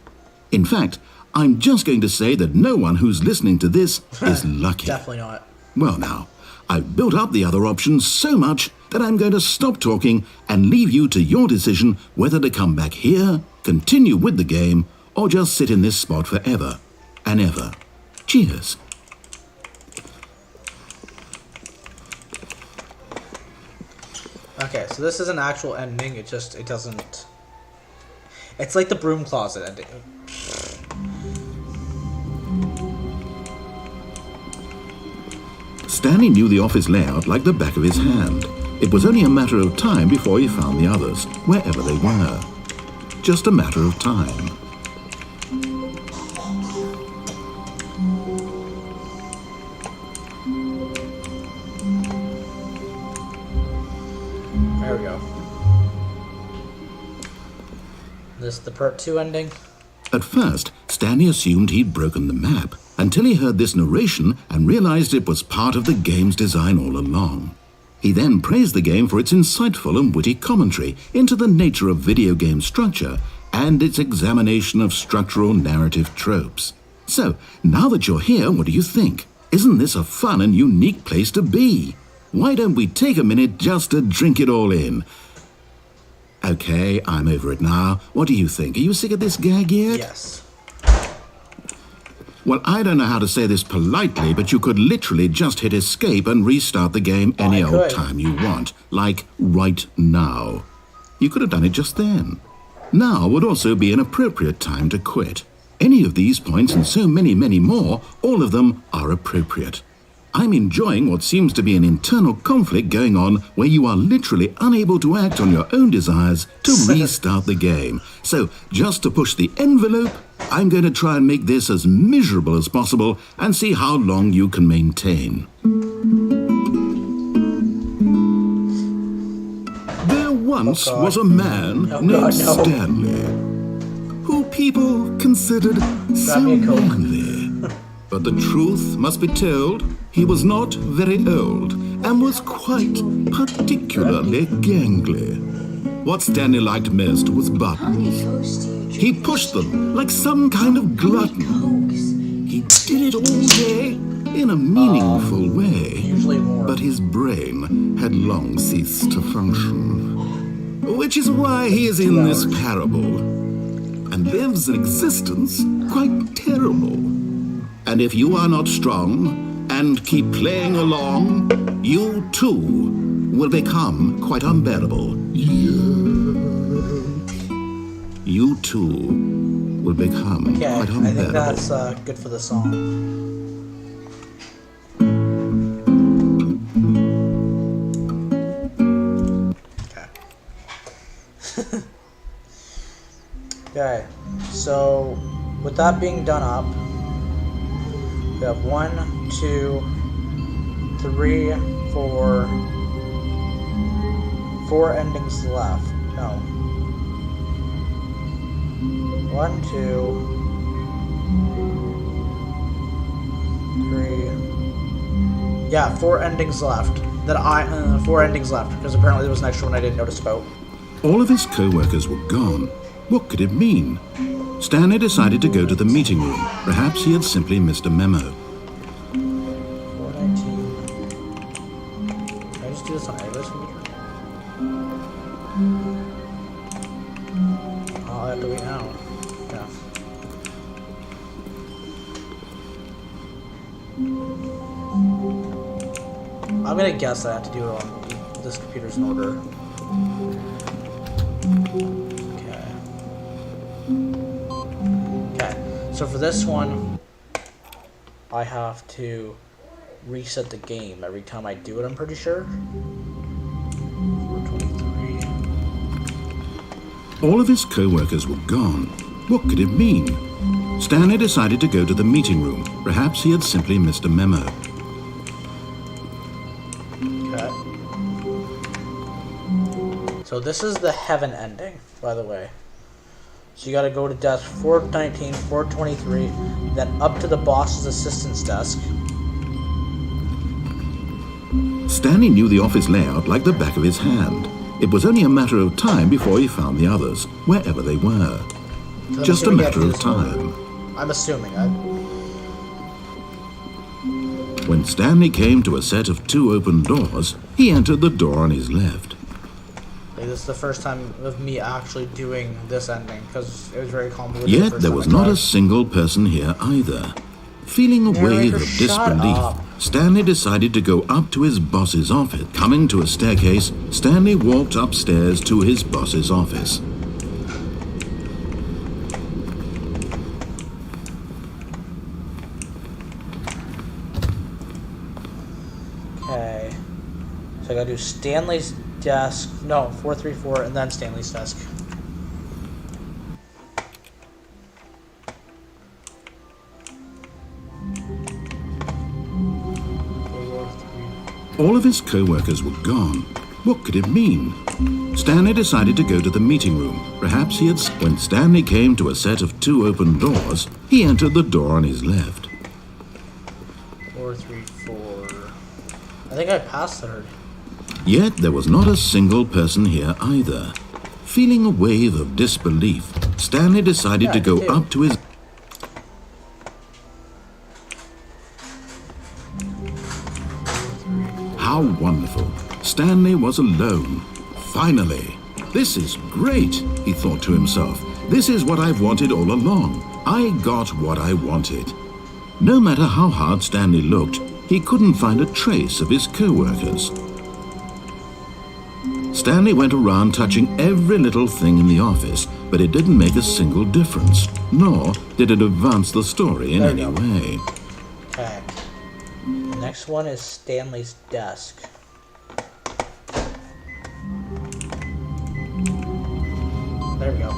In fact, I'm just going to say that no one who's listening to this is lucky. Definitely not. Well now, I've built up the other options so much that I'm going to stop talking and leave you to your decision whether to come back here, continue with the game, or just sit in this spot forever and ever. Cheers. Okay, so this is an actual ending. It doesn't... It's like the broom closet ending. Stanley knew the office layout like the back of his hand. It was only a matter of time before he found the others, wherever they were. Just a matter of time. There we go. This is the part 2 ending. At first, Stanley assumed he'd broken the map until he heard this narration and realized it was part of the game's design all along. He then praised the game for its insightful and witty commentary into the nature of video game structure and its examination of structural narrative tropes. So, now that you're here, what do you think? Isn't this a fun and unique place to be? why don't we take a minute just to drink it all in? Okay, I'm over it now. What do you think? Are you sick of this gag yet? Yes. Well, I don't know how to say this politely, but you could literally just hit escape and restart the game any old time you want, like right now. You could have done it just then. Now would also be an appropriate time to quit. Any of these points and so many, many more, all of them are appropriate. I'm enjoying what seems to be an internal conflict going on where you are literally unable to act on your own desires to restart the game. So, just to push the envelope, I'm going to try and make this as miserable as possible and see how long you can maintain. There once was a man named Stanley, who people considered so manly. But the truth must be told, he was not very old and was quite particularly gangly. What Stanley liked most was buttons. He pushed them like some kind of glutton. He did it all day in a meaningful way, Usually more. but his brain had long ceased to function. Which is why he is in this parable and lives an existence quite terrible. And if you are not strong and keep playing along, you too will become quite unbearable. You too will become Okay, quite I unbearable. think that's good for the song. Okay. Okay, so with that being done up, we have 1, 2, 3, 4 endings left. No. 1, 2, 3. Yeah, 4 endings left. 4 endings left, because apparently there was an extra one I didn't notice about. All of his co-workers were gone. What could it mean? Stanley decided to go to the meeting room. Perhaps he had simply missed a memo. 419. Can I just do this on anybody's computer? Oh, I have to wait now. Yeah. I'm gonna guess I have to do it on this computer's in order. So for this one, I have to reset the game every time I do it, I'm pretty sure. 423. All of his co-workers were gone. What could it mean? Stanley decided to go to the meeting room. Perhaps he had simply missed a memo. Okay. So this is the heaven ending, by the way. So you gotta go to desk 419, 423, then up to the boss's assistant's desk. Stanley knew the office layout like the back of his hand. It was only a matter of time before he found the others, wherever they were. So Just a matter of time. I'm assuming. When Stanley came to a set of 2 open doors, he entered the door on his left. This is the first time of me actually doing this ending, because it was very convoluted. Yet there was not a single person here either. Feeling a wave of disbelief, Stanley decided to go up to his boss's office. Coming to a staircase, Stanley walked upstairs to his boss's office. Okay. So I gotta do Stanley's desk. No, 434, and then Stanley's desk. All of his co-workers were gone. What could it mean? Stanley decided to go to the meeting room. Perhaps he had... When Stanley came to a set of 2 open doors, he entered the door on his left. 434. I think I passed third. Yet there was not a single person here either. Feeling a wave of disbelief, Stanley decided to go up to his... How wonderful. Stanley was alone. Finally. This is great, he thought to himself. This is what I've wanted all along. I got what I wanted. No matter how hard Stanley looked, he couldn't find a trace of his co-workers. Stanley went around touching every little thing in the office, but it didn't make a single difference, nor did it advance the story in any way. Okay. The next one is Stanley's desk. There we go.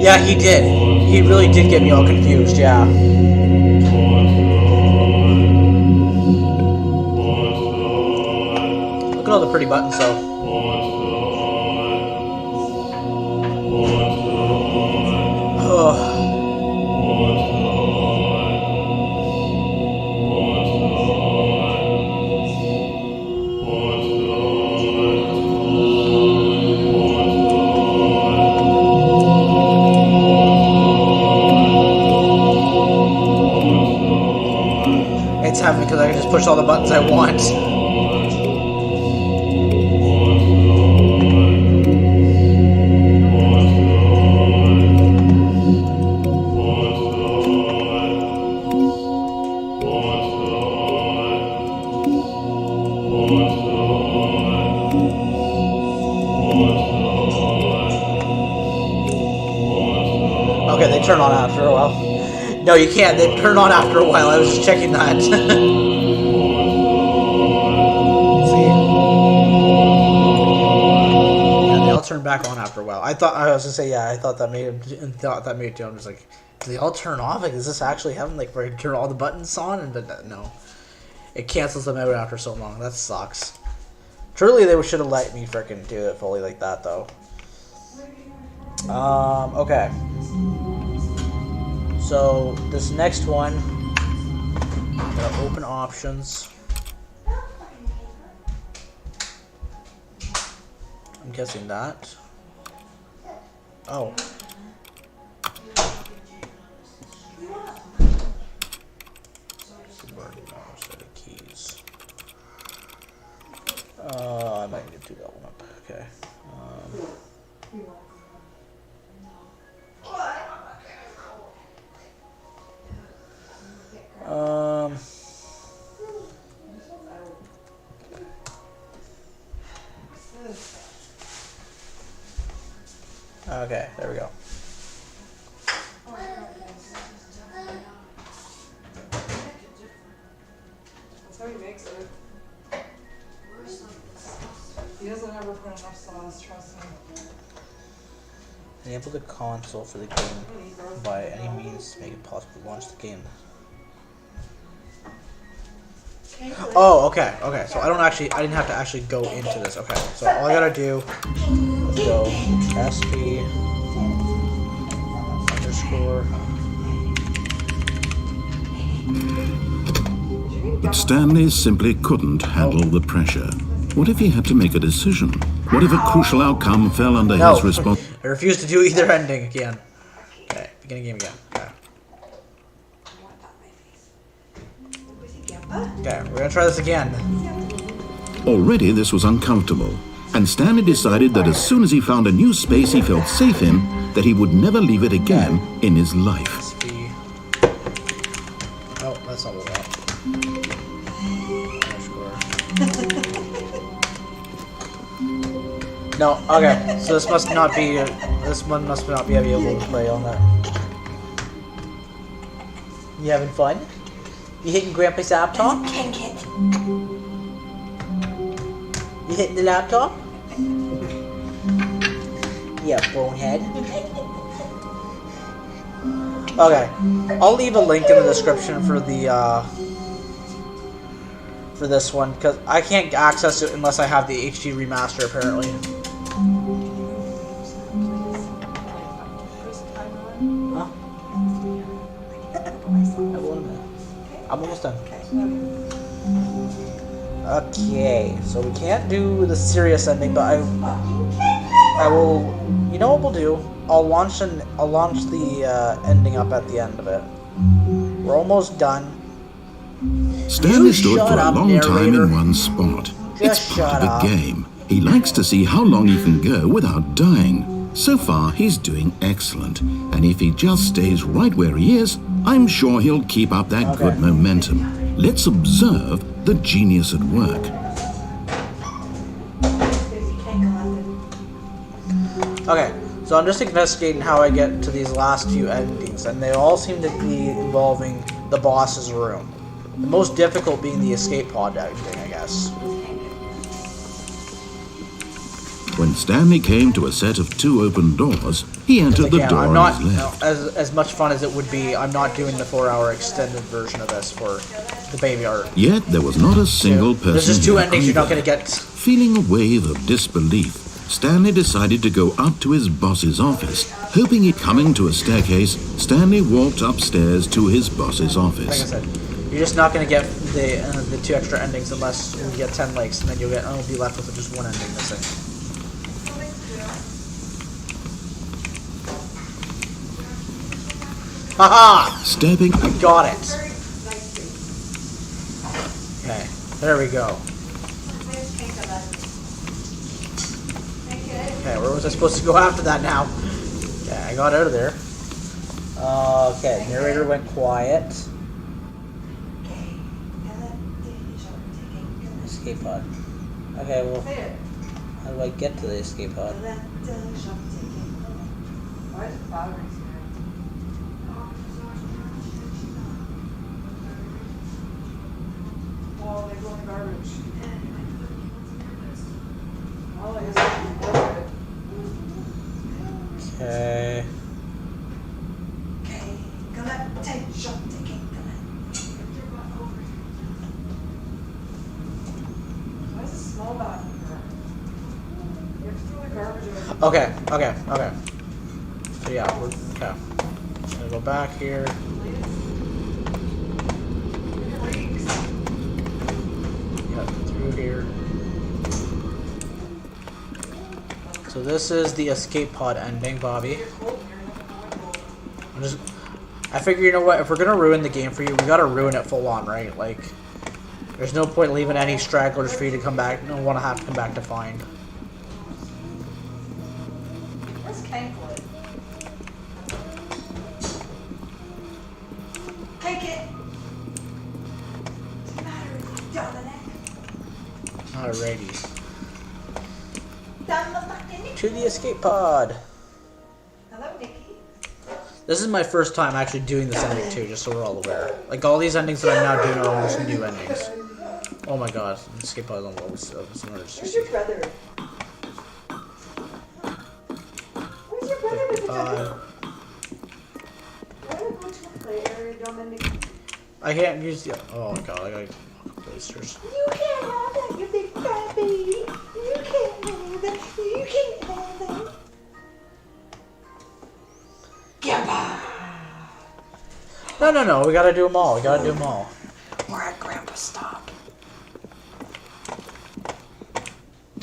Yeah, he did. He really did get me all confused, yeah. Look at all the pretty buttons, though. Oh. It's heaven because I can just push all the buttons I want. Okay, they turn on after a while. No, you can't. They turn on after a while. I was just checking that. See? Yeah, they all turn back on after a while. I was gonna say, yeah, I thought that made it too. I'm just like, do they all turn off? Like, is this actually having like where you turn all the buttons on? But no, it cancels them out after so long. That sucks. Truly, they should have let me freaking do it fully like that, though. Okay. So this next one, gonna open options. I'm guessing that. Oh. Set of keys. I might need to do that one up. Okay. Okay, there we go. That's how he makes it. He doesn't ever put enough sauce, trust me. Enable the console for the game by any means to make it possible to launch the game. Oh, okay, okay. So I didn't have to actually go into this. Okay, so all I gotta do is go SP underscore. But Stanley simply couldn't handle the pressure. What if he had to make a decision? What if a crucial outcome fell under his responsibility? I refuse to do either ending again. Okay, beginning game again. Okay, we're gonna try this again. Already this was uncomfortable, and Stanley decided that as soon as he found a new space he felt safe in, that he would never leave it again in his life. Oh, that's not what we want. No, okay, so this must not be, this one must not be available to play on that. You having fun? You hitting Grandpa's laptop? You hitting the laptop? Yeah, bonehead. Okay, I'll leave a link in the description for the, for this one, because I can't access it unless I have the HD remaster, apparently. Huh? I'm almost done. Okay, so we can't do the serious ending, but I will. You know what we'll do? I'll launch the ending up at the end of it. We're almost done. Stanley You stood shut for a up, long time narrator. in one spot. Just It's part shut of the up. game. He likes to see how long he can go without dying. So far, he's doing excellent. And if he just stays right where he is, I'm sure he'll keep up that good momentum. Let's observe the genius at work. Okay, so I'm just investigating how I get to these last few endings, and they all seem to be involving the boss's room. The most difficult being the escape pod ending, I guess. When Stanley came to a set of 2 open doors, he entered the Again, door I'm on not, his left. as much fun as it would be, I'm not doing the 4-hour extended version of this for the baby art. Yet there was not a single person There's just 2 here endings you're not either. going to get. Feeling a wave of disbelief, Stanley decided to go up to his boss's office. Hoping he'd coming to a staircase, Stanley walked upstairs to his boss's Like I office. said, you're just not going to get the 2 extra endings unless you get 10 likes, and then you'll be left with just 1 ending missing. Haha! Stepping I got it. Okay, there we go. Okay, where was I supposed to go after that now? Okay, I got out of there. Okay, narrator went quiet. Escape pod. Okay, well, how do I get to the escape pod? Why is it batteries here? Oh, they go in the garbage. Well, I guess I can work it. Okay. Why does it smell bad in here? You have to throw the garbage away. Okay. So yeah, we're okay. Just gonna go back here. Yep, through here. So this is the escape pod ending, Bobby. I figure, you know what, if we're gonna ruin the game for you, we gotta ruin it full on, right? Like, there's no point leaving any stragglers for you to come back, no one to have to come back to find. Where's Cankwood? Take it! What's the matter with you, Dominic? Alrighty. Dominic? To the escape pod. Hello, Nikki. This is my first time actually doing this ending too, just so we're all aware. Like, all these endings that I'm now doing are almost new endings. Oh my god, escape pod on level 7. Where's your brother? Where's your brother with the Uh, Why don't go to a play area, Dominic? I can't use the. Oh my god, I gotta blasters. You can't have that, you big fat baby. You can't have that. You can't have that. No, we gotta do them all. We gotta do them all. We're at Grandpa's stop.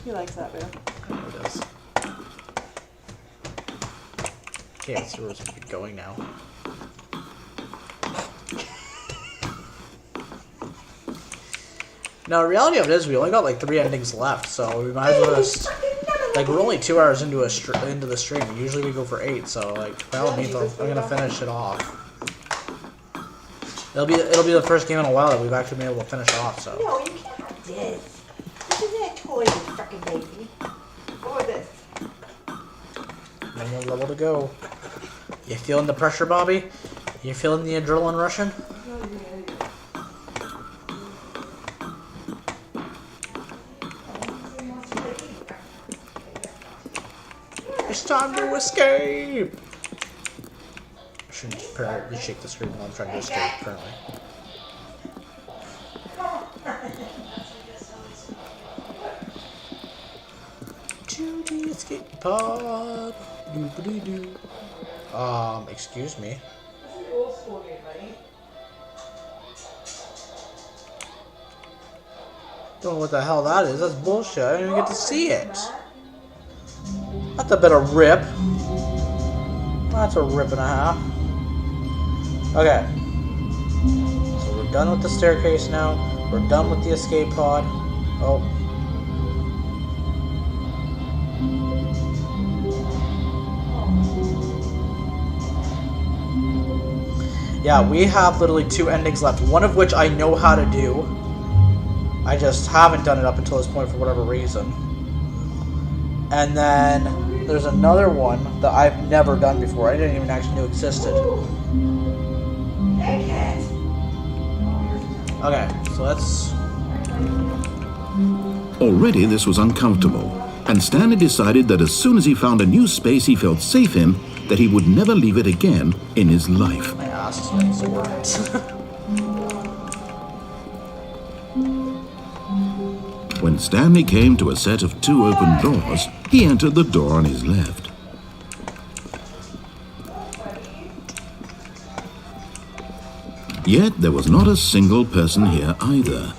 He likes that, boo. There it is. Okay, let's see where it's going now. Now, the reality of it is, we only got like 3 endings left, so we might as well just. Like, we're only 2 hours into the stream. Usually we go for 8, so like, by all means, I'm gonna finish it off. It'll be the first game in a while that we've actually been able to finish off. So. No, you can't have this. This isn't a toy, you fucking baby. What was this? One more level to go. You feeling the pressure, Bobby? You feeling the adrenaline rushing? It's time to escape! I shouldn't apparently shake the screen while I'm trying to escape, apparently. To the escape pod. Doo-ba-doo-doo. Excuse me. This is the old school game, buddy. Don't know what the hell that is. That's bullshit. I didn't even get to see it. That's a bit of rip. That's a rip and a half. Okay. So we're done with the staircase now. We're done with the escape pod. Oh. Yeah, we have literally 2 endings left, one of which I know how to do. I just haven't done it up until this point for whatever reason. And then there's another one that I've never done before. I didn't even actually know existed. Okay, so let's... Already this was uncomfortable, and Stanley decided that as soon as he found a new space he felt safe in, that he would never leave it again in his life. My ass is getting sore. When Stanley came to a set of 2 open doors, he entered the door on his left. Yet there was not a single person here either.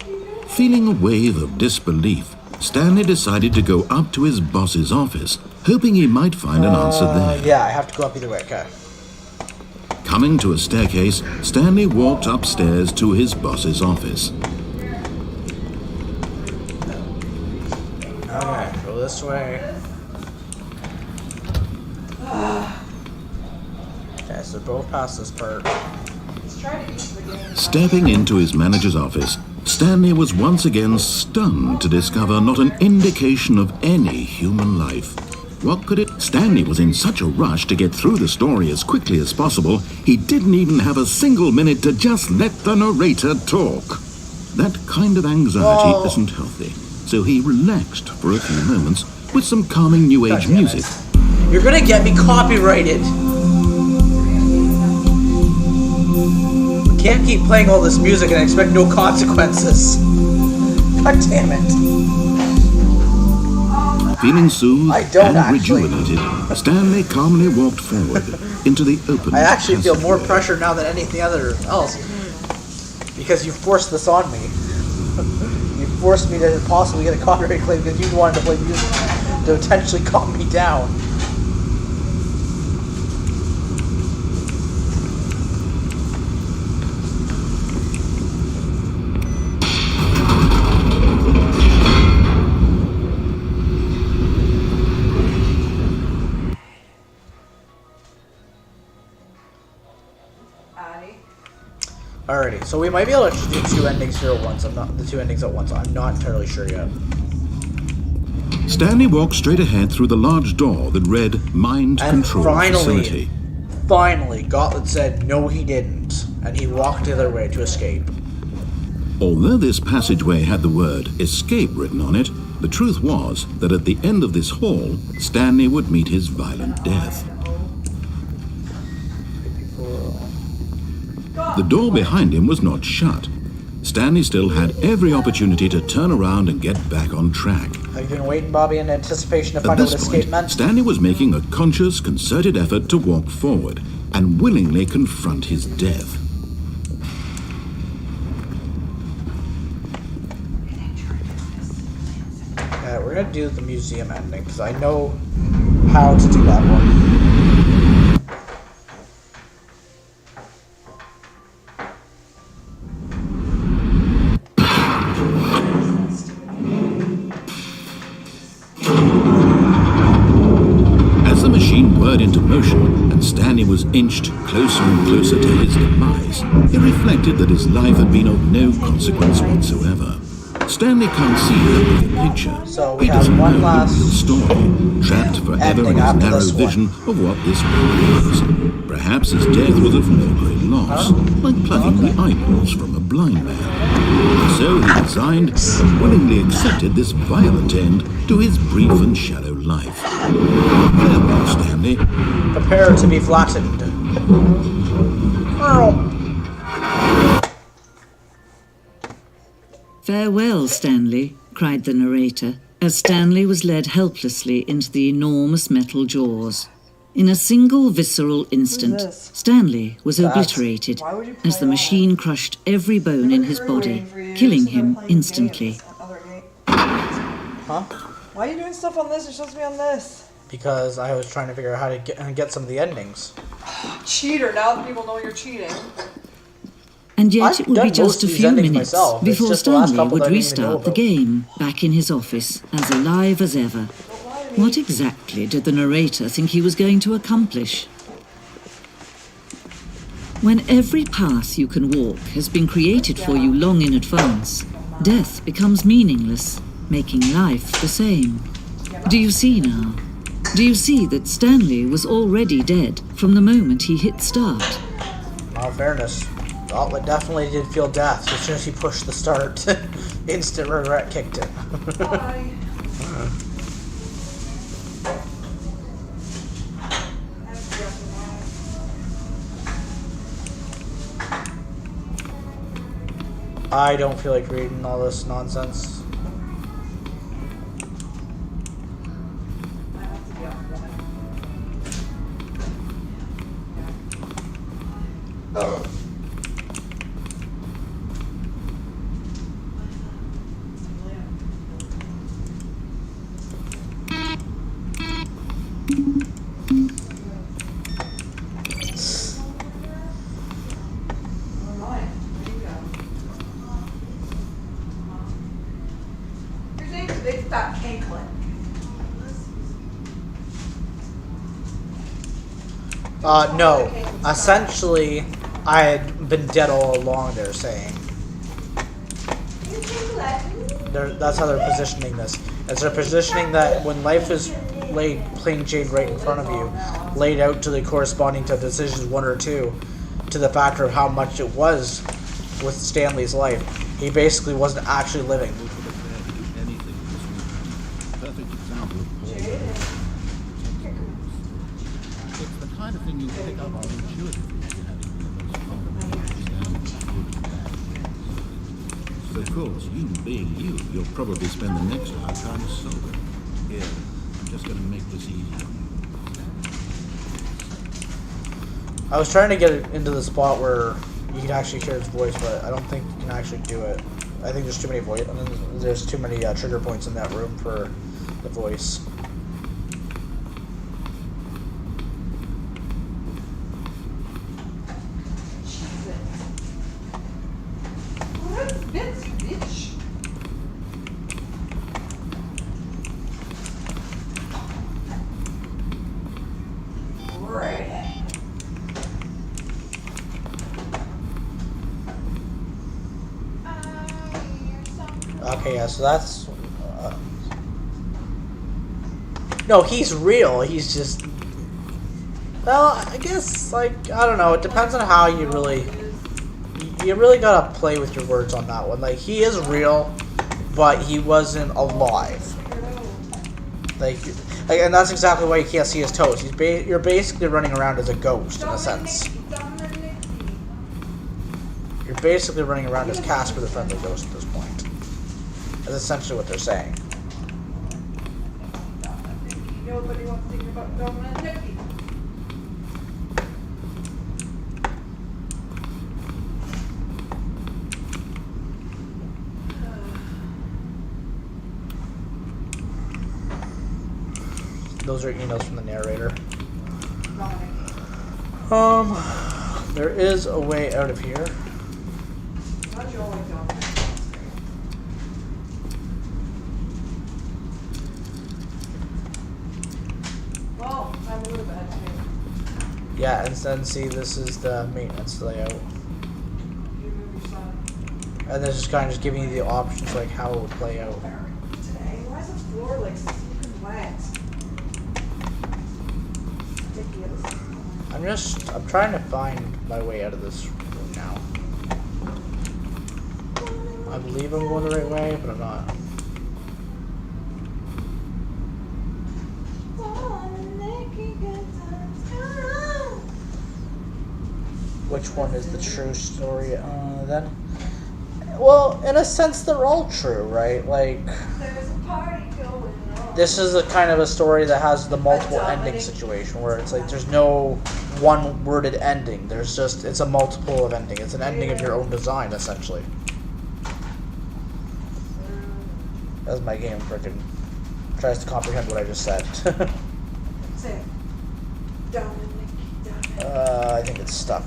Feeling a wave of disbelief, Stanley decided to go up to his boss's office, hoping he might find an answer there. Yeah, I have to go up either way, okay. Coming to a staircase, Stanley walked upstairs to his boss's office. Okay, go this way. Okay, so both past this part. Stepping into his manager's office, Stanley was once again stunned to discover not an indication of any human life. What could it... Stanley was in such a rush to get through the story as quickly as possible, he didn't even have a single minute to just let the narrator talk. That kind of anxiety isn't healthy, so he relaxed for a few moments with some calming new age music. You're gonna get me copyrighted. We can't keep playing all this music and expect no consequences. God damn it. Feeling soothed and actually. rejuvenated, Stanley calmly walked forward into the open I actually feel more passageway. pressure now than anything else. Because you forced this on me. You forced me to possibly get a copyright claim because you wanted to play music to potentially calm me down. Alrighty, so we might be able to do 2 endings here at once. I'm not entirely sure yet. Stanley walked straight ahead through the large door that read Mind Control Facility. Finally, Gauntlet said no he didn't, and he walked the other way to escape. Although this passageway had the word escape written on it, the truth was that at the end of this hall, Stanley would meet his violent death. The door behind him was not shut. Stanley still had every opportunity to turn around and get back on track. Have you been waiting, Bobby, in anticipation to At find out what this escape point, meant? Stanley was making a conscious, concerted effort to walk forward and willingly confront his death. We're gonna do the museum ending, because I know how to do that one. As the machine whirred into motion and Stanley was inched closer and closer to his demise, he reflected that his life had been of no consequence whatsoever. Stanley can't see out of the picture. So we He have doesn't one know the last real story, trapped forever ending in his after narrow this one. vision of what this world was. Perhaps his death was of no great loss, like plucking the eyeballs from a blind man. So he resigned and willingly accepted this violent end to his brief and shallow life. Farewell, Stanley. Prepare to be flattened. "Farewell, Stanley," cried the narrator, as Stanley was led helplessly into the enormous metal jaws. In a single visceral instant, this? Stanley was obliterated as the machine crushed every bone in his body, killing him instantly. Huh? Why are you doing stuff on this? You're supposed to be on this. Because I was trying to figure out how to get some of the endings. Cheater, now that people know you're cheating. And yet I've it would done be most just a of these few endings minutes myself. It's before just the last Stanley couple would that I didn't even know restart the about. game, back in his office, as alive as ever. What exactly did the narrator think he was going to accomplish? When every path you can walk has been created for you long in advance, death becomes meaningless, making life the same. Do you see now? Do you see that Stanley was already dead from the moment he hit start? In all fairness, Gauntlet definitely did feel death as soon as he pushed the start. Instant regret kicked in. Bye. I don't feel like reading all this nonsense. No. Essentially, I had been dead all along, they're saying. That's how they're positioning this. As they're positioning that when life is laid plain Jane right in front of you, laid out to the corresponding to decisions 1 or 2, to the factor of how much it was with Stanley's life. He basically wasn't actually living. Perfect example of it's the kind of thing you pick up on intuitively if you're having So of course, you being you, you'll probably spend the next hour trying to solve it. Here, I'm just going to make this easy on you. I was trying to get it into the spot where you could actually hear his voice, but I don't think you can actually do it. I think there's too many there's too many trigger points in that room for the voice. Okay, yeah, so that's... no, he's real. He's just... well, I guess, like, I don't know. It depends on how you really... you really gotta play with your words on that one. Like, he is real, but he wasn't alive. Like and that's exactly why you can't see his toes. You're basically running around as a ghost, in a sense. You're basically running around as Casper the Friendly Ghost at this point. That's essentially what they're saying. Nobody wants to think about Dominic Nicky. Those are emails from the narrator. There is a way out of here. Not your way, Dominic. Well, I'm a little bad too. Yeah, and then see, this is the maintenance layout. You move your son. And this is kind of just giving you the options, like how it would play out. Today, why is the floor like super wet? Ridiculous. I'm trying to find my way out of this room now. I believe I'm going the right way, but I'm not. Which one is the true story? Then, well, in a sense, they're all true, right? Like, There's a party going on. this is a kind of a story that has the multiple ending situation, where it's like there's no one worded ending. There's just, it's a multiple of ending. It's an ending of your own design, essentially. That's my game freaking tries to comprehend what I just said. Say it. Dominic. I think it's stuck.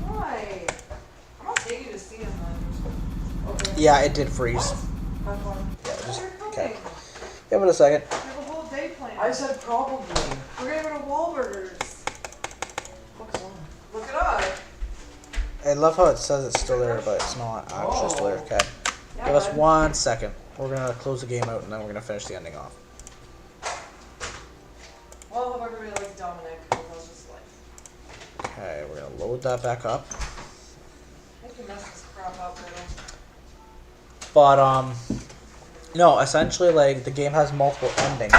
Why? I'm gonna take you to see him then. Okay. Yeah, it did freeze. Have fun. Yeah, just Okay. okay. Give it a second. We have a whole day planned. I said probably. We're gonna go to Wahlburgers. Look it up. I love how it says it's still there, but it's not actually still there. Okay. Yeah, Give us bud. 1 second. We're gonna close the game out and then we're gonna finish the ending off. Well, I hope everybody likes Dominic. That's just life. Okay, we're gonna load that back up. I can mess this crap up, little. But no, essentially like the game has multiple endings.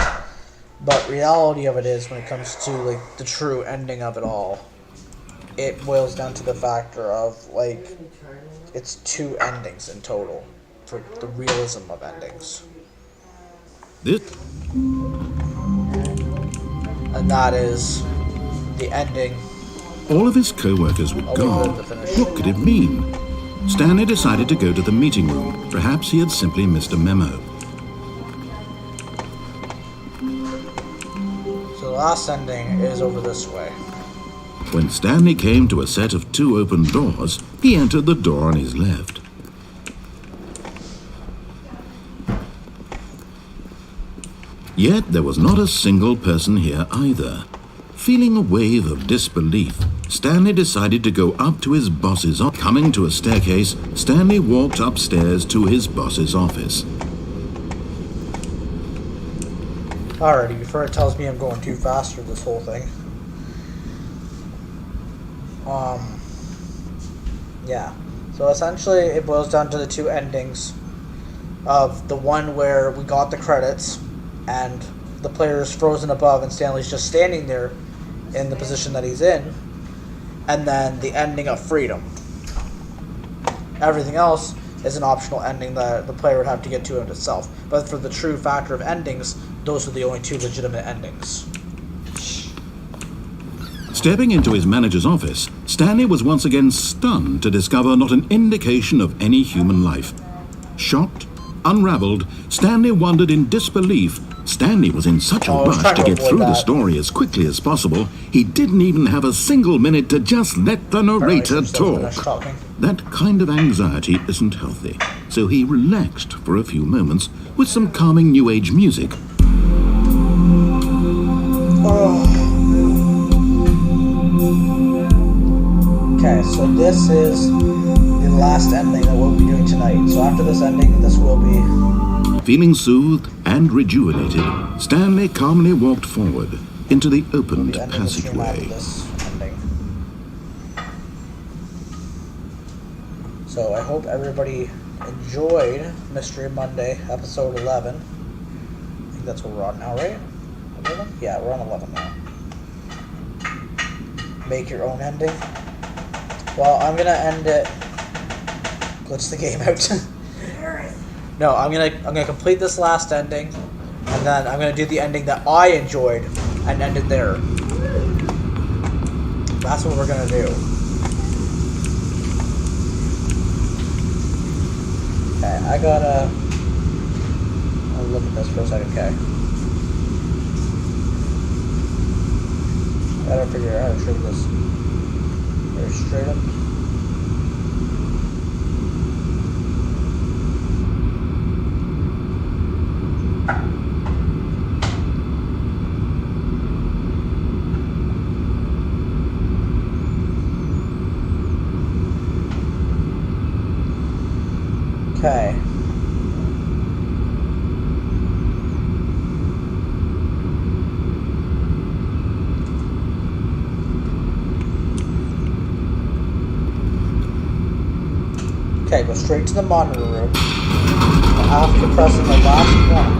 But reality of it is when it comes to like the true ending of it all, it boils down to the factor of like it's 2 endings in total for the realism of endings. This And that is the ending. All of his co-workers were gone. What could it mean? Stanley decided to go to the meeting room. Perhaps he had simply missed a memo. So the last ending is over this way. When Stanley came to a set of 2 open doors, he entered the door on his left. Yet there was not a single person here either. Feeling a wave of disbelief, Stanley decided to go up to his boss's office. Coming to a staircase, Stanley walked upstairs to his boss's office. Alrighty, before it tells me I'm going too fast through this whole thing. Yeah. So essentially it boils down to the 2 endings of the one where we got the credits and the player is frozen above and Stanley's just standing there in the position that he's in, and then the ending of freedom. Everything else is an optional ending that the player would have to get to it itself. But for the true factor of endings, those are the only 2 legitimate endings. Stepping into his manager's office, Stanley was once again stunned to discover not an indication of any human life. Shocked, unraveled, Stanley wondered in disbelief. Stanley was in such a rush to get through the story as quickly as possible, he didn't even have a single minute to just let the narrator talk. That kind of anxiety isn't healthy, so he relaxed for a few moments with some calming New Age music. Okay, so this is the last ending that we'll be doing tonight. So after this ending, this will be... Feeling soothed and rejuvenated, Stanley calmly walked forward into the opened passageway. So I hope everybody enjoyed Mystery Monday, episode 11. I think that's what we're on now, right? 11? Yeah, we're on 11 now. Make your own ending. Well, I'm gonna end it. Glitch the game out. No, I'm gonna complete this last ending, and then I'm gonna do the ending that I enjoyed and end it there. That's what we're gonna do. Okay, I gotta... I'll look at this for a second, okay. I gotta figure out how to trim this. Very straight up. Okay. Okay, go straight to the monitor room. After pressing the last one,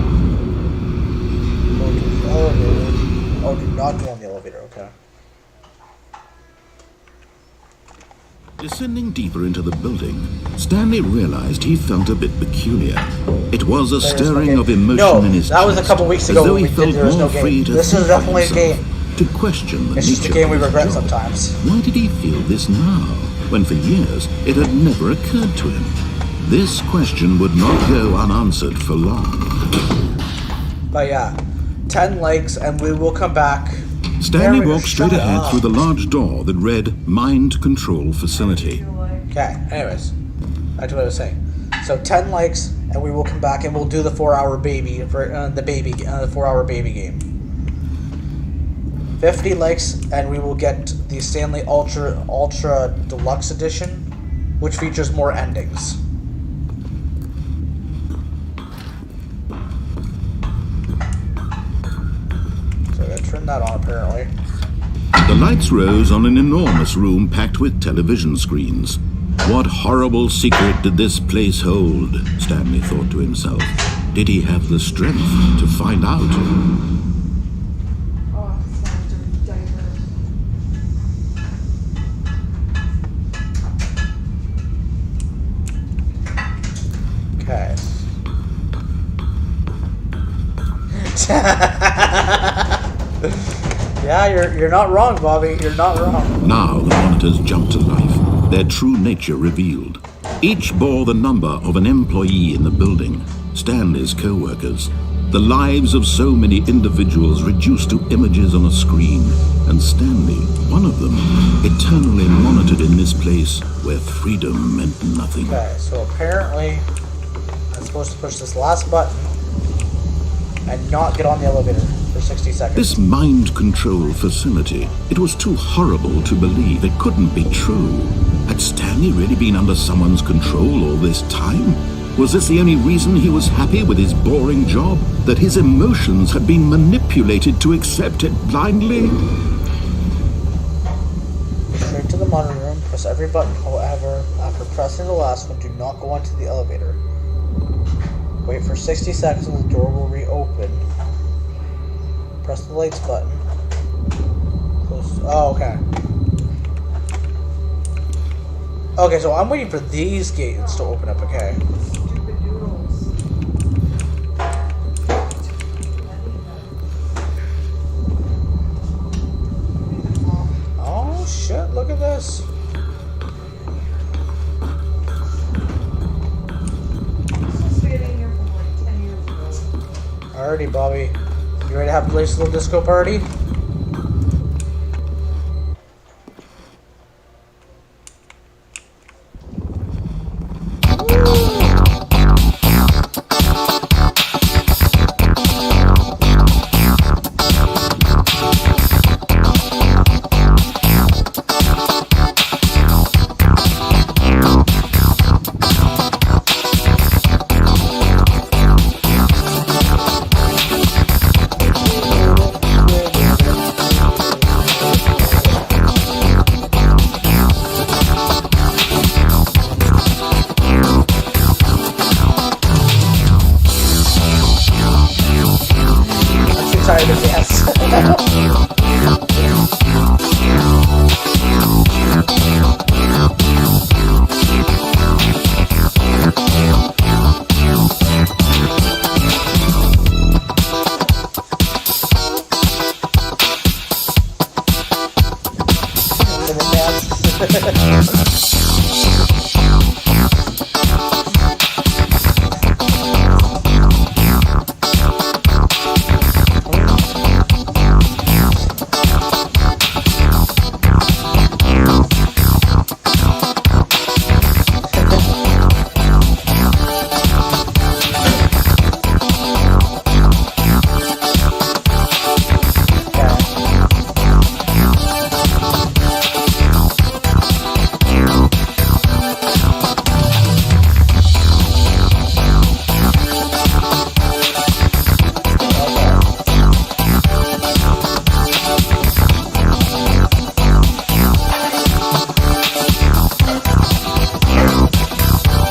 go to the elevator. Oh, do not go on the elevator, okay. Descending deeper into the building, Stanley realized he felt a bit peculiar. It was a stirring of emotion in his chest, that was a couple weeks as ago though when he we felt did There Is more No Game. free to This think is for definitely a himself, game. to question the It's just a nature game we of his regret job. sometimes. Why did he feel this now, when for years it had never occurred to him? This question would not go unanswered for long. But yeah, 10 likes and we will come back. Stanley There we go, walked straight shut ahead up. through the large door that read Mind Control Facility. Okay, anyways, that's what I was saying. So 10 likes and we will come back and we'll do the 4-hour baby for the 4-hour baby game. 50 likes and we will get the Stanley Ultra Deluxe Edition, which features more endings. So I gotta turn that on apparently. The lights rose on an enormous room packed with television screens. What horrible secret did this place hold? Stanley thought to himself. Did he have the strength to find out? Oh, it's not a dirty diaper. Okay. Yeah, you're not wrong, Bobby. You're not wrong. Now the monitors jumped to life, their true nature revealed. Each bore the number of an employee in the building, Stanley's co-workers. The lives of so many individuals reduced to images on a screen, and Stanley, one of them, eternally monitored in this place where freedom meant nothing. Okay, so apparently I'm supposed to push this last button and not get on the elevator for 60 seconds. This mind control facility, it was too horrible to believe. It couldn't be true. Had Stanley really been under someone's control all this time? Was this the only reason he was happy with his boring job? That his emotions had been manipulated to accept it blindly? Straight to the monitor room, press every button. However, after pressing the last one, do not go onto the elevator. Wait for 60 seconds and the door will reopen. Press the lights button. Close. Oh, okay. Okay, so I'm waiting for these gates to open up, okay. Stupid noodles. Oh, shit, look at this. This was sitting here from like 10 years ago. Alrighty, Bobby. You ready to have a nice little disco party? Tired of dance.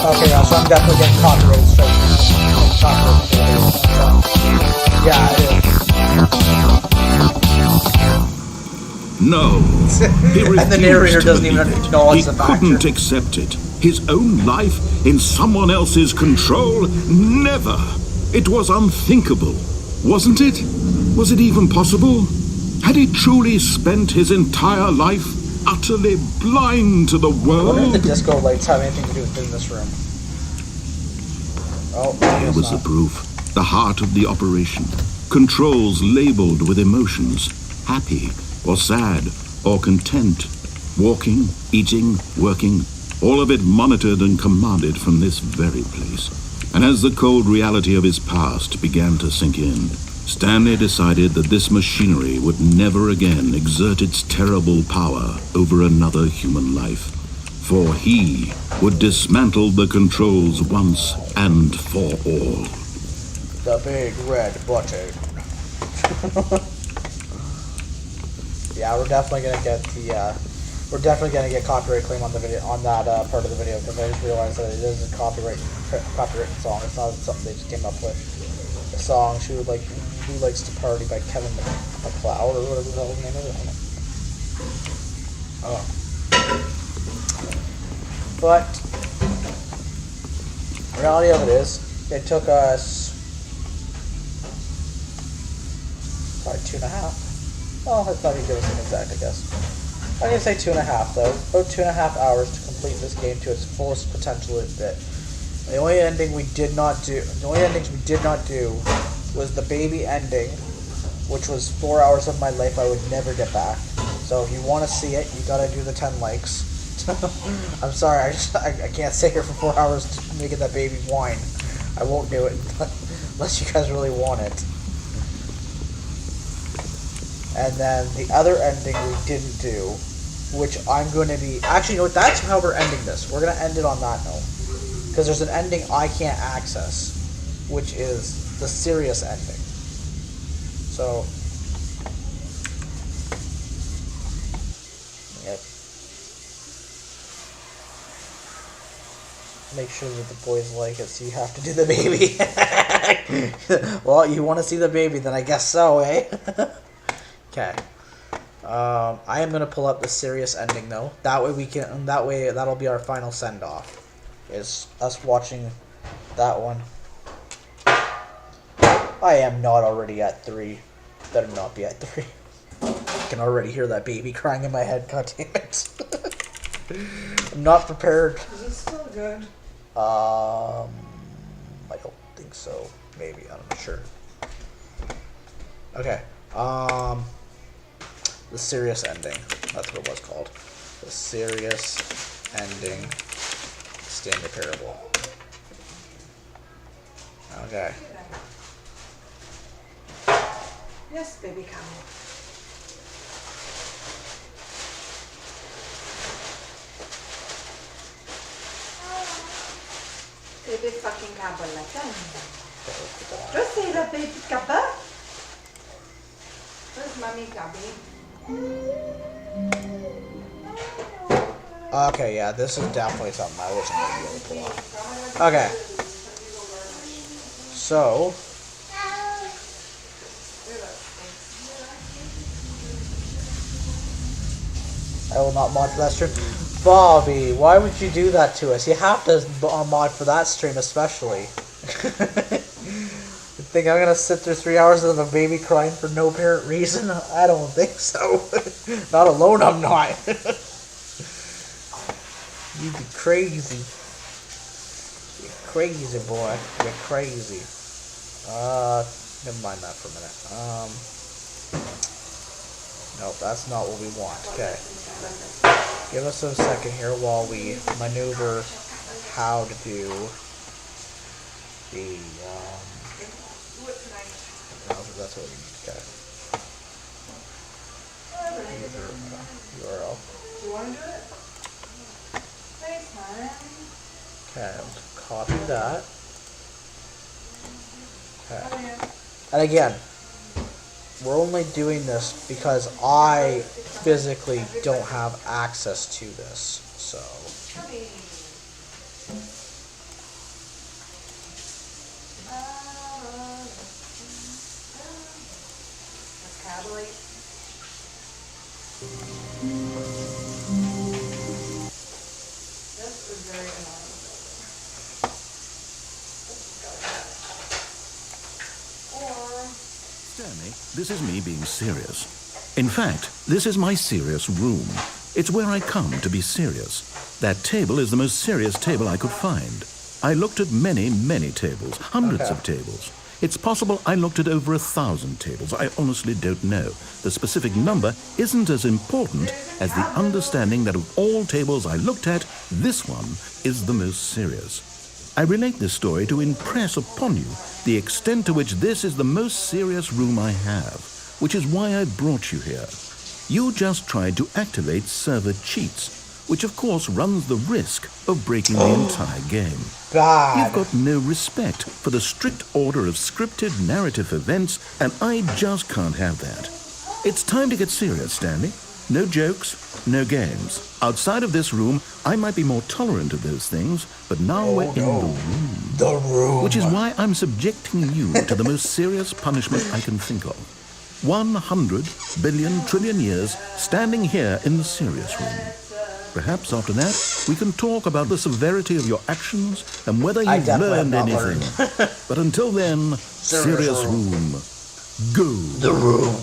Okay, so I'm definitely getting copyright straight. Yeah, it is. No. He And the narrator refused to doesn't even believe it. acknowledge He the fact. couldn't accept it. His own life in someone else's control? Never. It was unthinkable, wasn't it? Was it even possible? Had he truly spent his entire life utterly blind to the I wonder if the world? disco lights have anything to do with in this room. Oh, Here was the proof. The heart of the operation. Controls labeled with emotions. Happy, or sad, or content. Walking, eating, working. All of it monitored and commanded from this very place. And as the cold reality of his past began to sink in, Stanley decided that this machinery would never again exert its terrible power over another human life. For he would dismantle the controls once and for all. The big red button. Yeah, we're definitely gonna get the copyright claim on the video, on that part of the video, because I just realized that it is a copyrighted song. It's not something they just came up with. The song "Who Likes to Party" by Kevin MacLeod or whatever the hell his name is. Oh. But the reality of it is, it took us probably 2.5. Oh, I thought he'd give us an exact, I guess. I'm gonna say 2.5 though. About 2.5 hours to complete this game to its fullest potential bit. The only endings we did not do was the baby ending, which was 4 hours of my life I would never get back. So if you want to see it, you gotta do the 10 likes. I'm sorry, I can't stay here for 4 hours making that baby whine. I won't do it unless you guys really want it. And then the other ending we didn't do, which I'm going to be... Actually, you know what? That's how we're ending this. We're going to end it on that note. Because there's an ending I can't access, which is the serious ending. So... Yep. Make sure that the boys like it, so you have to do the baby. Well, you want to see the baby, then I guess so, eh? Okay. I am gonna pull up the serious ending though. That way that'll be our final send off. Is us watching that one. I am not already at 3. Better not be at 3. I can already hear that baby crying in my head. God damn it. I'm not prepared. Is it still good? I don't think so. Maybe, I'm not sure. Okay. The serious ending. That's what it was called. The serious ending. Stanley Parable. Okay. Yes, baby, come. Baby fucking cabaletta. Just say that, baby cabba. Where's mommy cabby? Okay, yeah, this is definitely something I wasn't going to be able to pull off. Okay. So... I will not mod for that stream. Bobby, why would you do that to us? You have to mod for that stream especially. You think I'm gonna sit through 3 hours of a baby crying for no apparent reason? I don't think so. Not alone, I'm not. You'd be crazy. You're crazy, boy. You're crazy. Never mind that for a minute. Nope, that's not what we want. Okay. Give us a second here while we maneuver how to do the, that's what we need. Okay. User URL. Do you want to do it? Thanks, man. Okay, let's copy that. Okay. And again, we're only doing this because I physically don't have access to this, so. This is very annoying. Stanley, this is me being serious. In fact, this is my serious room. It's where I come to be serious. That table is the most serious table I could find. I looked at many, many tables, hundreds of tables. It's possible I looked at over 1,000 tables. I honestly don't know. The specific number isn't as important as the understanding that of all tables I looked at, this one is the most serious. I relate this story to impress upon you the extent to which this is the most serious room I have, which is why I brought you here. You just tried to activate server cheats, which of course runs the risk of breaking the entire game. Bad. You've got no respect for the strict order of scripted narrative events, and I just can't have that. It's time to get serious, Stanley. No jokes, no games. Outside of this room, I might be more tolerant of those things, but now we're in the room. The room. Which is why I'm subjecting you to the most serious punishment I can think of. 100 billion trillion years standing here in the serious room. Perhaps after that, we can talk about the severity of your actions and whether you've learned anything. But until then, serious room. Go. The room.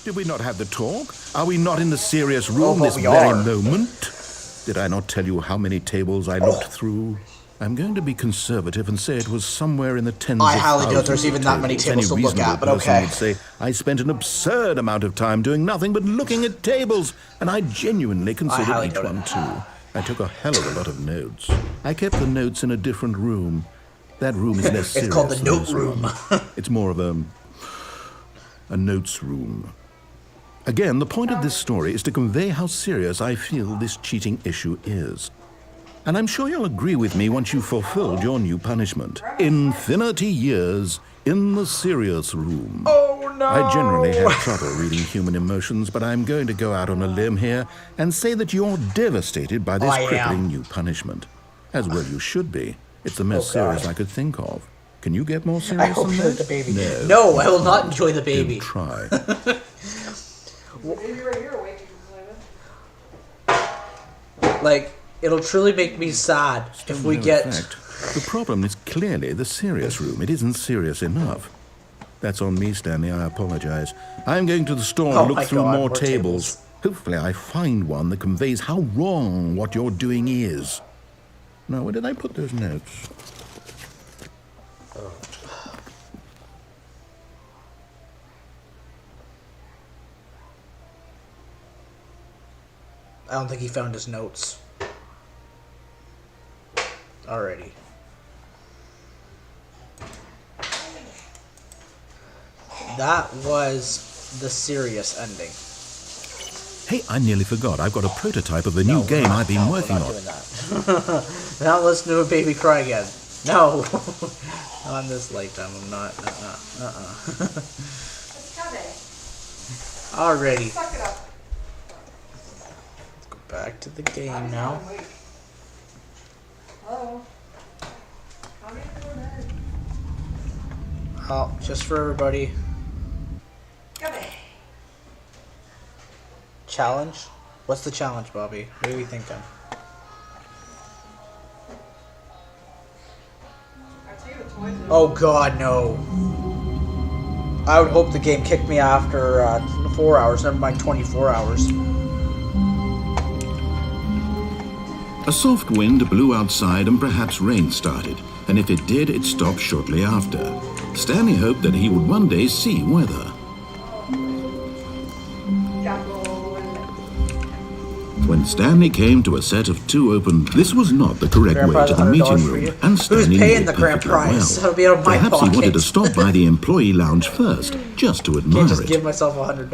Did we not have the talk? Are we not in the serious room but this we very are. moment? Did I not tell you how many tables I looked through? I'm going to be conservative and say it was somewhere in the tens of I highly doubt thousands there's of even that many tables to Any look at, reasonable but person okay. would say I spent an absurd amount of time doing nothing but looking at tables, and I genuinely considered highly each doubt one it. too. I took a hell of a lot of notes. I kept the notes in a different room. That room is less serious. It's called the than note this room. It's more of a notes room. Again, the point of this story is to convey how serious I feel this cheating issue is. And I'm sure you'll agree with me once you've fulfilled your new punishment. Infinity years in the serious room. Oh no! I generally have trouble reading human emotions, but I'm going to go out on a limb here and say that you're devastated by this I am. crippling new punishment. As well you should be. It's the most serious I could think of. Can you get more I serious hope than you that? the baby. No. No, I will not enjoy the baby. Don't try. Baby right here, wait, you can Like, it'll truly make me sad if we No get... effect. The problem is clearly the serious room. It isn't serious enough. That's on me, Stanley. I apologize. I'm going to the store Oh and my look through God, more more tables. Hopefully I find one that conveys how wrong what you're doing is. Now, where did I put those notes? I don't think he found his notes. Alrighty. That was the serious ending. Hey, I nearly forgot. I've got a prototype of a new game I've been working on. Doing that. Now listen to a baby cry again. No. Not in this lifetime. I'm not. It's coming. Alrighty. Suck it up. Go back to the game now. Hello. Come in for that. Oh, just for everybody. Come in. Challenge? What's the challenge, Bobby? What are we thinking? I see the toys. Oh god, no. I would hope the game kicked me after 4 hours, never mind 24 hours. A soft wind blew outside and perhaps rain started, and if it did, it stopped shortly after. Stanley hoped that he would one day see weather. When Stanley came to a set of two open, this was not the correct Grand way prize to the $100 meeting for room, you. and Stanley Who's knew paying it the grand perfectly prize? well. That'll be out of my Perhaps pocket. he wanted to stop by the employee lounge first, just to admire Can't just it. give myself $100.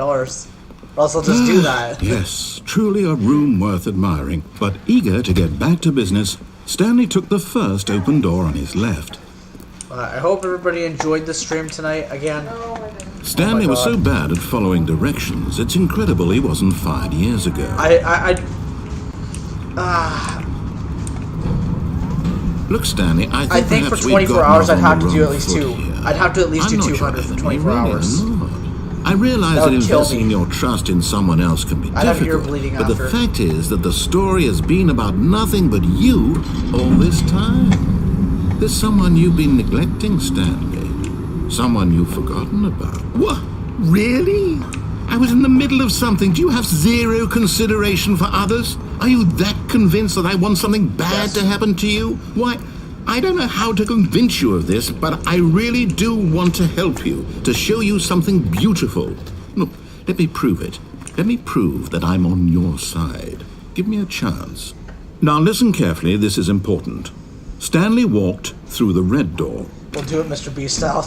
Or else I'll just do that. Yes, truly a room worth admiring. But eager to get back to business, Stanley took the first open door on his left. I hope everybody enjoyed the stream tonight again. Stanley was so bad at following directions, it's incredible he wasn't fired years ago. Look, Stanley, I think for perhaps we've 24 gotten hours off I'd on have the to do wrong at least foot two. here. I'd have to at least I'm do not 200 sure for 24 really hours. am not. I realize That that would kill investing me. your trust in someone else can be I'd have ear difficult, bleeding but after. the fact is that the story has been about nothing but you all this time. There's someone you've been neglecting, Stanley. Someone you've forgotten about. What? Really? I was in the middle of something. Do you have zero consideration for others? Are you that convinced that I want something bad to happen to you? Why, I don't know how to convince you of this, but I really do want to help you, to show you something beautiful. Look, let me prove it. Let me prove that I'm on your side. Give me a chance. Now listen carefully, this is important. Stanley walked through the red door. We'll do it Mr. Beast style.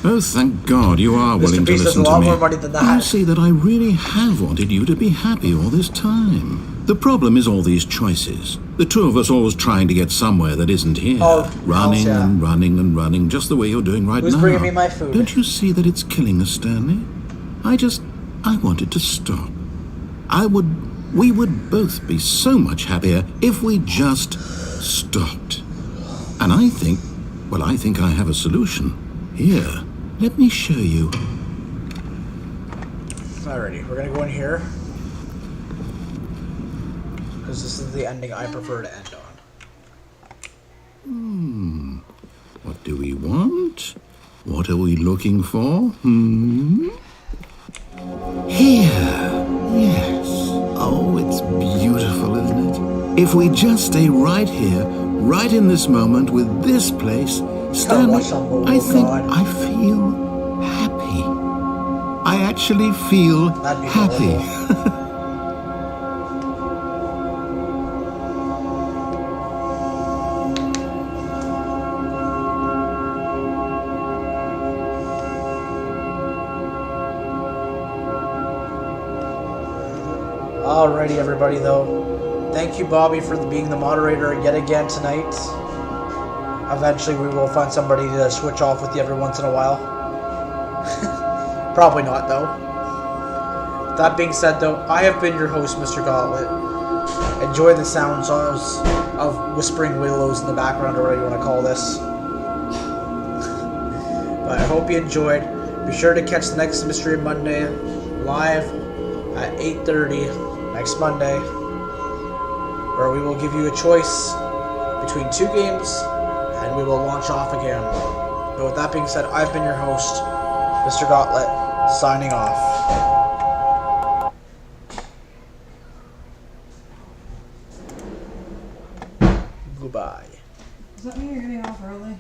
Oh, thank God you are willing to Beast has a listen to lot me. more money than that. You see that I really have wanted you to be happy all this time. The problem is all these choices. The two of us always trying to get somewhere that isn't here. Oh, running yeah. and running and running, just the way you're doing right Who's now. bringing me my food? Don't you see that it's killing us, Stanley? I wanted to stop. We would both be so much happier if we just stopped. And I think I have a solution. Here, let me show you. Alrighty, we're gonna go in here. Because this is the ending I prefer to end on. What do we want? What are we looking for? Here. Yes. Oh, it's beautiful, isn't it? If we just stay right here, right in this moment with this place, Stanley, I think I feel happy. I actually feel happy. Alrighty, everybody, though. Thank you, Bobby, for being the moderator yet again tonight. Eventually, we will find somebody to switch off with you every once in a while. Probably not, though. That being said, though, I have been your host, Mr. Gauntlet. Enjoy the sounds of whispering willows in the background, or whatever you want to call this. But I hope you enjoyed. Be sure to catch the next Mystery Monday live at 8:30 next Monday, where we will give you a choice between two games, and we will launch off again. But with that being said, I've been your host, Mr. Gauntlet, signing off. Goodbye. Does that mean you're getting off early?